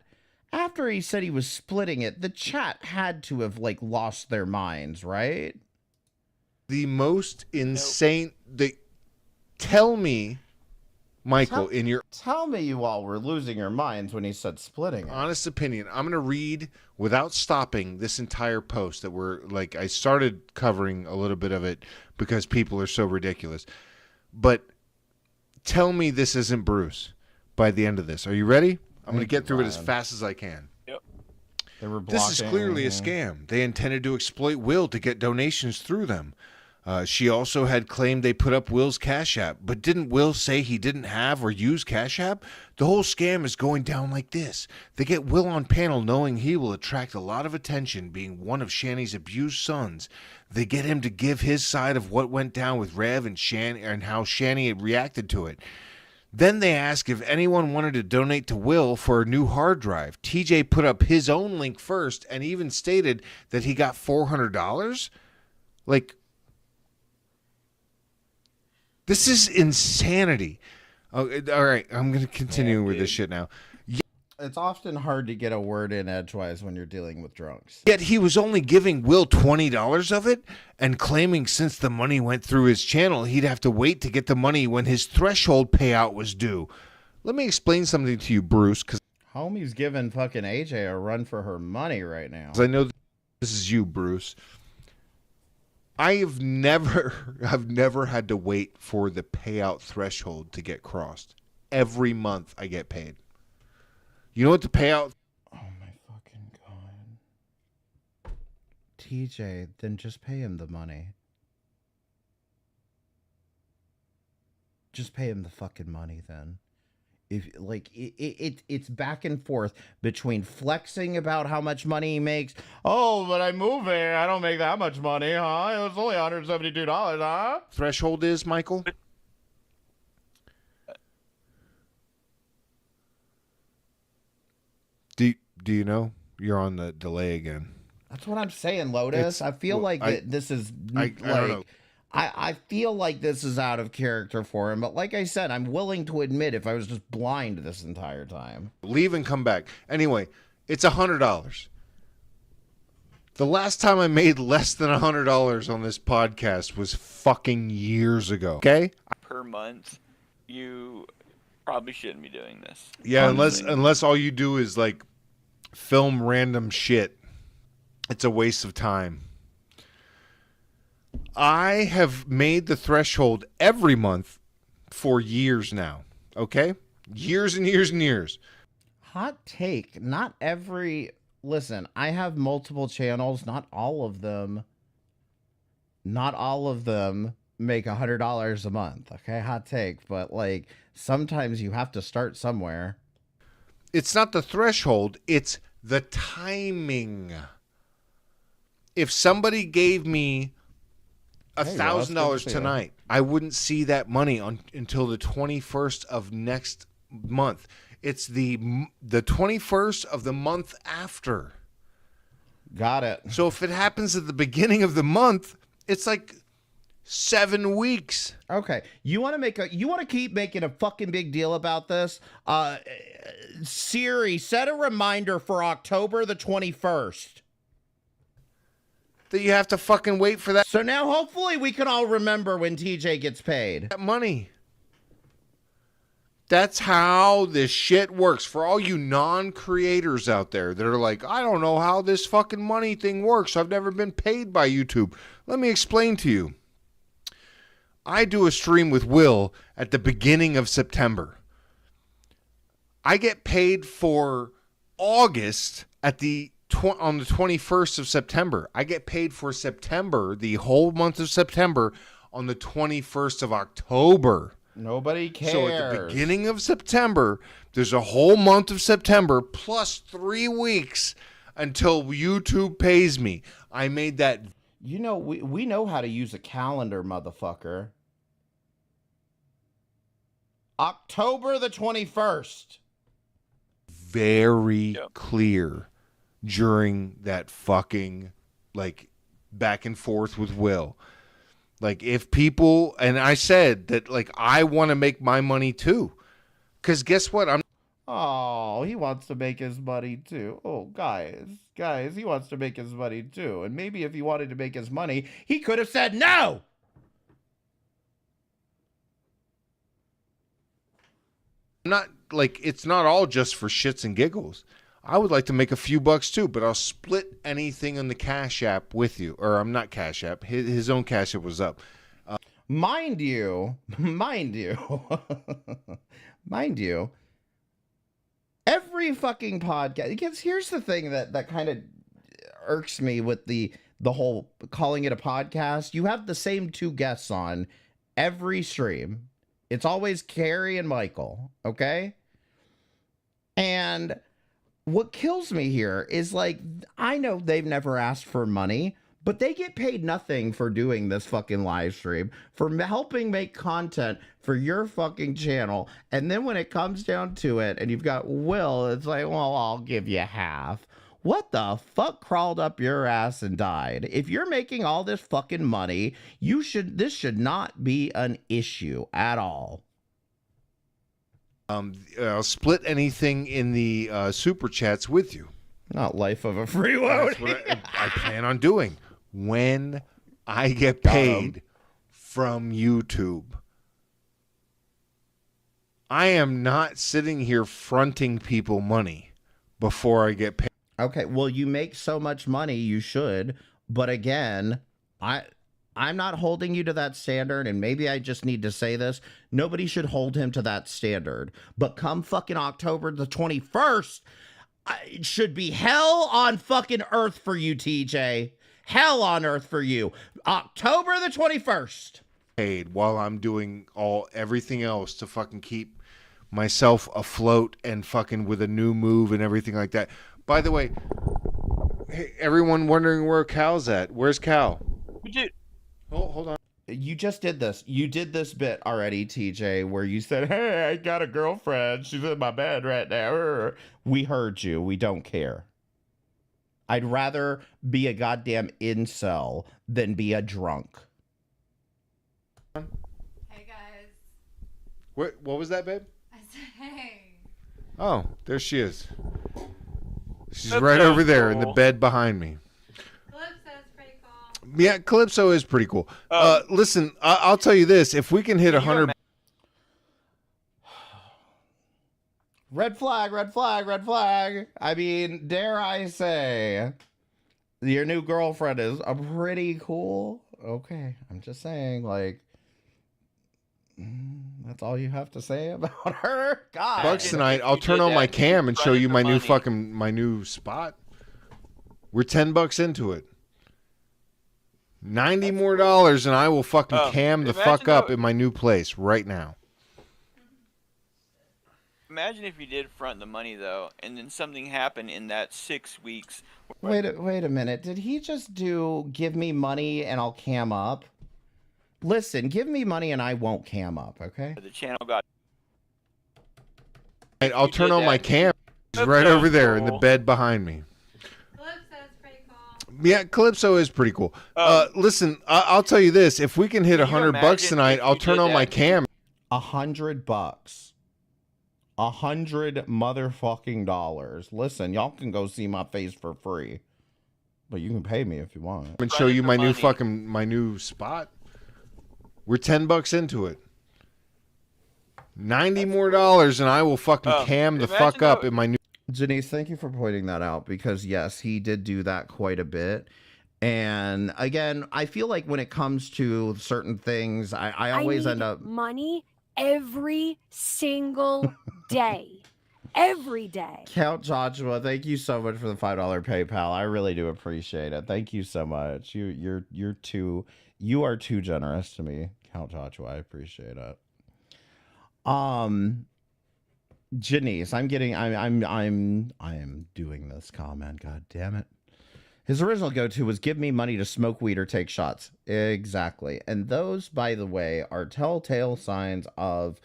[SPEAKER 3] after he said he was splitting it, the chat had to have like lost their minds, right?
[SPEAKER 6] The most insane. Tell me, Michael, in your
[SPEAKER 3] Tell me you all were losing your minds when he said splitting it.
[SPEAKER 6] honest opinion, I'm going to read without stopping this entire post that I started covering a little bit of it because people are so ridiculous. But tell me this isn't Bruce by the end of this. Are you ready? I'm going to get through it as fast as I can.
[SPEAKER 7] Yep.
[SPEAKER 3] They were
[SPEAKER 6] This is clearly a scam. They intended to exploit Will to get donations through them. She also had claimed they put up Will's Cash App, but didn't Will say he didn't have or use Cash App? The whole scam is going down like this. They get Will on panel knowing he will attract a lot of attention, being one of Shanny's abused sons. They get him to give his side of what went down with Rev and Shanny and how Shanny had reacted to it. Then they ask if anyone wanted to donate to Will for a new hard drive. TJ put up his own link first and even stated that he got $400? Like, this is insanity. Oh, all right, I'm going to continue with this shit now.
[SPEAKER 3] It's often hard to get a word in edgewise when you're dealing with drunks.
[SPEAKER 6] Yet he was only giving Will $20 of it and claiming since the money went through his channel, he'd have to wait to get the money when his threshold payout was due. Let me explain something to you, Bruce, because
[SPEAKER 3] Homie's giving fucking AJ a run for her money right now.
[SPEAKER 6] I know this is you, Bruce. I've never had to wait for the payout threshold to get crossed. Every month I get paid. You know what the payout?
[SPEAKER 3] Oh my fucking god. TJ, then just pay him the money. Just pay him the fucking money then. If like it's back and forth between flexing about how much money he makes. Oh, but I'm moving. I don't make that much money, huh? It was only $172, huh?
[SPEAKER 6] Threshold is, Michael? Do you know? You're on the delay again.
[SPEAKER 3] That's what I'm saying, Lotus. I feel like this is
[SPEAKER 6] I don't know.
[SPEAKER 3] I feel like this is out of character for him, but like I said, I'm willing to admit if I was just blind this entire time.
[SPEAKER 6] Leave and come back. Anyway, it's $100. The last time I made less than $100 on this podcast was fucking years ago. Okay?
[SPEAKER 7] Per month, you probably shouldn't be doing this.
[SPEAKER 6] Yeah,
[SPEAKER 7] Honestly.
[SPEAKER 6] unless all you do is like film random shit. It's a waste of time. I have made the threshold every month for years now. Okay? Years and years and years.
[SPEAKER 3] Hot take. Not every... Listen, I have multiple channels. Not all of them make $100 a month. Okay? Hot take. But, like, sometimes you have to start somewhere.
[SPEAKER 6] It's not the threshold. It's the timing. If somebody gave me $1,000 tonight, I wouldn't see that money until the 21st of next month. It's the 21st of the month after.
[SPEAKER 3] Got it.
[SPEAKER 6] So if it happens at the beginning of the month, it's like 7 weeks.
[SPEAKER 3] Okay. You want to keep making a fucking big deal about this? Siri, set a reminder for October the 21st.
[SPEAKER 6] That you have to fucking wait for that
[SPEAKER 3] So now hopefully we can all remember when TJ gets paid.
[SPEAKER 6] money. That's how this shit works. For all you non-creators out there that are like, I don't know how this fucking money thing works. I've never been paid by YouTube. Let me explain to you. I do a stream with Will at the beginning of September. I get paid for August on the 21st of September. I get paid for September, the whole month of September, on the 21st of October.
[SPEAKER 3] Nobody cares.
[SPEAKER 6] So at the beginning of September, There's a whole month of September plus 3 weeks until YouTube pays me. I made that.
[SPEAKER 3] You know, we know how to use a calendar, motherfucker. October the 21st.
[SPEAKER 6] Very clear during that fucking, like, back and forth with Will. Like, if people, and I said that, like, I want to make my money too. Because guess what?
[SPEAKER 3] Oh, he wants to make his money too. Oh, guys, he wants to make his money too. And maybe if he wanted to make his money, he could have said no.
[SPEAKER 6] Not like, it's not all just for shits and giggles. I would like to make a few bucks too, but I'll split anything on the Cash App with you. Or I'm not Cash App. His own Cash App was up.
[SPEAKER 3] Mind you, every fucking podcast, because here's the thing that kind of irks me with the whole calling it a podcast. You have the same 2 guests on every stream. It's always Carrie and Michael, okay? And what kills me here is, like, I know they've never asked for money, but they get paid nothing for doing this fucking live stream, for helping make content for your fucking channel. And then when it comes down to it, and you've got Will, it's like, well, I'll give you half. What the fuck crawled up your ass and died? If you're making all this fucking money, this should not be an issue at all.
[SPEAKER 6] I'll split anything in the super chats with you.
[SPEAKER 3] Not life of a freeloader.
[SPEAKER 6] That's what I plan on doing when I get paid from YouTube. I am not sitting here fronting people money before I get paid.
[SPEAKER 3] Okay, well, you make so much money, you should. But again, I'm not holding you to that standard, and maybe I just need to say this. Nobody should hold him to that standard. But come fucking October the 21st, it should be hell on fucking earth for you, TJ. Hell on earth for you. October the 21st.
[SPEAKER 6] Paid while I'm doing everything else to fucking keep myself afloat and fucking with a new move and everything like that. By the way, hey, everyone wondering where Cal's at. Where's Cal?
[SPEAKER 7] Dude.
[SPEAKER 6] Oh, hold on.
[SPEAKER 3] You just did this. You did this bit already, TJ, where you said, hey, I got a girlfriend. She's in my bed right now. We heard you. We don't care. I'd rather be a goddamn incel than be a drunk.
[SPEAKER 8] Hey guys.
[SPEAKER 6] What was that, babe?
[SPEAKER 8] I said hey.
[SPEAKER 6] Oh, there she is. She's
[SPEAKER 7] That's
[SPEAKER 6] right
[SPEAKER 7] so
[SPEAKER 6] over there in the
[SPEAKER 7] cool.
[SPEAKER 6] bed behind me.
[SPEAKER 8] Calypso's pretty cool.
[SPEAKER 6] Yeah, Calypso is pretty cool. Listen, I'll tell you this. If we can hit 100...
[SPEAKER 3] Red flag, red flag, red flag. I mean, dare I say, your new girlfriend is a pretty cool. Okay, I'm just saying, like, that's all you have to say about her? God.
[SPEAKER 6] Bucks tonight, I'll turn on my cam and show you my new spot. We're $10 into it. $90 more and I will fucking cam the fuck up in my new place right now.
[SPEAKER 7] Imagine if you did front the money though, and then something happened in that 6 weeks.
[SPEAKER 3] Wait a minute. Did he just do give me money and I'll cam up? Listen, give me money and I won't cam up, okay?
[SPEAKER 7] The channel got.
[SPEAKER 6] I'll turn on my cam. She's right over there in the bed behind me.
[SPEAKER 8] Calypso's pretty cool.
[SPEAKER 6] Yeah, Calypso is pretty cool. Listen, I'll tell you this. If we can hit $100 tonight, I'll turn on my cam.
[SPEAKER 3] $100. $100 motherfucking dollars. Listen, y'all can go see my face for free, but you can pay me if you want.
[SPEAKER 6] And show you my new spot. We're $10 into it. $90 more and I will fucking cam the fuck up in my new.
[SPEAKER 3] Janice, thank you for pointing that out, because yes, he did do that quite a bit. And again, I feel like when it comes to certain things, I always end up
[SPEAKER 4] money every single day. Every day.
[SPEAKER 3] Count Joshua, thank you so much for the $5 PayPal. I really do appreciate it. Thank you so much. You are too generous to me, Count Joshua. I appreciate it. Janice, I am doing this comment. God damn it. His original go-to was give me money to smoke weed or take shots. Exactly. And those, by the way, are telltale signs of,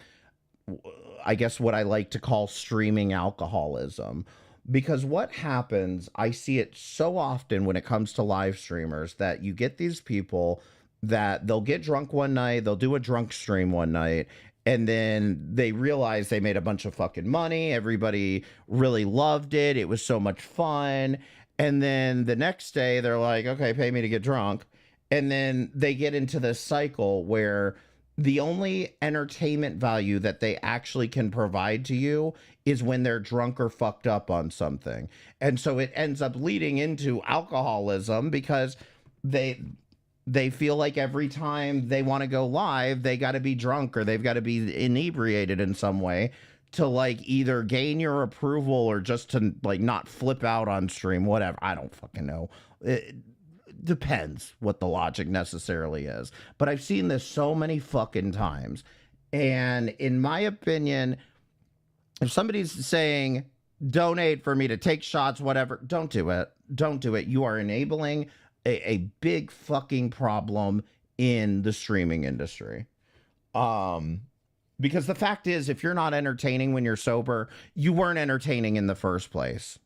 [SPEAKER 3] I guess, what I like to call streaming alcoholism. Because what happens, I see it so often when it comes to live streamers, that you get these people that they'll get drunk one night, they'll do a drunk stream one night, and then they realize they made a bunch of fucking money. Everybody really loved it. It was so much fun. And then the next day they're like, okay, pay me to get drunk. And then they get into this cycle where the only entertainment value that they actually can provide to you is when they're drunk or fucked up on something. And so it ends up leading into alcoholism because they feel like every time they want to go live, they got to be drunk or they've got to be inebriated in some way to like either gain your approval or just to like not flip out on stream, whatever. I don't fucking know. It depends what the logic necessarily is. But I've seen this so many fucking times. And in my opinion, if somebody's saying donate for me to take shots, whatever, don't do it. Don't do it. You are enabling a big fucking problem in the streaming industry. Because the fact is, if you're not entertaining when you're sober, you weren't entertaining in the first place.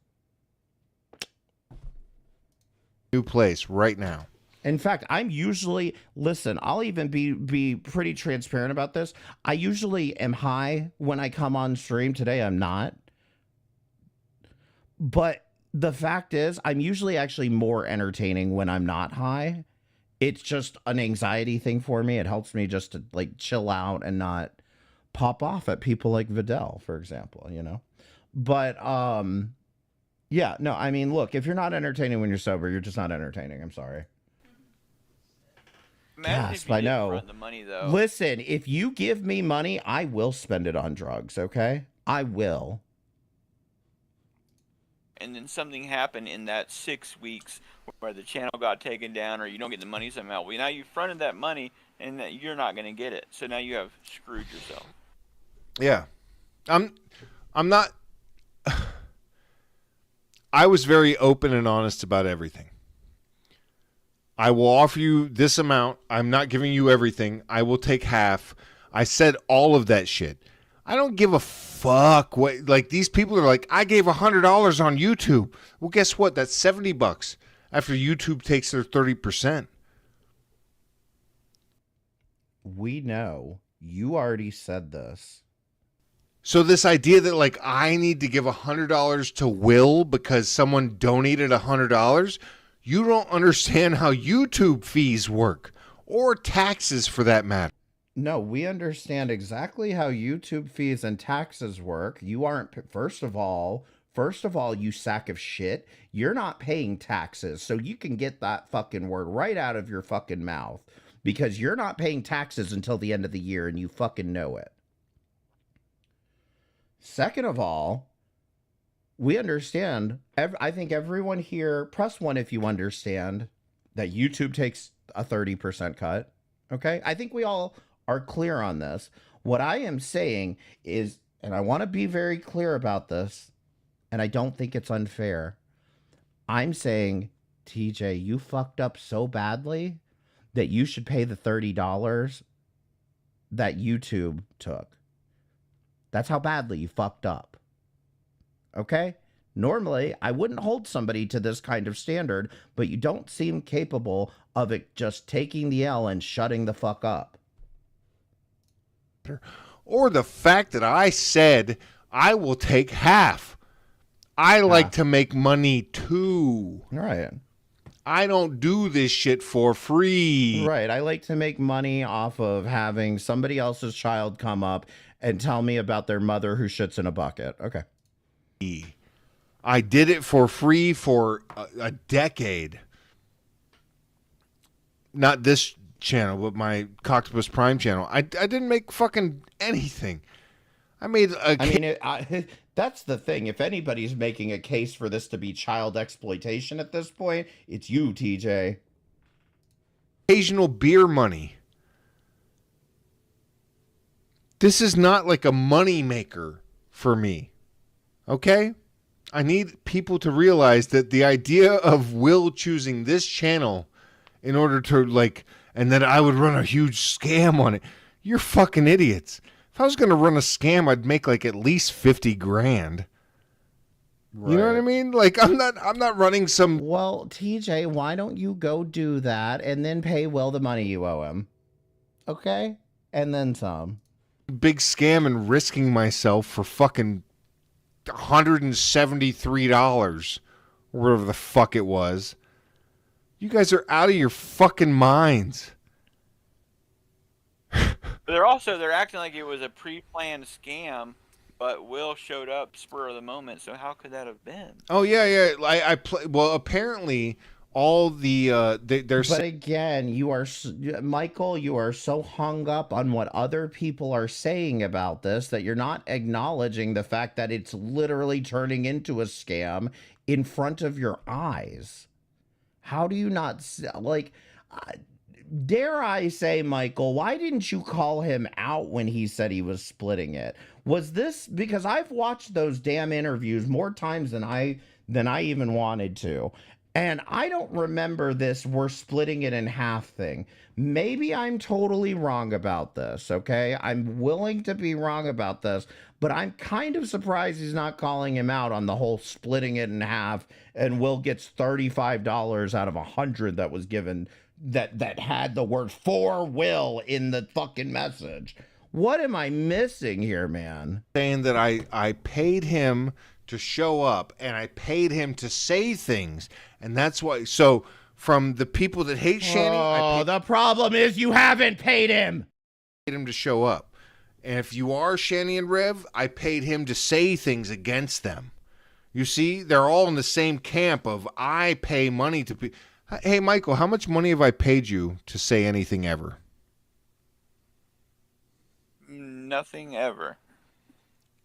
[SPEAKER 6] New place right now.
[SPEAKER 3] In fact, I'm usually, listen, I'll even be pretty transparent about this. I usually am high when I come on stream. Today I'm not. But the fact is, I'm usually actually more entertaining when I'm not high. It's just an anxiety thing for me. It helps me just to like chill out and not pop off at people like Vidal, for example, you know? But, yeah, no, I mean, look, if you're not entertaining when you're sober, you're just not entertaining. I'm sorry.
[SPEAKER 7] Imagine
[SPEAKER 3] Yes,
[SPEAKER 7] if you
[SPEAKER 3] I
[SPEAKER 7] didn't
[SPEAKER 3] know.
[SPEAKER 7] run the money, though.
[SPEAKER 3] Listen, if you give me money, I will spend it on drugs, okay? I will.
[SPEAKER 7] And then something happened in that 6 weeks where the channel got taken down or you don't get the money somehow. Well, now you fronted that money and that you're not going to get it. So now you have screwed yourself.
[SPEAKER 6] Yeah. I'm not I was very open and honest about everything. I will offer you this amount. I'm not giving you everything. I will take half. I said all of that shit. I don't give a fuck what, like, these people are like, I gave $100 on YouTube. Well, guess what? That's $70 after YouTube takes their 30%.
[SPEAKER 3] We know. You already said this.
[SPEAKER 6] So this idea that like I need to give $100 to Will because someone donated $100, you don't understand how YouTube fees work or taxes for that matter.
[SPEAKER 3] No, we understand exactly how YouTube fees and taxes work. You aren't, first of all, you sack of shit, you're not paying taxes. So you can get that fucking word right out of your fucking mouth because you're not paying taxes until the end of the year and you fucking know it. Second of all, we understand, I think everyone here, press 1 if you understand that YouTube takes a 30% cut. Okay? I think we all are clear on this. What I am saying is, and I want to be very clear about this, and I don't think it's unfair. I'm saying, TJ, you fucked up so badly that you should pay the $30 that YouTube took. That's how badly you fucked up. Okay? Normally, I wouldn't hold somebody to this kind of standard, but you don't seem capable of it just taking the L and shutting the fuck up.
[SPEAKER 6] Or the fact that I said I will take half. I like to make money too.
[SPEAKER 3] Right.
[SPEAKER 6] I don't do this shit for free.
[SPEAKER 3] Right. I like to make money off of having somebody else's child come up and tell me about their mother who shits in a bucket. Okay.
[SPEAKER 6] I did it for free for a decade. Not this channel, but my Coctopus Prime channel. I didn't make fucking anything. I made a...
[SPEAKER 3] that's the thing. If anybody's making a case for this to be child exploitation at this point, it's you, TJ.
[SPEAKER 6] Occasional beer money. This is not like a money maker for me. Okay? I need people to realize that the idea of Will choosing this channel in order to, like, and that I would run a huge scam on it. You're fucking idiots. If I was going to run a scam, I'd make like at least 50 grand. Right. You know what I mean? Like, I'm not running some.
[SPEAKER 3] Well, TJ, why don't you go do that and then pay Will the money you owe him? Okay? And then some.
[SPEAKER 6] Big scam and risking myself for fucking $173 or whatever the fuck it was. You guys are out of your fucking minds.
[SPEAKER 7] They're acting like it was a pre-planned scam, but Will showed up spur of the moment. So how could that have been?
[SPEAKER 6] Oh yeah. Well, apparently all the there's.
[SPEAKER 3] But again, Michael, you are so hung up on what other people are saying about this that you're not acknowledging the fact that it's literally turning into a scam in front of your eyes. How do you not like? Dare I say, Michael, why didn't you call him out when he said he was splitting it? Was this because I've watched those damn interviews more times than I even wanted to. And I don't remember this we're splitting it in half thing. Maybe I'm totally wrong about this, okay? I'm willing to be wrong about this, but I'm kind of surprised he's not calling him out on the whole splitting it in half and Will gets $35 out of 100 that was given that had the word for Will in the fucking message. What am I missing here, man?
[SPEAKER 6] Saying that I paid him to show up and I paid him to say things, and that's why. So from the people that hate Shanny,
[SPEAKER 3] the problem is you haven't paid him.
[SPEAKER 6] Paid him to show up, and if you are Shanny and Rev, I paid him to say things against them. You see, they're all in the same camp of I pay money to be. Hey, Michael, how much money have I paid you to say anything ever?
[SPEAKER 7] Nothing ever.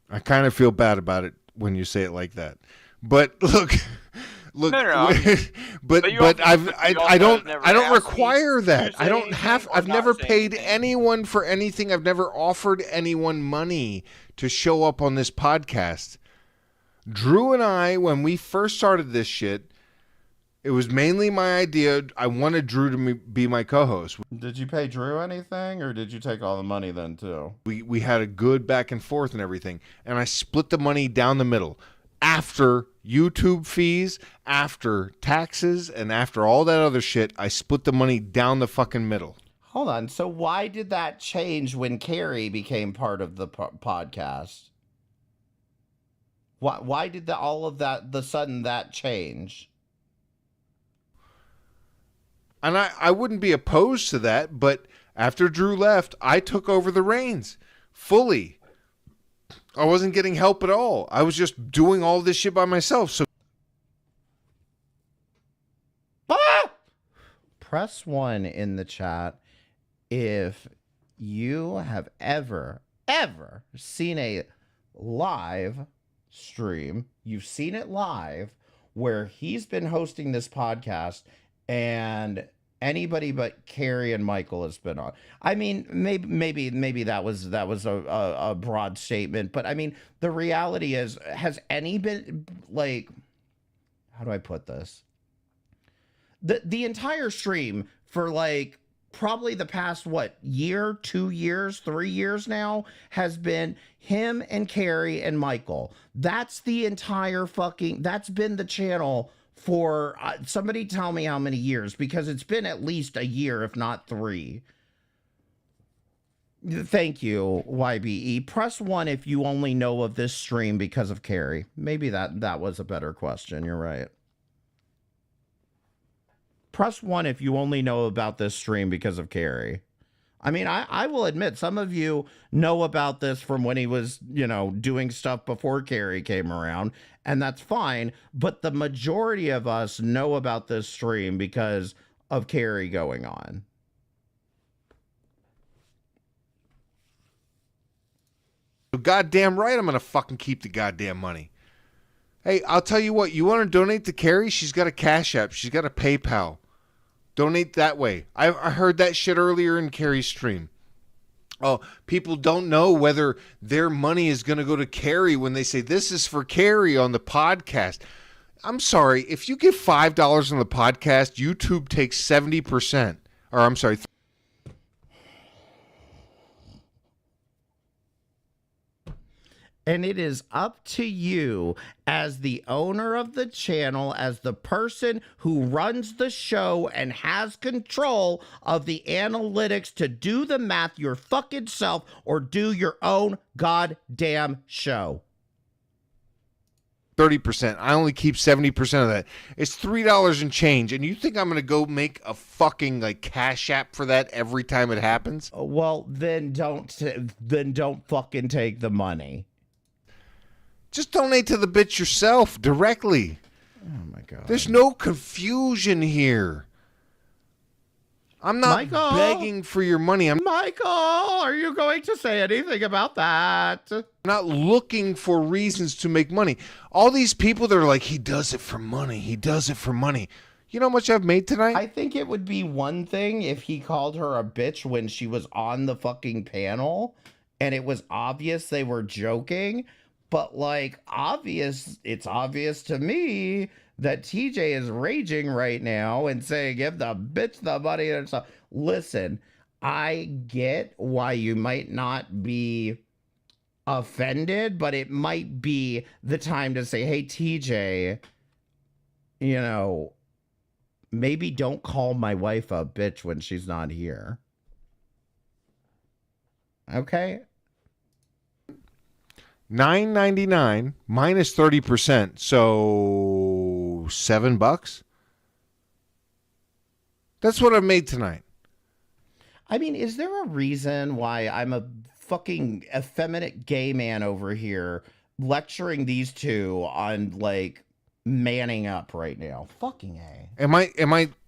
[SPEAKER 6] I kind of feel bad about it when you say it like that. But look,
[SPEAKER 7] No.
[SPEAKER 6] but I don't require that. I don't have. I've never paid anyone for anything. I've never offered anyone money to show up on this podcast. Drew and I, when we first started this shit, it was mainly my idea. I wanted Drew to be my co-host.
[SPEAKER 3] Did you pay Drew anything, or did you take all the money then too?
[SPEAKER 6] We had a good back and forth and everything, and I split the money down the middle. After YouTube fees, after taxes, and after all that other shit, I split the money down the fucking middle.
[SPEAKER 3] Hold on. So why did that change when Carrie became part of the podcast? Why did all of that, the sudden that change?
[SPEAKER 6] And I wouldn't be opposed to that, but after Drew left, I took over the reins fully. I wasn't getting help at all. I was just doing all this shit by myself. So
[SPEAKER 3] Press 1 in the chat if you have ever seen a live stream. You've seen it live where he's been hosting this podcast and anybody but Carrie and Michael has been on. I mean, maybe that was a broad statement, but I mean, the reality is, has any been like, how do I put this? The entire stream for like probably the past, year, 2 years, 3 years now, has been him and Carrie and Michael. That's the entire that's been the channel for, somebody tell me how many years, because it's been at least a year, if not 3. Thank you, YBE. Press 1 if you only know of this stream because of Carrie. Maybe that was a better question. You're right. Press 1 if you only know about this stream because of Carrie. I mean, I will admit, some of you know about this from when he was, doing stuff before Carrie came around, and that's fine. But the majority of us know about this stream because of Carrie going on.
[SPEAKER 6] Goddamn right, I'm going to fucking keep the goddamn money. Hey, I'll tell you what, you want to donate to Carrie? She's got a Cash App. She's got a PayPal. Donate that way. I heard that shit earlier in Carrie's stream. Oh, people don't know whether their money is going to go to Carrie when they say this is for Carrie on the podcast. I'm sorry, if you give $5 on the podcast, YouTube takes 70%. Or I'm sorry.
[SPEAKER 3] And it is up to you as the owner of the channel, as the person who runs the show and has control of the analytics to do the math your fucking self or do your own goddamn show.
[SPEAKER 6] 30%. I only keep 70% of that. It's $3 and change. And you think I'm going to go make a fucking like Cash App for that every time it happens?
[SPEAKER 3] Well, then don't fucking take the money.
[SPEAKER 6] Just donate to the bitch yourself directly.
[SPEAKER 3] Oh my God.
[SPEAKER 6] There's no confusion here. I'm not
[SPEAKER 3] Michael?
[SPEAKER 6] begging for your money. I'm
[SPEAKER 3] Michael, are you going to say anything about that?
[SPEAKER 6] not looking for reasons to make money. All these people that are like, he does it for money. He does it for money. You know how much I've made tonight?
[SPEAKER 3] I think it would be one thing if he called her a bitch when she was on the fucking panel and it was obvious they were joking. But like it's obvious to me that TJ is raging right now and saying, give the bitch the money and stuff. Listen, I get why you might not be offended, but it might be the time to say, hey, TJ, you know, maybe don't call my wife a bitch when she's not here. Okay?
[SPEAKER 6] $9.99 minus 30%, so $7. That's what I've made tonight.
[SPEAKER 3] I mean, is there a reason why I'm a fucking effeminate gay man over here lecturing these two on like manning up right now? Fucking A.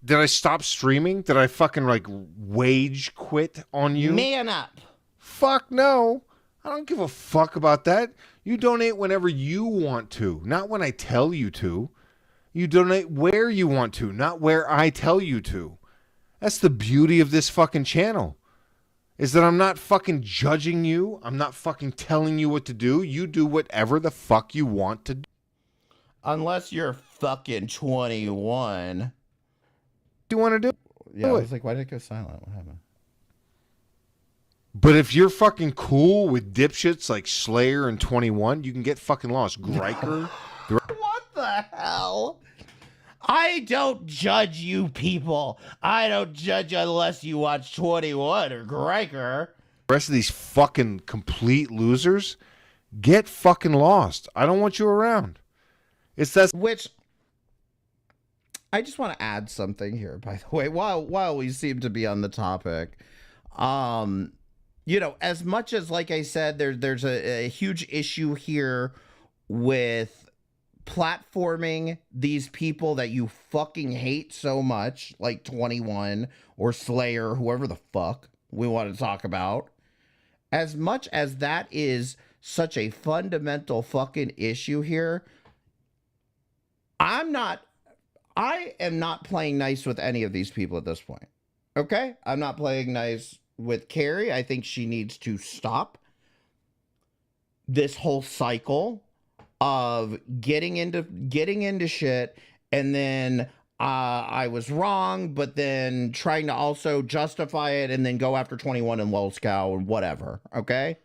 [SPEAKER 6] Did I stop streaming? Did I fucking like wage quit on you?
[SPEAKER 3] Man up.
[SPEAKER 6] Fuck no. I don't give a fuck about that. You donate whenever you want to, not when I tell you to. You donate where you want to, not where I tell you to. That's the beauty of this fucking channel. Is that I'm not fucking judging you. I'm not fucking telling you what to do. You do whatever the fuck you want to do.
[SPEAKER 3] Unless you're fucking 21.
[SPEAKER 6] Do you want to do?
[SPEAKER 3] Yeah, I was like, why did it go silent? What happened?
[SPEAKER 6] But if you're fucking cool with dipshits like Slayer and 21, you can get fucking lost. Griker.
[SPEAKER 3] What the hell? I don't judge you people. I don't judge unless you watch 21 or Griker.
[SPEAKER 6] The rest of these fucking complete losers, get fucking lost. I don't want you around. It's that.
[SPEAKER 3] Which, I just want to add something here, by the way, while we seem to be on the topic. You know, as much as, like I said, there's a huge issue here with platforming these people that you fucking hate so much, like 21 or Slayer, whoever the fuck we want to talk about. As much as that is such a fundamental fucking issue here, I am not playing nice with any of these people at this point. Okay? I'm not playing nice with Carrie. I think she needs to stop this whole cycle of getting into shit and then I was wrong, but then trying to also justify it and then go after 21 and Lolscow and whatever. Okay?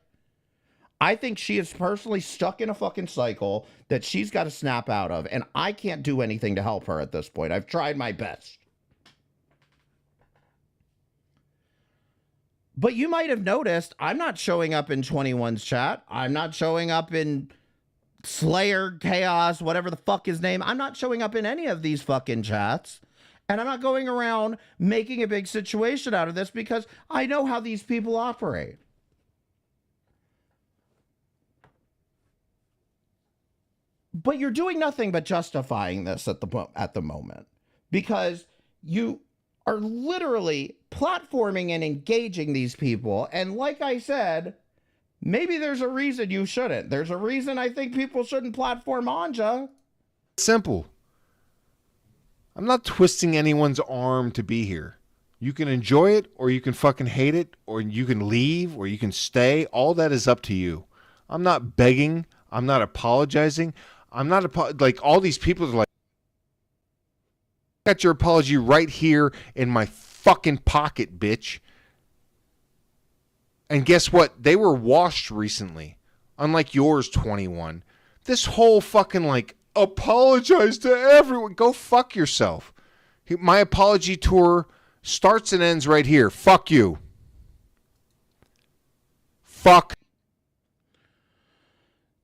[SPEAKER 3] I think she is personally stuck in a fucking cycle that she's got to snap out of, and I can't do anything to help her at this point. I've tried my best. But you might have noticed I'm not showing up in 21's chat. I'm not showing up in Slayer, Chaos, whatever the fuck his name. I'm not showing up in any of these fucking chats. And I'm not going around making a big situation out of this because I know how these people operate. But you're doing nothing but justifying this at the moment because you are literally platforming and engaging these people. And like I said, maybe there's a reason you shouldn't. There's a reason I think people shouldn't platform Anja.
[SPEAKER 6] Simple. I'm not twisting anyone's arm to be here. You can enjoy it, or you can fucking hate it, or you can leave, or you can stay. All that is up to you. I'm not begging. I'm not apologizing. I'm not like all these people are like, got your apology right here in my fucking pocket, bitch. And guess what? They were washed recently. Unlike yours, 21. This whole fucking like apologize to everyone. Go fuck yourself. My apology tour starts and ends right here. Fuck you. Fuck.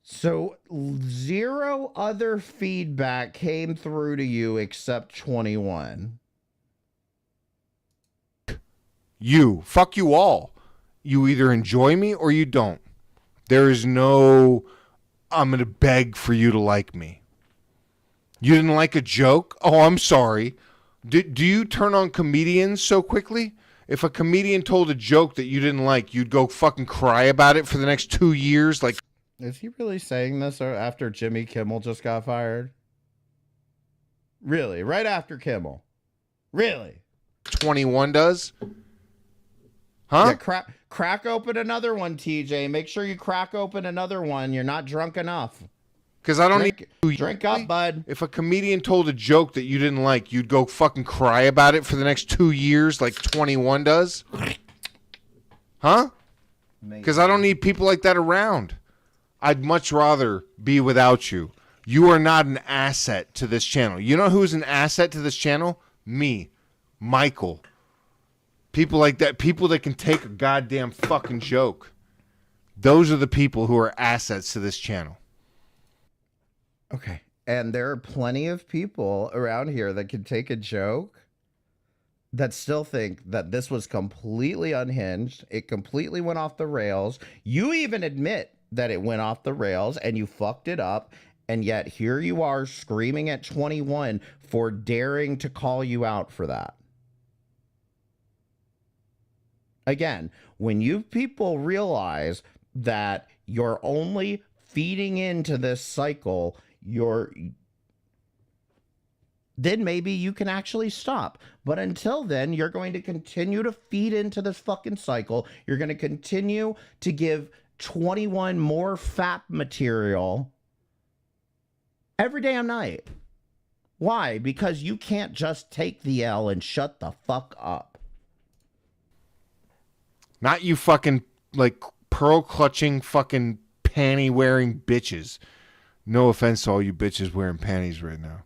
[SPEAKER 3] So 0 other feedback came through to you except 21.
[SPEAKER 6] You. Fuck you all. You either enjoy me or you don't. There is no, I'm going to beg for you to like me. You didn't like a joke? Oh, I'm sorry. Do you turn on comedians so quickly? If a comedian told a joke that you didn't like, you'd go fucking cry about it for the next 2 years? Like,
[SPEAKER 3] is he really saying this after Jimmy Kimmel just got fired? Really? Right after Kimmel? Really?
[SPEAKER 6] 21 does? Huh?
[SPEAKER 3] Yeah, crack open another one, TJ. Make sure you crack open another one. You're not drunk enough.
[SPEAKER 6] Because I don't
[SPEAKER 3] drink up, bud.
[SPEAKER 6] If a comedian told a joke that you didn't like, you'd go fucking cry about it for the next 2 years like 21 does? Huh? Because I don't need people like that around. I'd much rather be without you. You are not an asset to this channel. You know who's an asset to this channel? Me. Michael. People like that. People that can take a goddamn fucking joke. Those are the people who are assets to this channel.
[SPEAKER 3] Okay. And there are plenty of people around here that can take a joke that still think that this was completely unhinged. It completely went off the rails. You even admit that it went off the rails and you fucked it up. And yet here you are screaming at 21 for daring to call you out for that. Again, when you people realize that you're only feeding into this cycle, then maybe you can actually stop. But until then, you're going to continue to feed into this fucking cycle. You're going to continue to give 21 more FAP material every damn night. Why? Because you can't just take the L and shut the fuck up.
[SPEAKER 6] Not you fucking, like, pearl-clutching, fucking panty-wearing bitches. No offense to all you bitches wearing panties right now.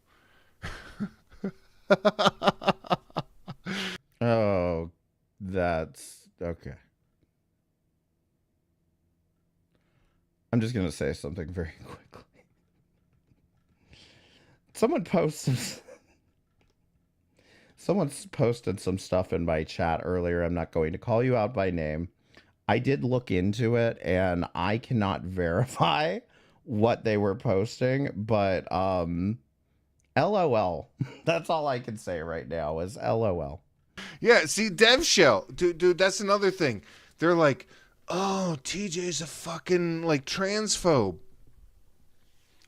[SPEAKER 3] Oh, that's... okay. I'm just going to say something very quickly. Someone's posted some stuff in my chat earlier. I'm not going to call you out by name. I did look into it, and I cannot verify what they were posting, but LOL. That's all I can say right now is LOL.
[SPEAKER 6] Yeah, see, DevShell, dude, that's another thing. They're like, oh, TJ's a fucking, like, transphobe.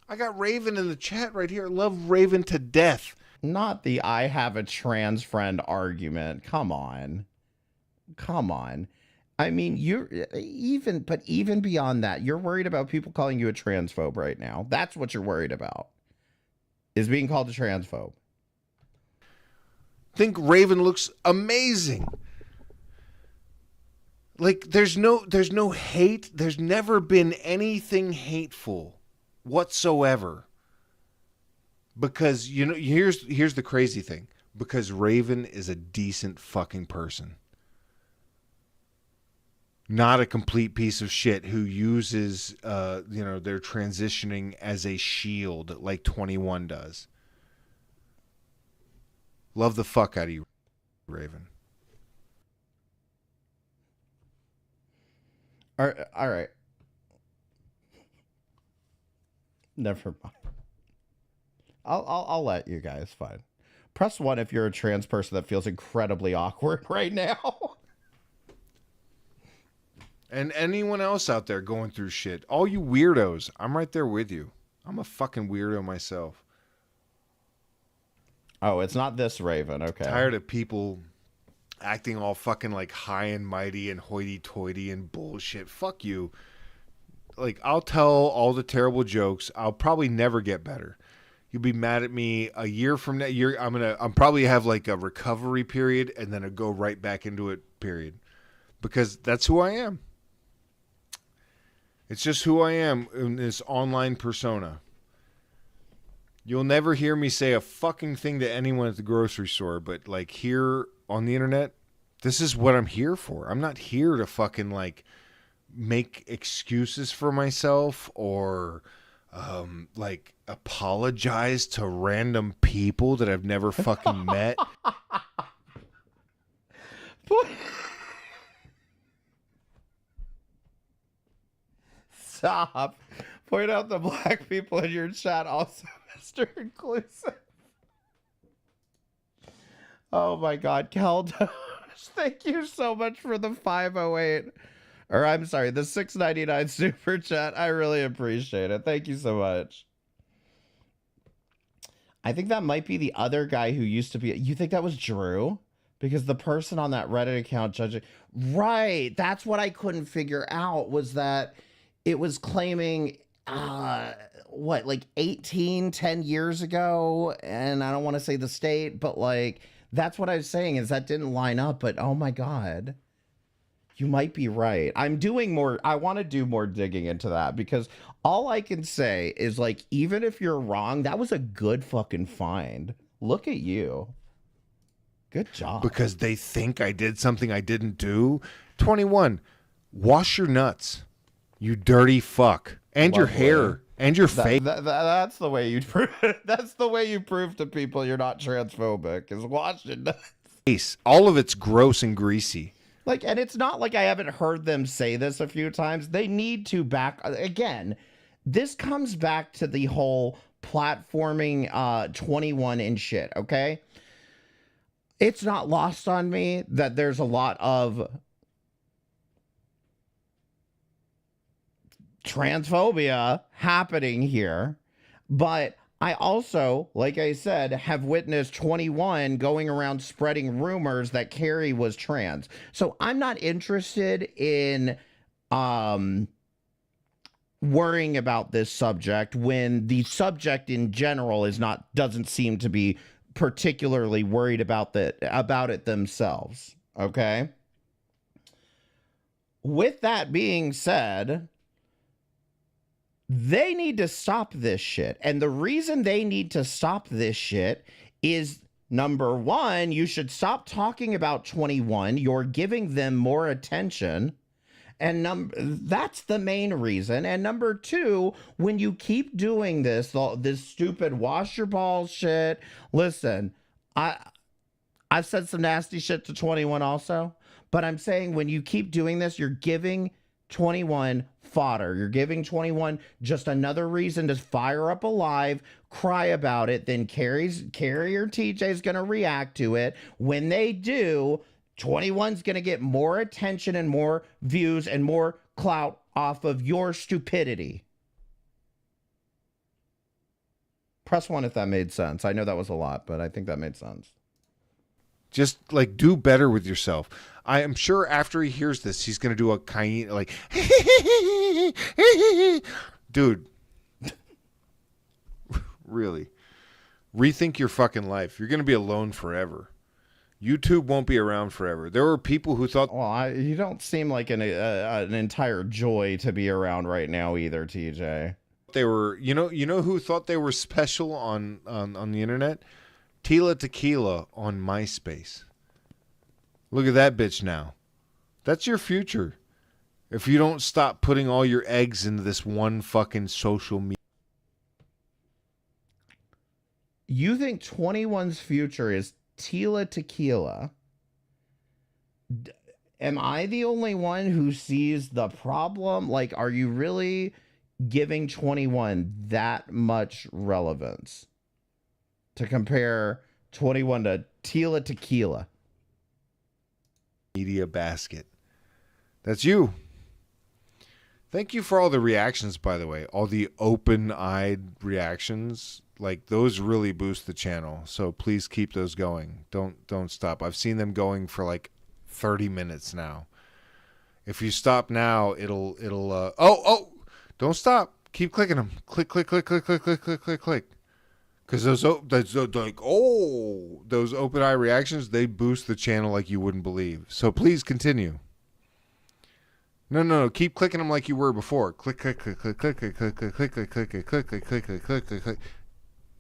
[SPEAKER 6] I got Raven in the chat right here. I love Raven to death.
[SPEAKER 3] Not the I have a trans friend argument. Come on. Come on. I mean, even beyond that, you're worried about people calling you a transphobe right now. That's what you're worried about. Is being called a transphobe.
[SPEAKER 6] Think Raven looks amazing. Like, there's no hate. There's never been anything hateful whatsoever. Because, you know, here's the crazy thing. Because Raven is a decent fucking person. Not a complete piece of shit who uses, their transitioning as a shield like 21 does. Love the fuck out of you, Raven.
[SPEAKER 3] All right. Never mind. I'll let you guys. Fine. Press 1 if you're a trans person that feels incredibly awkward right now.
[SPEAKER 6] And anyone else out there going through shit. All you weirdos, I'm right there with you. I'm a fucking weirdo myself.
[SPEAKER 3] Oh, it's not this Raven. Okay.
[SPEAKER 6] Tired of people acting all fucking like high and mighty and hoity-toity and bullshit. Fuck you. Like, I'll tell all the terrible jokes. I'll probably never get better. You'll be mad at me a year from now. I'm probably have like a recovery period and then I go right back into it, period. Because that's who I am. It's just who I am in this online persona. You'll never hear me say a fucking thing to anyone at the grocery store, but like here on the internet, this is what I'm here for. I'm not here to fucking like make excuses for myself or like apologize to random people that I've never fucking met.
[SPEAKER 3] Stop. Point out the black people in your chat also, Mr. Inclusive. Oh my God, Caldo. Thank you so much for the 508. Or I'm sorry, the 699 super chat. I really appreciate it. Thank you so much. I think that might be the other guy who used to be. You think that was Drew? Because the person on that Reddit account judging. Right. That's what I couldn't figure out was that it was claiming, what, like 10 years ago? And I don't want to say the state, but like, that's what I was saying is that didn't line up. But oh my God. You might be right. I'm doing more. I want to do more digging into that because all I can say is like, even if you're wrong, that was a good fucking find. Look at you. Good job.
[SPEAKER 6] Because they think I did something I didn't do. 21. Wash your nuts. You dirty fuck. And your hair. And your face.
[SPEAKER 3] That's the way you prove. That's the way you prove to people you're not transphobic. Is wash your nuts.
[SPEAKER 6] All of it's gross and greasy.
[SPEAKER 3] Like, and it's not like I haven't heard them say this a few times. They need to back again. This comes back to the whole platforming 21 and shit. Okay. It's not lost on me that there's a lot of transphobia happening here, but I also, like I said, have witnessed 21 going around spreading rumors that Carrie was trans. So I'm not interested in worrying about this subject when the subject in general doesn't seem to be particularly worried about it themselves. Okay. With that being said, they need to stop this shit. And the reason they need to stop this shit is, number one, you should stop talking about 21. You're giving them more attention. And that's the main reason. And number two, when you keep doing this stupid wash your balls shit, listen, I've said some nasty shit to 21 also, but I'm saying when you keep doing this, you're giving 21 fodder. You're giving 21 just another reason to fire up a live, cry about it. Then Carrie or TJ is going to react to it. When they do, 21's going to get more attention and more views and more clout off of your stupidity. Press 1 if that made sense. I know that was a lot, but I think that made sense.
[SPEAKER 6] Just like do better with yourself. I am sure after he hears this, he's gonna do a kind like, dude. Really, rethink your fucking life. You're gonna be alone forever. YouTube won't be around forever. There were people who thought.
[SPEAKER 3] Well, you don't seem like an entire joy to be around right now either, TJ.
[SPEAKER 6] They were, you know who thought they were special on the internet? Tila Tequila on MySpace. Look at that bitch now. That's your future. If you don't stop putting all your eggs into this one fucking social media.
[SPEAKER 3] You think 21's future is Tila Tequila? Am I the only one who sees the problem? Like, are you really giving 21 that much relevance to compare 21 to Tila Tequila?
[SPEAKER 6] Media basket. That's you. Thank you for all the reactions, by the way. All the open-eyed reactions. Like those really boost the channel. So please keep those going. Don't stop. I've seen them going for like 30 minutes now. If you stop now, it'll don't stop. Keep clicking them. Click. Because those open eye reactions, they boost the channel like you wouldn't believe. So please continue. No. Keep clicking them like you were before. Click.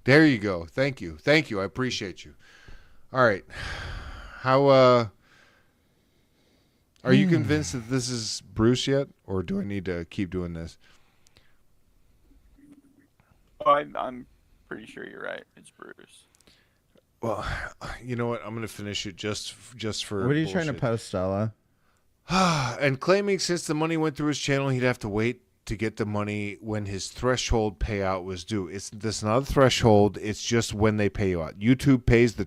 [SPEAKER 6] There you go. Thank you. I appreciate you. All right. How are you convinced that this is Bruce yet, or do I need to keep doing this?
[SPEAKER 7] Oh, I'm pretty sure you're right. It's Bruce.
[SPEAKER 6] Well, you know what? I'm going to finish it just for.
[SPEAKER 3] What are you trying to post, Stella?
[SPEAKER 6] And claiming since the money went through his channel, he'd have to wait to get the money when his threshold payout was due. This not a threshold. It's just when they pay you out. YouTube pays the.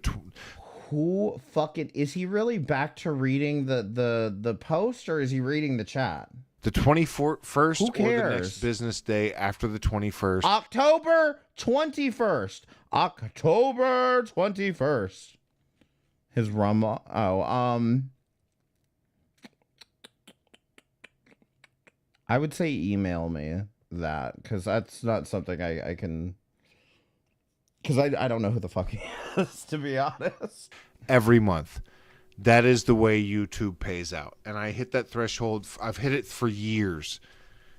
[SPEAKER 3] Who fucking is he really back to reading the post, or is he reading the chat?
[SPEAKER 6] The 21st
[SPEAKER 3] Who
[SPEAKER 6] or
[SPEAKER 3] cares?
[SPEAKER 6] the next business day after the 21st.
[SPEAKER 3] October 21st. October 21st. His rum. I would say email me that, because that's not something I can. Because I don't know who the fuck he is, to be honest.
[SPEAKER 6] Every month. That is the way YouTube pays out. And I hit that threshold. I've hit it for years.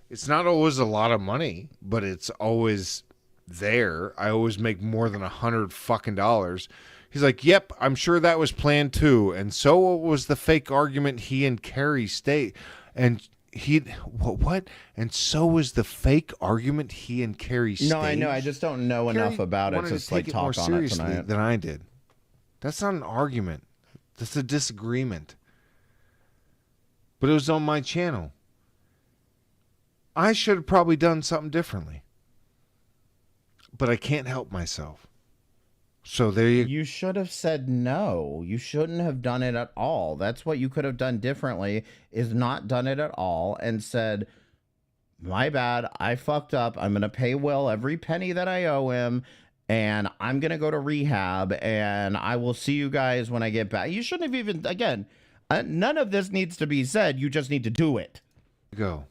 [SPEAKER 6] It's not always a lot of money, but it's always there. I always make more than $100 fucking dollars. He's like, yep, I'm sure that was planned too. And so was the fake argument he and Carrie state. And what? And so was the fake argument he and Carrie staged.
[SPEAKER 3] No, I know. I just don't know enough about it to like talk on it tonight.
[SPEAKER 6] Than I did. That's not an argument. That's a disagreement. But it was on my channel. I should have probably done something differently. But I can't help myself. So there you go.
[SPEAKER 3] You should have said no. You shouldn't have done it at all. That's what you could have done differently, is not done it at all and said, my bad, I fucked up. I'm going to pay Will every penny that I owe him, and I'm going to go to rehab, and I will see you guys when I get back. You shouldn't have even, again, none of this needs to be said. You just need to do it.
[SPEAKER 6] Go.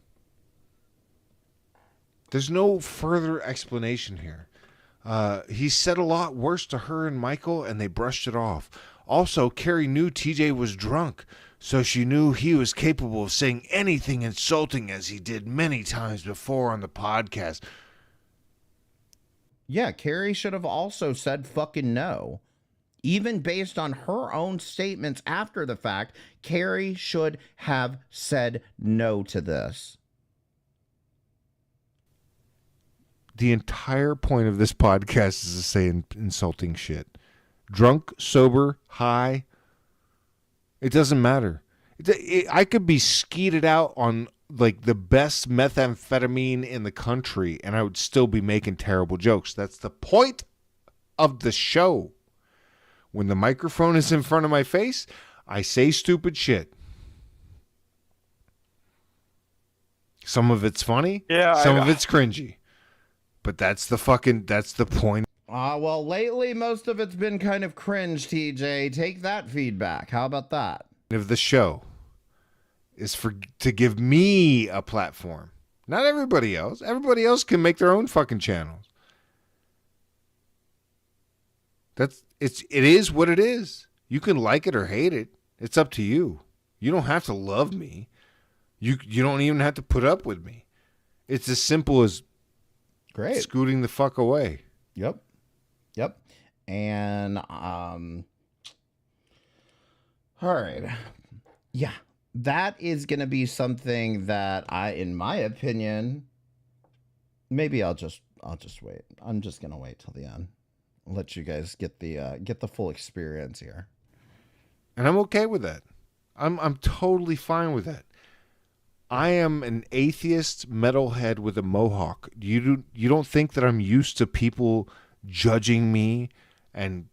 [SPEAKER 6] There's no further explanation here. He said a lot worse to her and Michael, and they brushed it off. Also, Carrie knew TJ was drunk, so she knew he was capable of saying anything insulting, as he did many times before on the podcast.
[SPEAKER 3] Yeah, Carrie should have also said fucking no. Even based on her own statements after the fact, Carrie should have said no to this.
[SPEAKER 6] The entire point of this podcast is to say insulting shit. Drunk, sober, high. It doesn't matter. I could be skeeted out on like the best methamphetamine in the country, and I would still be making terrible jokes. That's the point of the show. When the microphone is in front of my face, I say stupid shit. Some of it's funny.
[SPEAKER 7] Yeah,
[SPEAKER 6] some of it's cringy. But that's the point.
[SPEAKER 3] Well, lately, most of it's been kind of cringe, TJ. Take that feedback. How about that?
[SPEAKER 6] Of the show is to give me a platform. Not everybody else. Everybody else can make their own fucking channels. It is what it is. You can like it or hate it. It's up to you. You don't have to love me. You don't even have to put up with me. It's as simple as
[SPEAKER 3] great
[SPEAKER 6] scooting the fuck away.
[SPEAKER 3] Yep. And all right. Yeah. That is going to be something that in my opinion, maybe I'll just wait. I'm just going to wait till the end. I'll let you guys get the full experience here.
[SPEAKER 6] And I'm okay with that. I'm totally fine with that. I am an atheist metalhead with a mohawk. You don't think that I'm used to people judging me and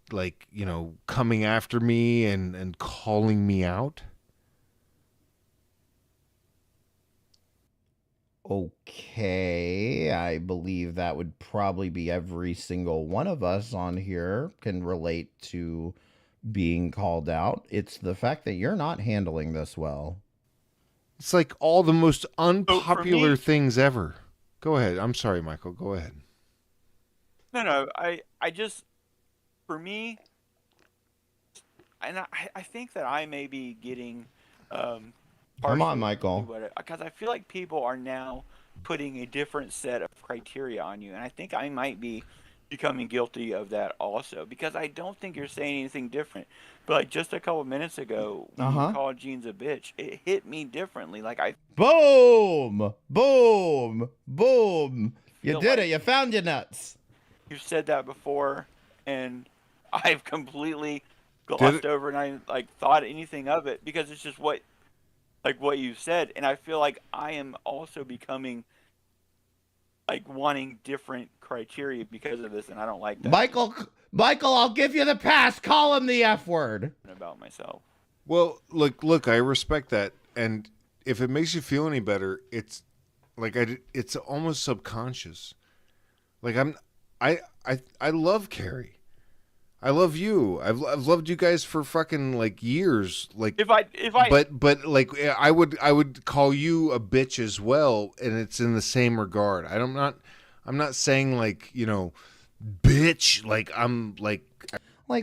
[SPEAKER 6] coming after me and calling me out?
[SPEAKER 3] Okay, I believe that would probably be every single one of us on here can relate to being called out. It's the fact that you're not handling this well.
[SPEAKER 6] It's like all the most unpopular
[SPEAKER 7] me-
[SPEAKER 6] things ever. Go ahead. I'm sorry, Michael. Go ahead.
[SPEAKER 7] No, I just, for me, and I think that I may be getting,
[SPEAKER 3] Come on, Michael.
[SPEAKER 7] because I feel like people are now putting a different set of criteria on you, and I think I might be becoming guilty of that also, because I don't think you're saying anything different. But like just a couple minutes ago, when you called Jeans a bitch, it hit me differently. Like
[SPEAKER 3] Boom! Boom! Boom! You
[SPEAKER 7] feel
[SPEAKER 3] did
[SPEAKER 7] like
[SPEAKER 3] it. You found your nuts.
[SPEAKER 7] you've said that before, and I've completely glossed over, and I like thought anything of it because it's just what you said, and I feel like I am also becoming like wanting different criteria because of this, and I don't like that.
[SPEAKER 3] Michael, I'll give you the pass. Call him the F word.
[SPEAKER 7] About myself.
[SPEAKER 6] Well, look, I respect that, and if it makes you feel any better, it's like it's almost subconscious. Like I love Carrie. I love you. I've loved you guys for fucking like years. Like
[SPEAKER 7] if I
[SPEAKER 6] but like I would call you a bitch as well, and it's in the same regard. I'm not saying like, you know, bitch, like I'm like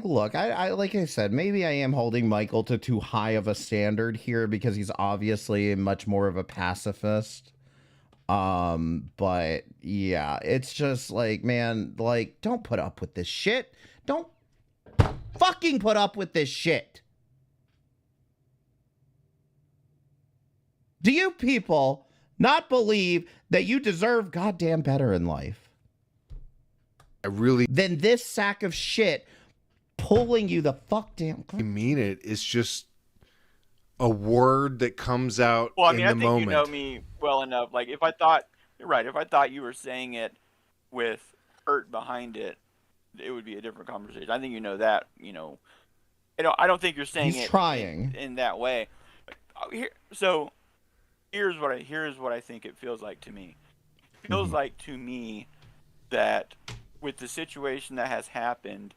[SPEAKER 3] look, I like I said, maybe I am holding Michael to too high of a standard here because he's obviously much more of a pacifist. But yeah, it's just like, man, like, don't put up with this shit. Don't fucking put up with this shit. Do you people not believe that you deserve goddamn better in life? Than this sack of shit pulling you the fuck down.
[SPEAKER 6] I mean it. It's just a word that comes out
[SPEAKER 7] Well, I mean,
[SPEAKER 6] in the
[SPEAKER 7] I think
[SPEAKER 6] moment.
[SPEAKER 7] you know me well enough. Like, if I thought, you're right, if I thought you were saying it with hurt behind it, it would be a different conversation. I think you know that, you know. I don't think you're saying
[SPEAKER 3] He's
[SPEAKER 7] it
[SPEAKER 3] trying
[SPEAKER 7] in that way. So here's what I think it feels like to me. It feels like to me that with the situation that has happened,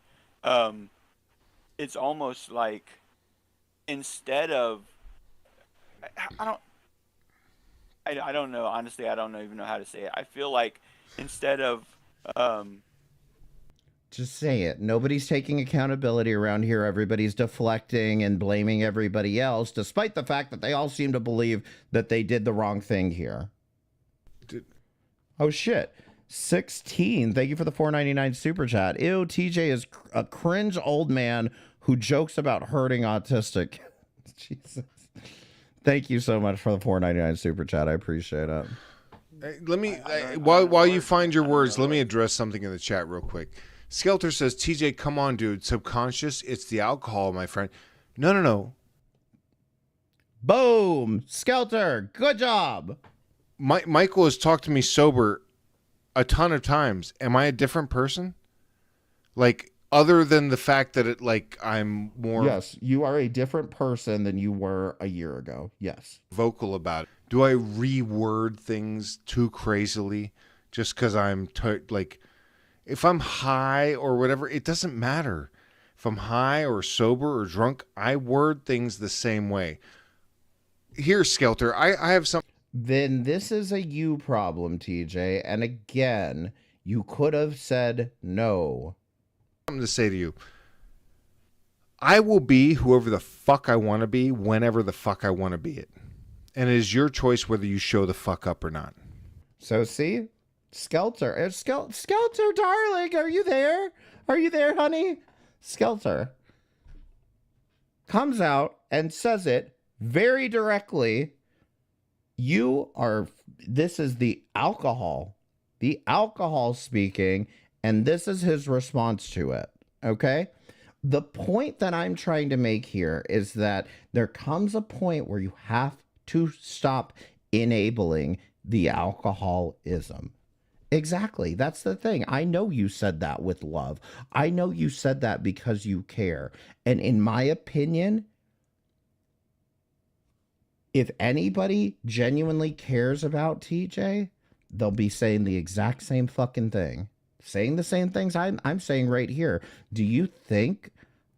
[SPEAKER 7] it's almost like instead of I don't know, honestly, I don't even know how to say it. I feel like instead of
[SPEAKER 3] just say it. Nobody's taking accountability around here. Everybody's deflecting and blaming everybody else, despite the fact that they all seem to believe that they did the wrong thing here. Oh, shit. 16. Thank you for the $4.99 super chat. Ew, TJ is a cringe old man who jokes about hurting autistic. Jesus. Thank you so much for the $4.99 super chat. I appreciate it.
[SPEAKER 6] Let me, while you find your words, let me address something in the chat real quick. Skelter says, TJ, come on, dude. Subconscious, it's the alcohol, my friend. No.
[SPEAKER 3] Boom. Skelter, good job.
[SPEAKER 6] Michael has talked to me sober a ton of times. Am I a different person? Like, other than the fact that I'm more...
[SPEAKER 3] Yes, you are a different person than you were a year ago. Yes.
[SPEAKER 6] Vocal about it. Do I reword things too crazily just because I'm if I'm high or whatever, it doesn't matter. If I'm high or sober or drunk, I word things the same way. Here, Skelter, I have some...
[SPEAKER 3] Then this is a you problem, TJ. And again, you could have said no.
[SPEAKER 6] Something to say to you. I will be whoever the fuck I want to be whenever the fuck I want to be it. And it is your choice whether you show the fuck up or not.
[SPEAKER 3] So see? Skelter. Skelter, darling, are you there? Are you there, honey? Skelter comes out and says it very directly. This is the alcohol speaking, and this is his response to it. Okay? The point that I'm trying to make here is that there comes a point where you have to stop enabling the alcoholism. Exactly. That's the thing. I know you said that with love. I know you said that because you care. And in my opinion, If anybody genuinely cares about TJ, they'll be saying the exact same fucking thing. Saying the same things I'm saying right here. Do you think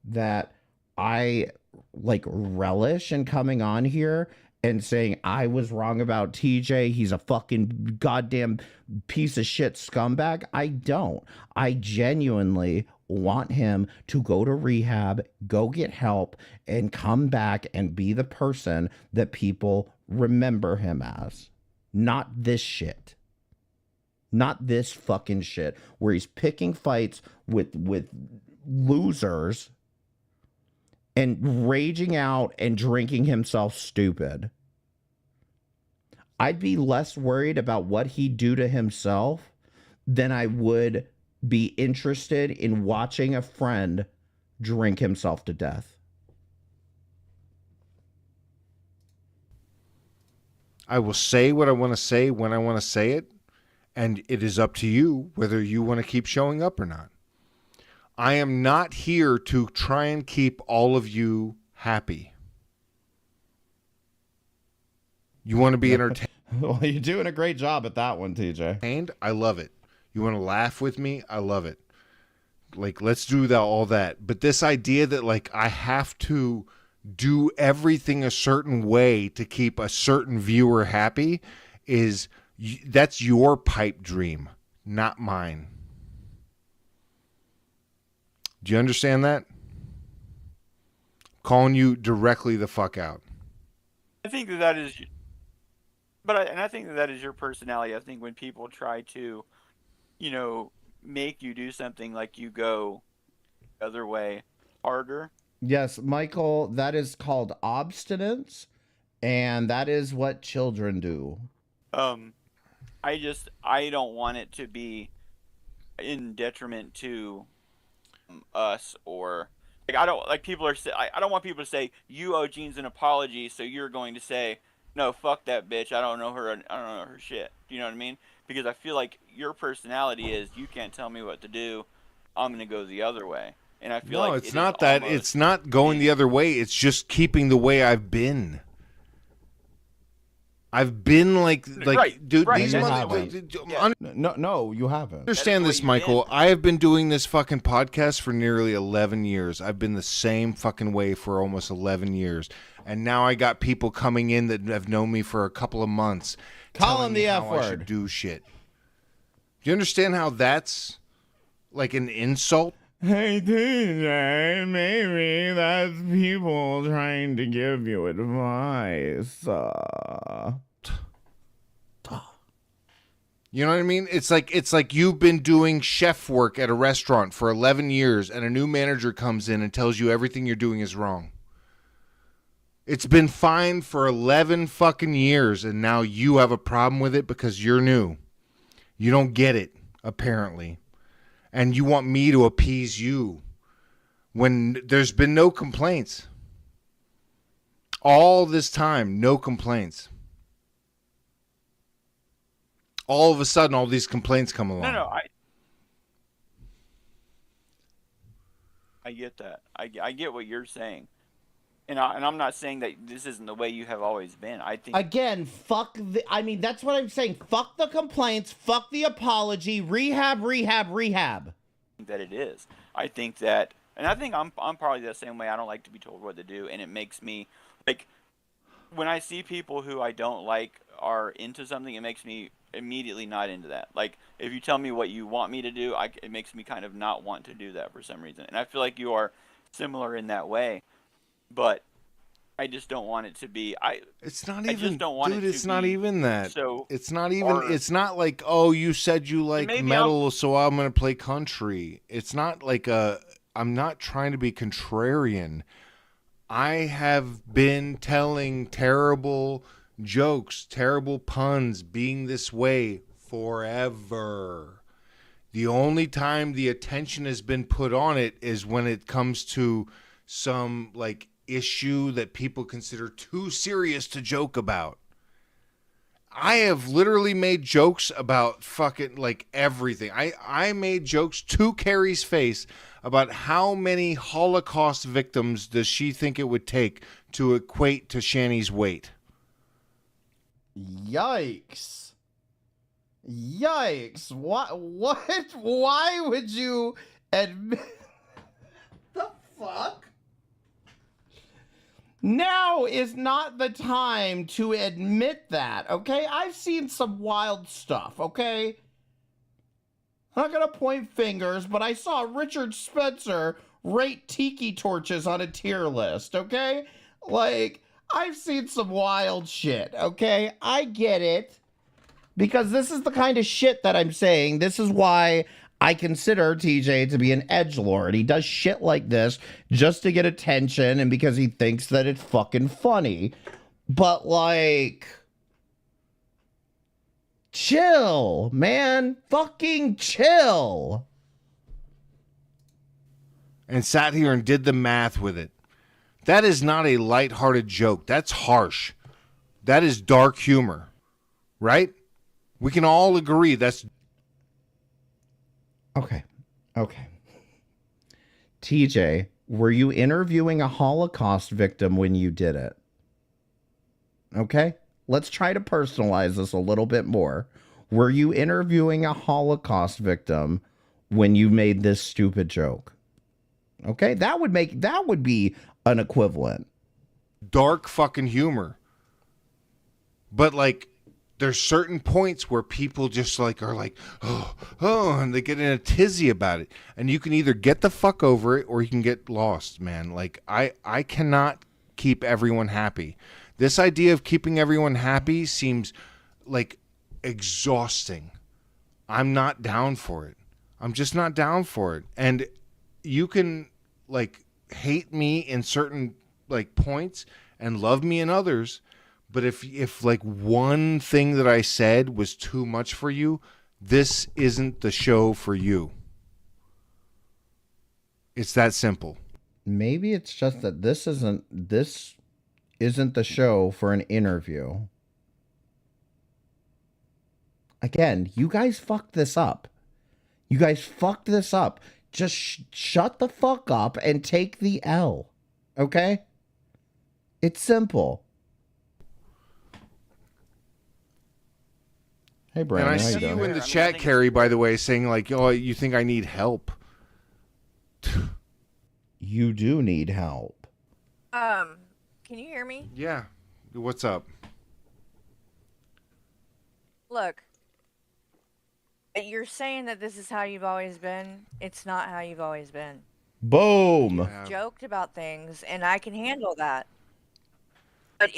[SPEAKER 3] that I like relish in coming on here and saying I was wrong about TJ? He's a fucking goddamn piece of shit scumbag. I don't. I genuinely want him to go to rehab, go get help, and come back and be the person that people remember him as. Not this shit. Not this fucking shit where he's picking fights with losers and raging out and drinking himself stupid. I'd be less worried about what he'd do to himself than I would be interested in watching a friend drink himself to death.
[SPEAKER 6] I will say what I want to say when I want to say it, and it is up to you whether you want to keep showing up or not. I am not here to try and keep all of you happy. You want to be entertained?
[SPEAKER 3] Well, you're doing a great job at that one, TJ.
[SPEAKER 6] I love it. You want to laugh with me? I love it. Like, let's do that, all that. But this idea that, like, I have to do everything a certain way to keep a certain viewer happy that's your pipe dream, not mine. Do you understand that? Calling you directly the fuck out.
[SPEAKER 7] I think that is, I think that is your personality. I think when people try to, make you do something, like you go the other way harder.
[SPEAKER 3] Yes, Michael, that is called obstinance, and that is what children do.
[SPEAKER 7] I don't want it to be in detriment to us, or like I don't want people to say you owe Jeans an apology, so you're going to say no, fuck that bitch, I don't know her shit. Do you know what I mean? Because I feel like your personality is you can't tell me what to do, I'm gonna go the other way. And I feel
[SPEAKER 6] it's not that. It's not going the other way. It's just keeping the way I've been. I've been like
[SPEAKER 7] right,
[SPEAKER 6] dude.
[SPEAKER 7] right.
[SPEAKER 6] These
[SPEAKER 3] No, you haven't.
[SPEAKER 6] Understand this, Michael. I have been doing this fucking podcast for nearly 11 years. I've been the same fucking way for almost 11 years, and now I got people coming in that have known me for a couple of months.
[SPEAKER 3] Call him the F word.
[SPEAKER 6] I should do shit. Do you understand how that's like an insult?
[SPEAKER 3] Hey, TJ, maybe that's people trying to give you advice.
[SPEAKER 6] You know what I mean? It's like you've been doing chef work at a restaurant for 11 years and a new manager comes in and tells you everything you're doing is wrong. It's been fine for 11 fucking years and now you have a problem with it because you're new. You don't get it, apparently. And you want me to appease you when there's been no complaints. All this time, no complaints. All of a sudden, all these complaints come along.
[SPEAKER 7] No, I get that. I get what you're saying. And I'm not saying that this isn't the way you have always been. I think
[SPEAKER 3] Again, that's what I'm saying. Fuck the complaints, fuck the apology, rehab.
[SPEAKER 7] that it is. I think that, and I think I'm probably the same way. I don't like to be told what to do, and it makes me, like, when I see people who I don't like are into something, it makes me immediately not into that. Like, if you tell me what you want me to do, it makes me kind of not want to do that for some reason. And I feel like you are similar in that way, but I just don't want it to be.
[SPEAKER 6] It's not
[SPEAKER 7] I
[SPEAKER 6] even,
[SPEAKER 7] just don't want
[SPEAKER 6] dude.
[SPEAKER 7] it to
[SPEAKER 6] It's not
[SPEAKER 7] be
[SPEAKER 6] even that.
[SPEAKER 7] so
[SPEAKER 6] it's not even.
[SPEAKER 7] hard.
[SPEAKER 6] It's not like, oh, you said you like
[SPEAKER 7] maybe
[SPEAKER 6] metal, so I'm gonna play country. It's not like I'm not trying to be contrarian. I have been telling terrible jokes, terrible puns, being this way forever. The only time the attention has been put on it is when it comes to some like issue that people consider too serious to joke about. I have literally made jokes about fucking like everything. I made jokes to Carrie's face about how many Holocaust victims does she think it would take to equate to Shanny's weight.
[SPEAKER 3] Yikes. Yikes. What? Why would you admit? The fuck? Now is not the time to admit that, okay? I've seen some wild stuff, okay? I'm not gonna point fingers, but I saw Richard Spencer rate tiki torches on a tier list, okay? Like, I've seen some wild shit, okay? I get it. Because this is the kind of shit that I'm saying. This is why I consider TJ to be an edgelord. He does shit like this just to get attention and because he thinks that it's fucking funny. But, like, chill, man. Fucking chill.
[SPEAKER 6] And sat here and did the math with it. That is not a lighthearted joke. That's harsh. That is dark humor. Right? We can all agree that's...
[SPEAKER 3] Okay. TJ, were you interviewing a Holocaust victim when you did it? Okay? Let's try to personalize this a little bit more. Were you interviewing a Holocaust victim when you made this stupid joke? Okay? That would be an equivalent.
[SPEAKER 6] dark fucking humor. But like, there's certain points where people just like are like, oh, and they get in a tizzy about it. And you can either get the fuck over it or you can get lost, man. Like, I cannot keep everyone happy. This idea of keeping everyone happy seems like exhausting. I'm not down for it. I'm just not down for it. And you can like hate me in certain like points and love me in others. But if like one thing that I said was too much for you, this isn't the show for you. It's that simple.
[SPEAKER 3] Maybe it's just that this isn't the show for an interview. Again, you guys fucked this up. Just shut the fuck up and take the L. Okay? It's simple. Hey, Brandon.
[SPEAKER 6] And I see you in the chat, Carrie, by the way, saying like, oh, you think I need help.
[SPEAKER 3] You do need help.
[SPEAKER 10] Can you hear me?
[SPEAKER 6] Yeah. What's up?
[SPEAKER 10] Look, you're saying that this is how you've always been. It's not how you've always been.
[SPEAKER 3] Boom.
[SPEAKER 6] Yeah.
[SPEAKER 10] Joked about things, and I can handle that. But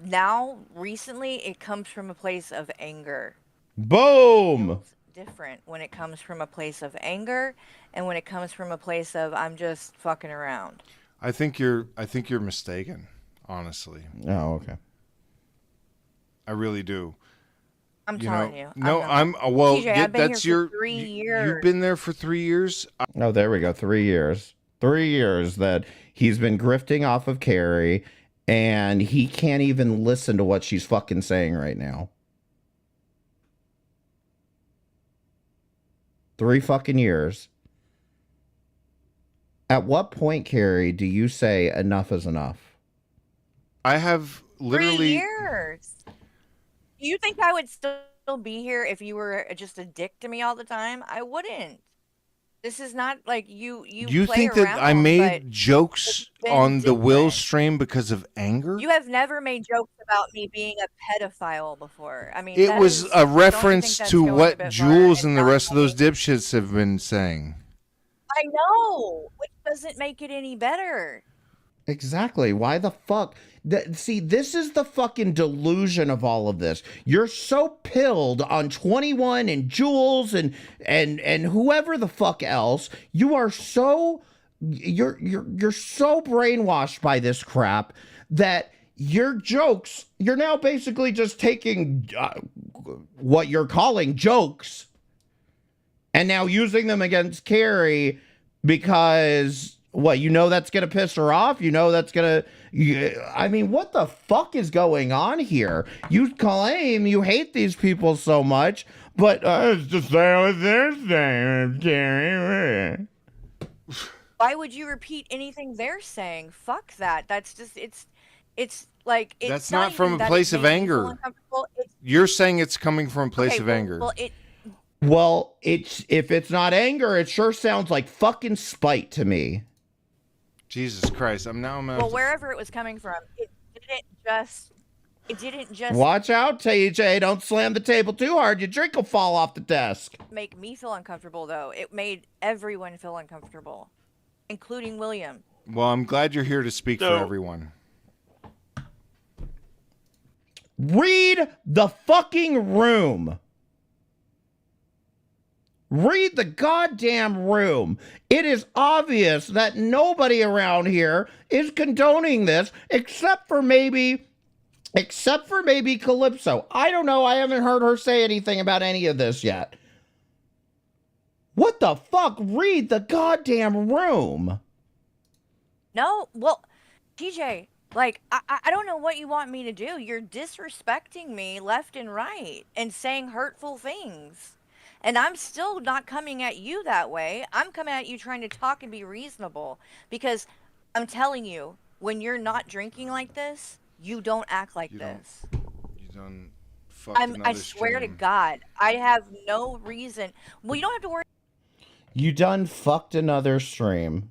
[SPEAKER 10] now, recently, it comes from a place of anger.
[SPEAKER 3] Boom.
[SPEAKER 10] It's different when it comes from a place of anger and when it comes from a place of I'm just fucking around.
[SPEAKER 6] I think you're mistaken, honestly.
[SPEAKER 3] Oh, okay.
[SPEAKER 6] I really do.
[SPEAKER 10] I'm telling you.
[SPEAKER 6] No,
[SPEAKER 10] well, TJ, I've been here for 3 years.
[SPEAKER 6] You've been there for 3 years?
[SPEAKER 3] Oh, there we go. 3 years. 3 years that he's been grifting off of Carrie, and he can't even listen to what she's fucking saying right now. 3 fucking years. At what point, Carrie, do you say enough is enough?
[SPEAKER 6] I have literally
[SPEAKER 10] 3 years. Do you think I would still be here if you were just a dick to me all the time? I wouldn't. This is not like you.
[SPEAKER 6] You
[SPEAKER 10] play
[SPEAKER 6] think that
[SPEAKER 10] around,
[SPEAKER 6] I made
[SPEAKER 10] but
[SPEAKER 6] jokes
[SPEAKER 10] it's been
[SPEAKER 6] on the Will
[SPEAKER 10] different.
[SPEAKER 6] stream because of anger?
[SPEAKER 10] You have never made jokes about me being a pedophile before. I mean,
[SPEAKER 6] It
[SPEAKER 10] that
[SPEAKER 6] was
[SPEAKER 10] is-
[SPEAKER 6] a
[SPEAKER 10] don't you
[SPEAKER 6] reference
[SPEAKER 10] think that's
[SPEAKER 6] to
[SPEAKER 10] going a
[SPEAKER 6] what
[SPEAKER 10] bit far
[SPEAKER 6] Jules and the
[SPEAKER 10] not
[SPEAKER 6] rest of those
[SPEAKER 10] funny?
[SPEAKER 6] dipshits have been saying.
[SPEAKER 10] I know, which doesn't make it any better.
[SPEAKER 3] Exactly. Why the fuck? See, this is the fucking delusion of all of this. You're so pilled on 21 and Jules and whoever the fuck else. You are so you're so brainwashed by this crap that your jokes, you're now basically just taking what you're calling jokes and now using them against Carrie because what, you know that's going to piss her off? You know that's going to... I mean, what the fuck is going on here? You claim you hate these people so much, but it's just what they're saying, Carrie.
[SPEAKER 10] Why would you repeat anything they're saying? Fuck that. That's just, It's like it's
[SPEAKER 6] That's not from
[SPEAKER 10] even
[SPEAKER 6] a
[SPEAKER 10] that
[SPEAKER 6] place
[SPEAKER 10] it
[SPEAKER 6] of
[SPEAKER 10] made me feel
[SPEAKER 6] anger.
[SPEAKER 10] uncomfortable. It's
[SPEAKER 6] You're saying it's coming from a place
[SPEAKER 10] okay.
[SPEAKER 6] of anger.
[SPEAKER 10] Well,
[SPEAKER 3] Well, if it's not anger, it sure sounds like fucking spite to me.
[SPEAKER 6] Jesus Christ! I'm
[SPEAKER 10] well, wherever it was coming from, it didn't just
[SPEAKER 3] Watch out, TJ. Don't slam the table too hard. Your drink will fall off the desk.
[SPEAKER 10] make me feel uncomfortable though. It made everyone feel uncomfortable, including William.
[SPEAKER 6] Well, I'm glad you're here to speak for
[SPEAKER 7] So-
[SPEAKER 6] everyone.
[SPEAKER 3] Read the fucking room. Read the goddamn room. It is obvious that nobody around here is condoning this except for maybe Calypso. I don't know. I haven't heard her say anything about any of this yet. What the fuck? Read the goddamn room.
[SPEAKER 10] No, well, TJ, like I don't know what you want me to do. You're disrespecting me left and right and saying hurtful things. And I'm still not coming at you that way. I'm coming at you trying to talk and be reasonable. Because I'm telling you, when you're not drinking like this, you don't act like this.
[SPEAKER 6] You done fucked
[SPEAKER 10] I swear to God, I have no reason. Well, you don't have to worry.
[SPEAKER 3] You done fucked another stream.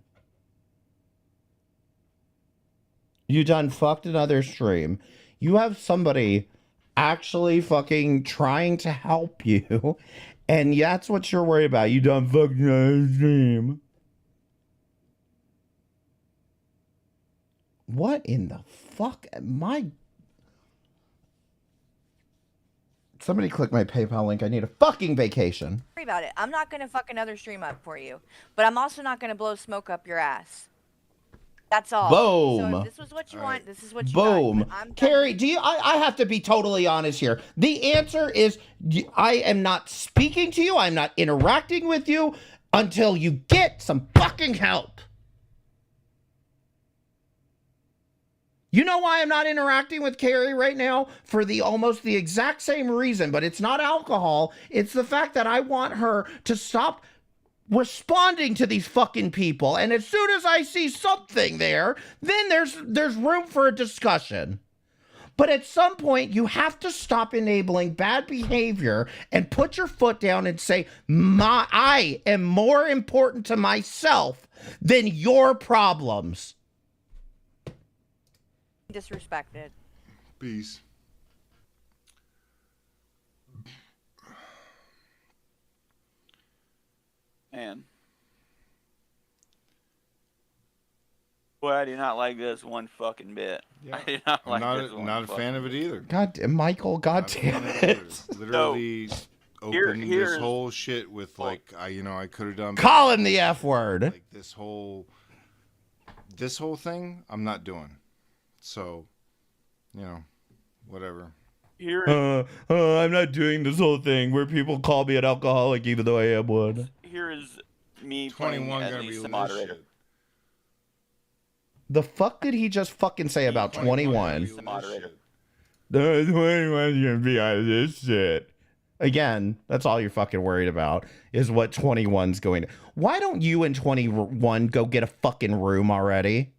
[SPEAKER 3] You done fucked another stream. You have somebody actually fucking trying to help you. And that's what you're worried about. You done fucked another stream. What in the fuck? Somebody click my PayPal link. I need a fucking vacation.
[SPEAKER 10] About it. I'm not going to fuck another stream up for you. But I'm also not going to blow smoke up your ass. That's all.
[SPEAKER 3] Boom.
[SPEAKER 10] So if this was what you want, this is what you
[SPEAKER 3] Boom.
[SPEAKER 10] got. I'm
[SPEAKER 3] Carrie, I have to be totally honest here. The answer is I am not speaking to you. I'm not interacting with you until you get some fucking help. You know why I'm not interacting with Carrie right now? For almost the exact same reason, but it's not alcohol. It's the fact that I want her to stop responding to these fucking people. And as soon as I see something there, then there's room for a discussion. But at some point, you have to stop enabling bad behavior and put your foot down and say, I am more important to myself than your problems.
[SPEAKER 10] disrespected.
[SPEAKER 6] Peace.
[SPEAKER 7] Man. Boy, I do not like this one fucking bit.
[SPEAKER 6] Yeah.
[SPEAKER 7] I do not like
[SPEAKER 6] I'm
[SPEAKER 7] this one
[SPEAKER 6] not a fan of it either.
[SPEAKER 3] God, Michael, God damn it.
[SPEAKER 6] Literally opened
[SPEAKER 7] here's-
[SPEAKER 6] this whole shit with like, I could have done.
[SPEAKER 3] Call him the F word.
[SPEAKER 6] Like this whole thing, I'm not doing. So, whatever.
[SPEAKER 3] I'm not doing this whole thing where people call me an alcoholic even though I am one.
[SPEAKER 7] Here is me
[SPEAKER 6] 21
[SPEAKER 7] playing at
[SPEAKER 6] gonna be
[SPEAKER 7] least the
[SPEAKER 6] with
[SPEAKER 7] moderator.
[SPEAKER 6] shit.
[SPEAKER 3] The fuck did he just fucking say about 21?
[SPEAKER 7] The moderator.
[SPEAKER 3] 21's gonna be on this shit. Again, that's all you're fucking worried about is what 21's going to. Why don't you and 21 go get a fucking room already?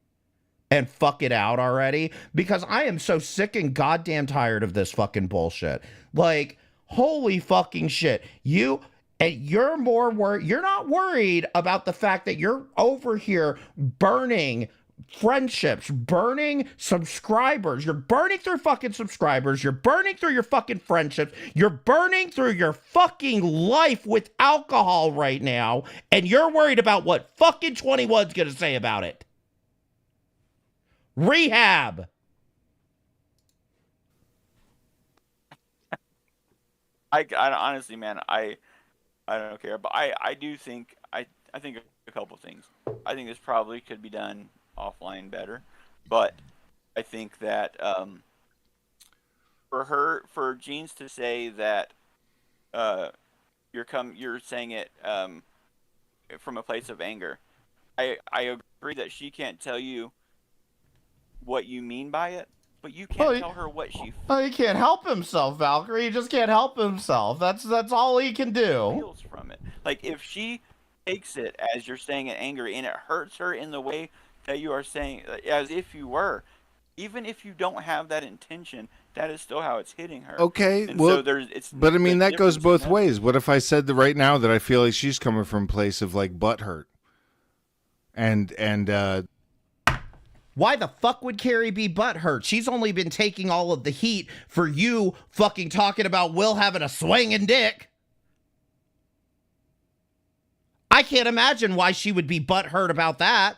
[SPEAKER 3] And fuck it out already, because I am so sick and goddamn tired of this fucking bullshit. Like, holy fucking shit. You're more worried. You're not worried about the fact that you're over here burning friendships, burning subscribers. You're burning through fucking subscribers. You're burning through your fucking friendships. You're burning through your fucking life with alcohol right now. And you're worried about what fucking 21's gonna say about it. Rehab.
[SPEAKER 7] I honestly, man, I don't care, but I do think I think a couple things. I think this probably could be done offline better, but I think that for Jeans to say that you're saying it from a place of anger. I agree that she can't tell you what you mean by it, but you can't tell her what she
[SPEAKER 3] he can't help himself, Valkyrie. He just can't help himself. That's all he can do.
[SPEAKER 7] feels from it. Like if she takes it as you're saying it angry and it hurts her in the way that you are saying as if you were, even if you don't have that intention, that is still how it's hitting her.
[SPEAKER 6] Okay,
[SPEAKER 7] And
[SPEAKER 6] well,
[SPEAKER 7] so it's
[SPEAKER 6] but I mean
[SPEAKER 7] the
[SPEAKER 6] that goes
[SPEAKER 7] difference in
[SPEAKER 6] both ways. What if I said that right now that I feel like she's coming from a place of like butthurt, and
[SPEAKER 3] Why the fuck would Carrie be butthurt? She's only been taking all of the heat for you fucking talking about Will having a swinging dick. I can't imagine why she would be butthurt about that.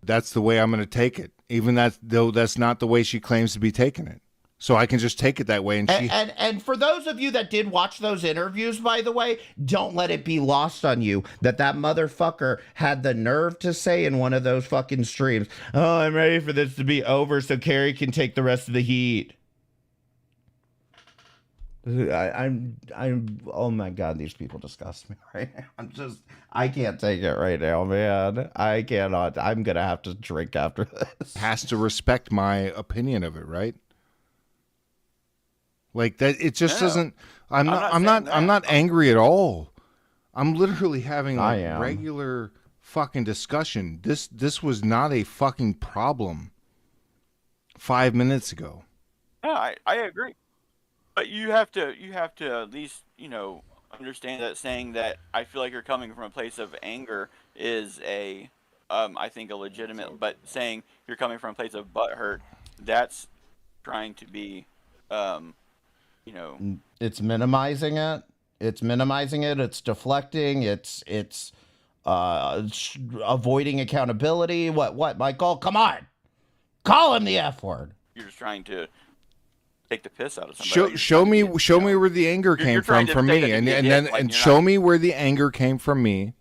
[SPEAKER 6] that's the way I'm going to take it. Even though that's not the way she claims to be taking it. So I can just take it that way.
[SPEAKER 3] And for those of you that did watch those interviews, by the way, don't let it be lost on you that motherfucker had the nerve to say in one of those fucking streams, "Oh, I'm ready for this to be over so Carrie can take the rest of the heat." I'm oh my God, these people disgust me right now. I can't take it right now, man. I cannot. I'm gonna have to drink after this.
[SPEAKER 6] Has to respect my opinion of it, right? Like that, it just doesn't. I'm not angry at all. I'm literally having a regular fucking discussion. This was not a fucking problem 5 minutes ago.
[SPEAKER 7] Yeah, I agree. But you have to at least, understand that saying that I feel like you're coming from a place of anger is I think a legitimate, but saying you're coming from a place of butthurt, that's trying to be,
[SPEAKER 3] It's minimizing it. It's deflecting. It's avoiding accountability. What, Michael? Come on. Call him the F word.
[SPEAKER 7] You're just trying to take the piss out of somebody.
[SPEAKER 6] Show me where the anger came from me, and show me where the anger came from me.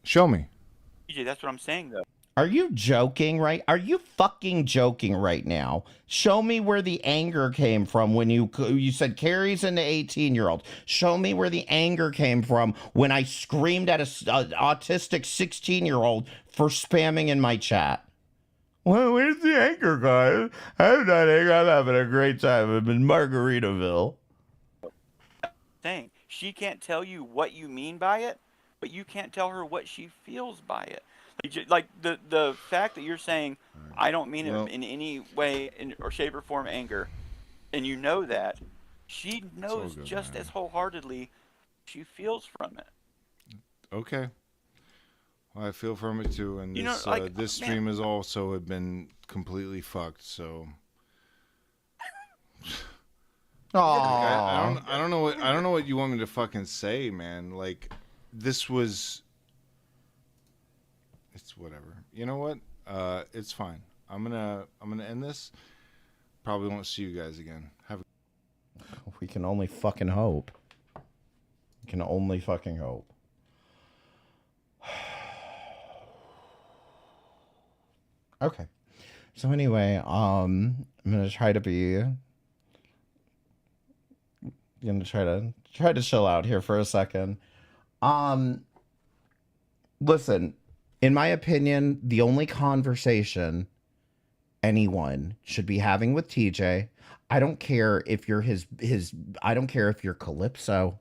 [SPEAKER 6] Show me.
[SPEAKER 7] TJ, that's what I'm saying though.
[SPEAKER 3] Are you joking, right? Are you fucking joking right now? Show me where the anger came from when you said Carrie's into 18-year-olds. Show me where the anger came from when I screamed at an autistic 16-year-old for spamming in my chat. Well, where's the anger, guys? I'm not angry. I'm having a great time. I'm in Margaritaville.
[SPEAKER 7] Saying she can't tell you what you mean by it, but you can't tell her what she feels by it. Like the fact that you're saying I don't mean it in any way or shape or form anger, and you know that she knows just as wholeheartedly she feels from it.
[SPEAKER 6] Okay. Well, I feel from it too, and this stream has also been completely fucked. So, I don't know what you want me to fucking say, man. Like, this was. It's whatever. You know what? It's fine. I'm gonna end this. Probably won't see you guys again.
[SPEAKER 3] We can only fucking hope. We can only fucking hope. Okay. So anyway, I'm gonna try to chill out here for a second. Listen. In my opinion, the only conversation anyone should be having with TJ, I don't care if you're I don't care if you're Calypso.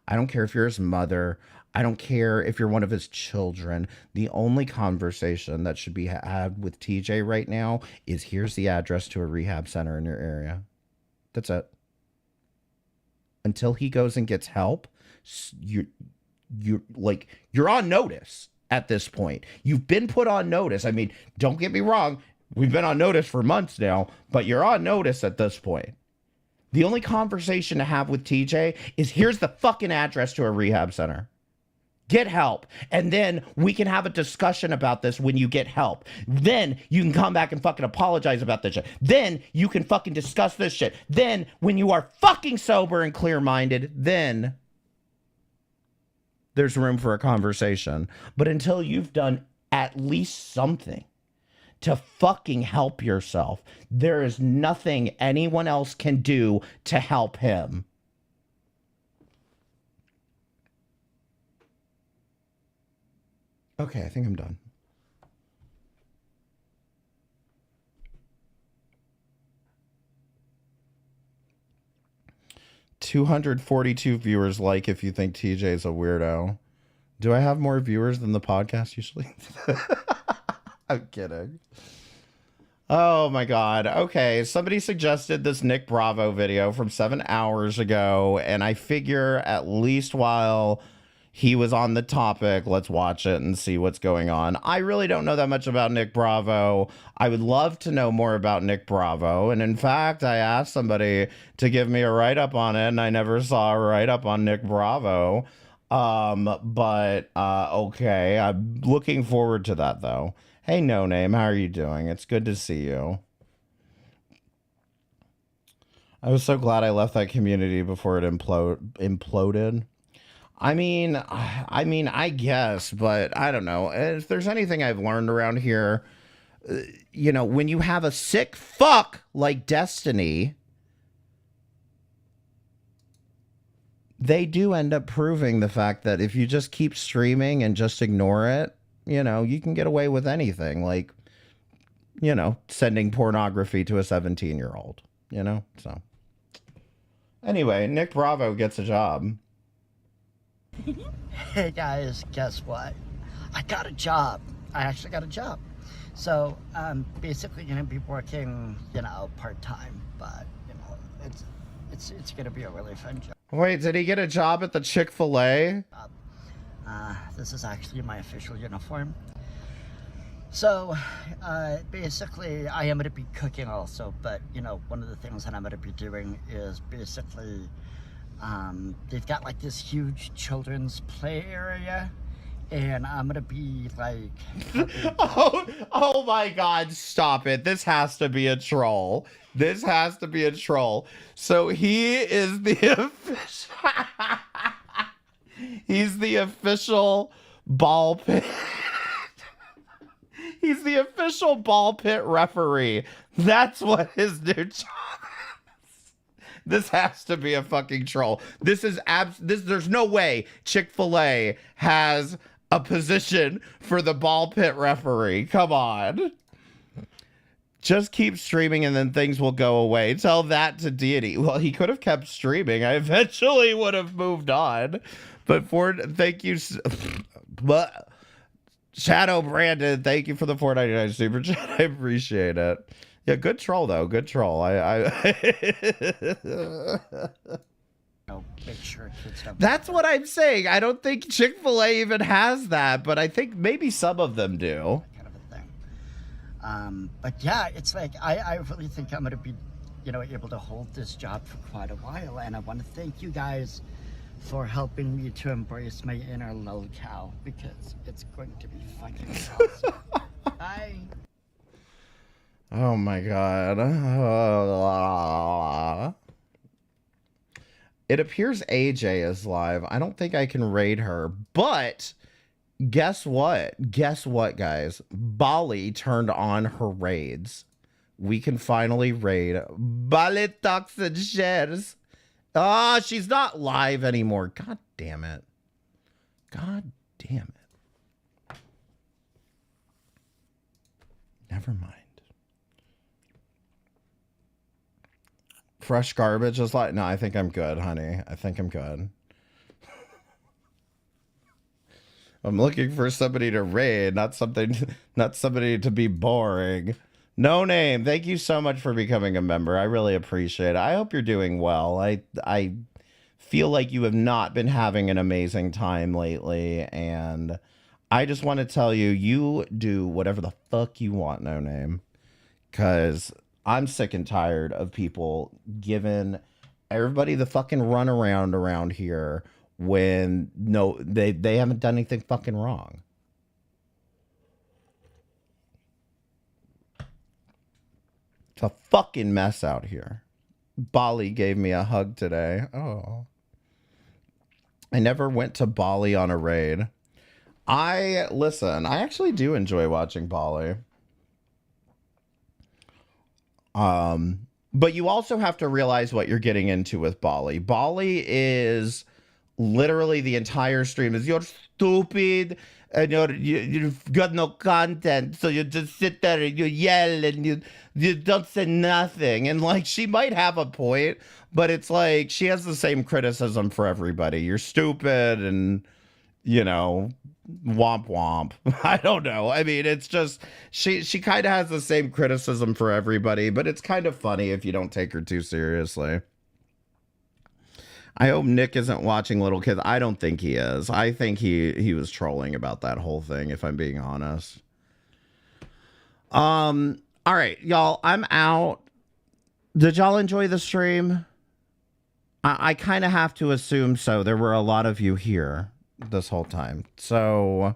[SPEAKER 3] I don't care if you're his mother. I don't care if you're one of his children. The only conversation that should be had with TJ right now is here's the address to a rehab center in your area. That's it. Until he goes and gets help, you're on notice. At this point, you've been put on notice. I mean, don't get me wrong. We've been on notice for months now, but you're on notice at this point. The only conversation to have with TJ is here's the fucking address to a rehab center. Get help. And then we can have a discussion about this when you get help. Then you can come back and fucking apologize about this shit. Then you can fucking discuss this shit. Then when you are fucking sober and clear-minded, then there's room for a conversation. But until you've done at least something to fucking help yourself, there is nothing anyone else can do to help him. Okay, I think I'm done. $242 viewers like if you think TJ's a weirdo. Do I have more viewers than the podcast usually? I'm kidding. Oh my God. Okay. Somebody suggested this Nick Bravo video from 7 hours ago, and I figure at least while he was on the topic, let's watch it and see what's going on. I really don't know that much about Nick Bravo. I would love to know more about Nick Bravo. And in fact, I asked somebody to give me a write-up on it, and I never saw a write-up on Nick Bravo. Okay. I'm looking forward to that though. Hey, No Name, how are you doing? It's good to see you. I was so glad I left that community before it imploded. I mean, I guess, but I don't know. If there's anything I've learned around here, you know, when you have a sick fuck like Destiny, they do end up proving the fact that if you just keep streaming and just ignore it, you know, you can get away with anything, like, you know, sending pornography to a 17-year-old, you know? So, anyway, Nick Bravo gets a job.
[SPEAKER 11] Hey guys, guess what? I got a job. I actually got a job. So I'm basically going to be working, you know, part-time, but, you know, it's going to be a really fun job.
[SPEAKER 3] Wait, did he get a job at the Chick-fil-A?
[SPEAKER 11] This is actually my official uniform. So, basically, I am going to be cooking also, but, you know, one of the things that I'm going to be doing is basically, they've got, like, this huge children's play area, and I'm going to be, like...
[SPEAKER 3] oh my God, stop it. This has to be a troll. This has to be a troll. So he is the official... He's the official ball pit. He's the official ball pit referee. That's what his new job is. This has to be a fucking troll. This is there's no way Chick-fil-A has a position for the ball pit referee. Come on. Just keep streaming and then things will go away. Tell that to Deity. Well, he could have kept streaming. I eventually would have moved on. But thank you. But Shadow Brandon, thank you for the $4.99 super chat. I appreciate it. Yeah, good troll though. Good troll.
[SPEAKER 11] Make sure kids don't...
[SPEAKER 3] That's what I'm saying. I don't think Chick-fil-A even has that, but I think maybe some of them do.
[SPEAKER 11] Kind of a thing. But yeah, it's like I really think I'm going to be, you know, able to hold this job for quite a while, and I want to thank you guys for helping me to embrace my inner lolcow, because it's going to be fucking awesome. Bye.
[SPEAKER 3] Oh my God. It appears AJ is live. I don't think I can raid her, but guess what? Guess what, guys? Bali turned on her raids. We can finally raid Bali Talks and Shares. Ah, she's not live anymore. God damn it. God damn it. Never mind. Fresh garbage is like, no, I think I'm good, honey. I think I'm good. I'm looking for somebody to raid, not somebody to be boring. No Name, thank you so much for becoming a member. I really appreciate it. I hope you're doing well. I feel like you have not been having an amazing time lately, and I just want to tell you, you do whatever the fuck you want, No Name, because I'm sick and tired of people giving everybody the fucking run around here when they haven't done anything fucking wrong. It's a fucking mess out here. Bali gave me a hug today. Oh. I never went to Bali on a raid. Listen, I actually do enjoy watching Bali. But you also have to realize what you're getting into with Bali. Bali is literally the entire stream is you're stupid and you've got no content, so you just sit there and you yell and you don't say nothing. And like, she might have a point, but it's like she has the same criticism for everybody. You're stupid and you know, womp womp. I don't know. I mean, it's just she kind of has the same criticism for everybody, but it's kind of funny if you don't take her too seriously. I hope Nick isn't watching Little Kids. I don't think he is. I think he was trolling about that whole thing, if I'm being honest. All right, y'all, I'm out. Did y'all enjoy the stream? I kind of have to assume so. There were a lot of you here this whole time. So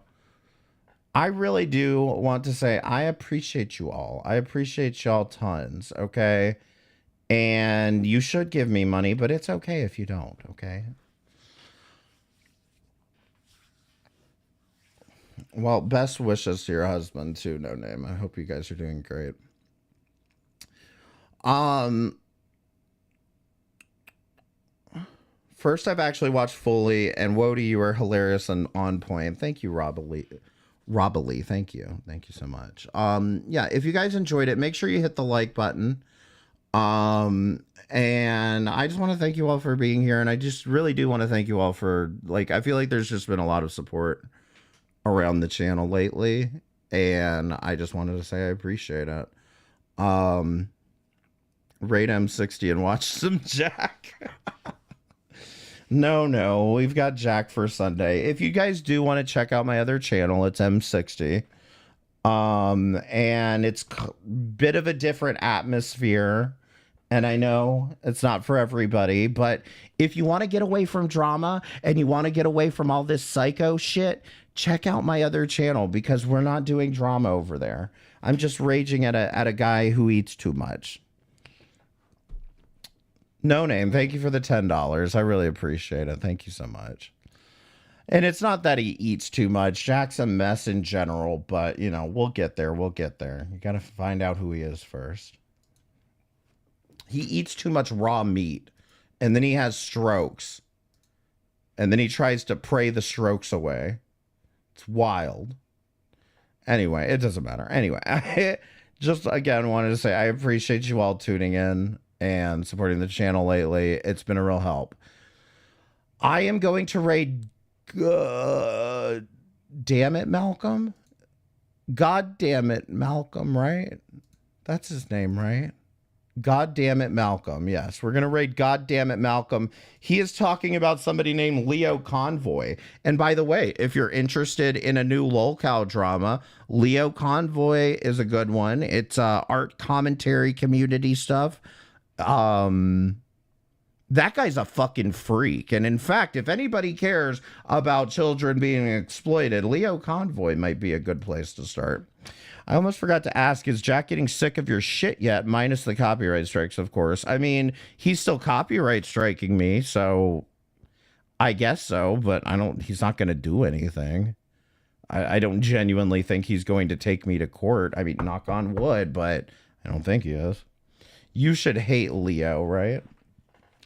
[SPEAKER 3] I really do want to say I appreciate you all. I appreciate y'all tons, okay? And you should give me money, but it's okay if you don't, okay? Well, best wishes to your husband too, No Name. I hope you guys are doing great. First, I've actually watched fully, and Wody, you were hilarious and on point. Thank you, Robbly. Thank you. Thank you so much. Yeah, if you guys enjoyed it, make sure you hit the like button. And I just want to thank you all for being here, and I just really do want to thank you all for, like, I feel like there's just been a lot of support around the channel lately, and I just wanted to say I appreciate it. Rate M60 and watch some Jack. No, we've got Jack for Sunday. If you guys do want to check out my other channel, it's M60. And it's a bit of a different atmosphere. And I know it's not for everybody, but if you want to get away from drama and you want to get away from all this psycho shit, check out my other channel, because we're not doing drama over there. I'm just raging at a guy who eats too much. No Name, thank you for the $10. I really appreciate it. Thank you so much. And it's not that he eats too much. Jack's a mess in general, but, you know, we'll get there. We'll get there. You got to find out who he is first. He eats too much raw meat, and then he has strokes. And then he tries to pray the strokes away. It's wild. Anyway, it doesn't matter. Anyway, I just, again, wanted to say I appreciate you all tuning in and supporting the channel lately. It's been a real help. I am going to raid damn it, Malcolm. God damn it, Malcolm, right? That's his name, right? God damn it, Malcolm. Yes, we're going to raid God damn it, Malcolm. He is talking about somebody named Leo Convoy. And by the way, if you're interested in a new lolcow drama, Leo Convoy is a good one. It's art commentary community stuff. That guy's a fucking freak. And in fact, if anybody cares about children being exploited, Leo Convoy might be a good place to start. I almost forgot to ask, is Jack getting sick of your shit yet? Minus the copyright strikes, of course. I mean, he's still copyright striking me, so I guess so, but he's not going to do anything. I don't genuinely think he's going to take me to court. I mean, knock on wood, but I don't think he is. You should hate Leo, right?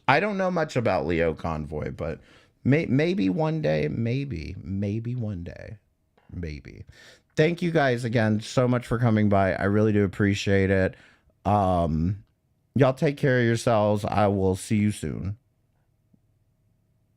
[SPEAKER 3] I don't know much about Leo Convoy, but maybe one day, maybe one day, maybe. Thank you guys again so much for coming by. I really do appreciate it. Y'all take care of yourselves. I will see you soon.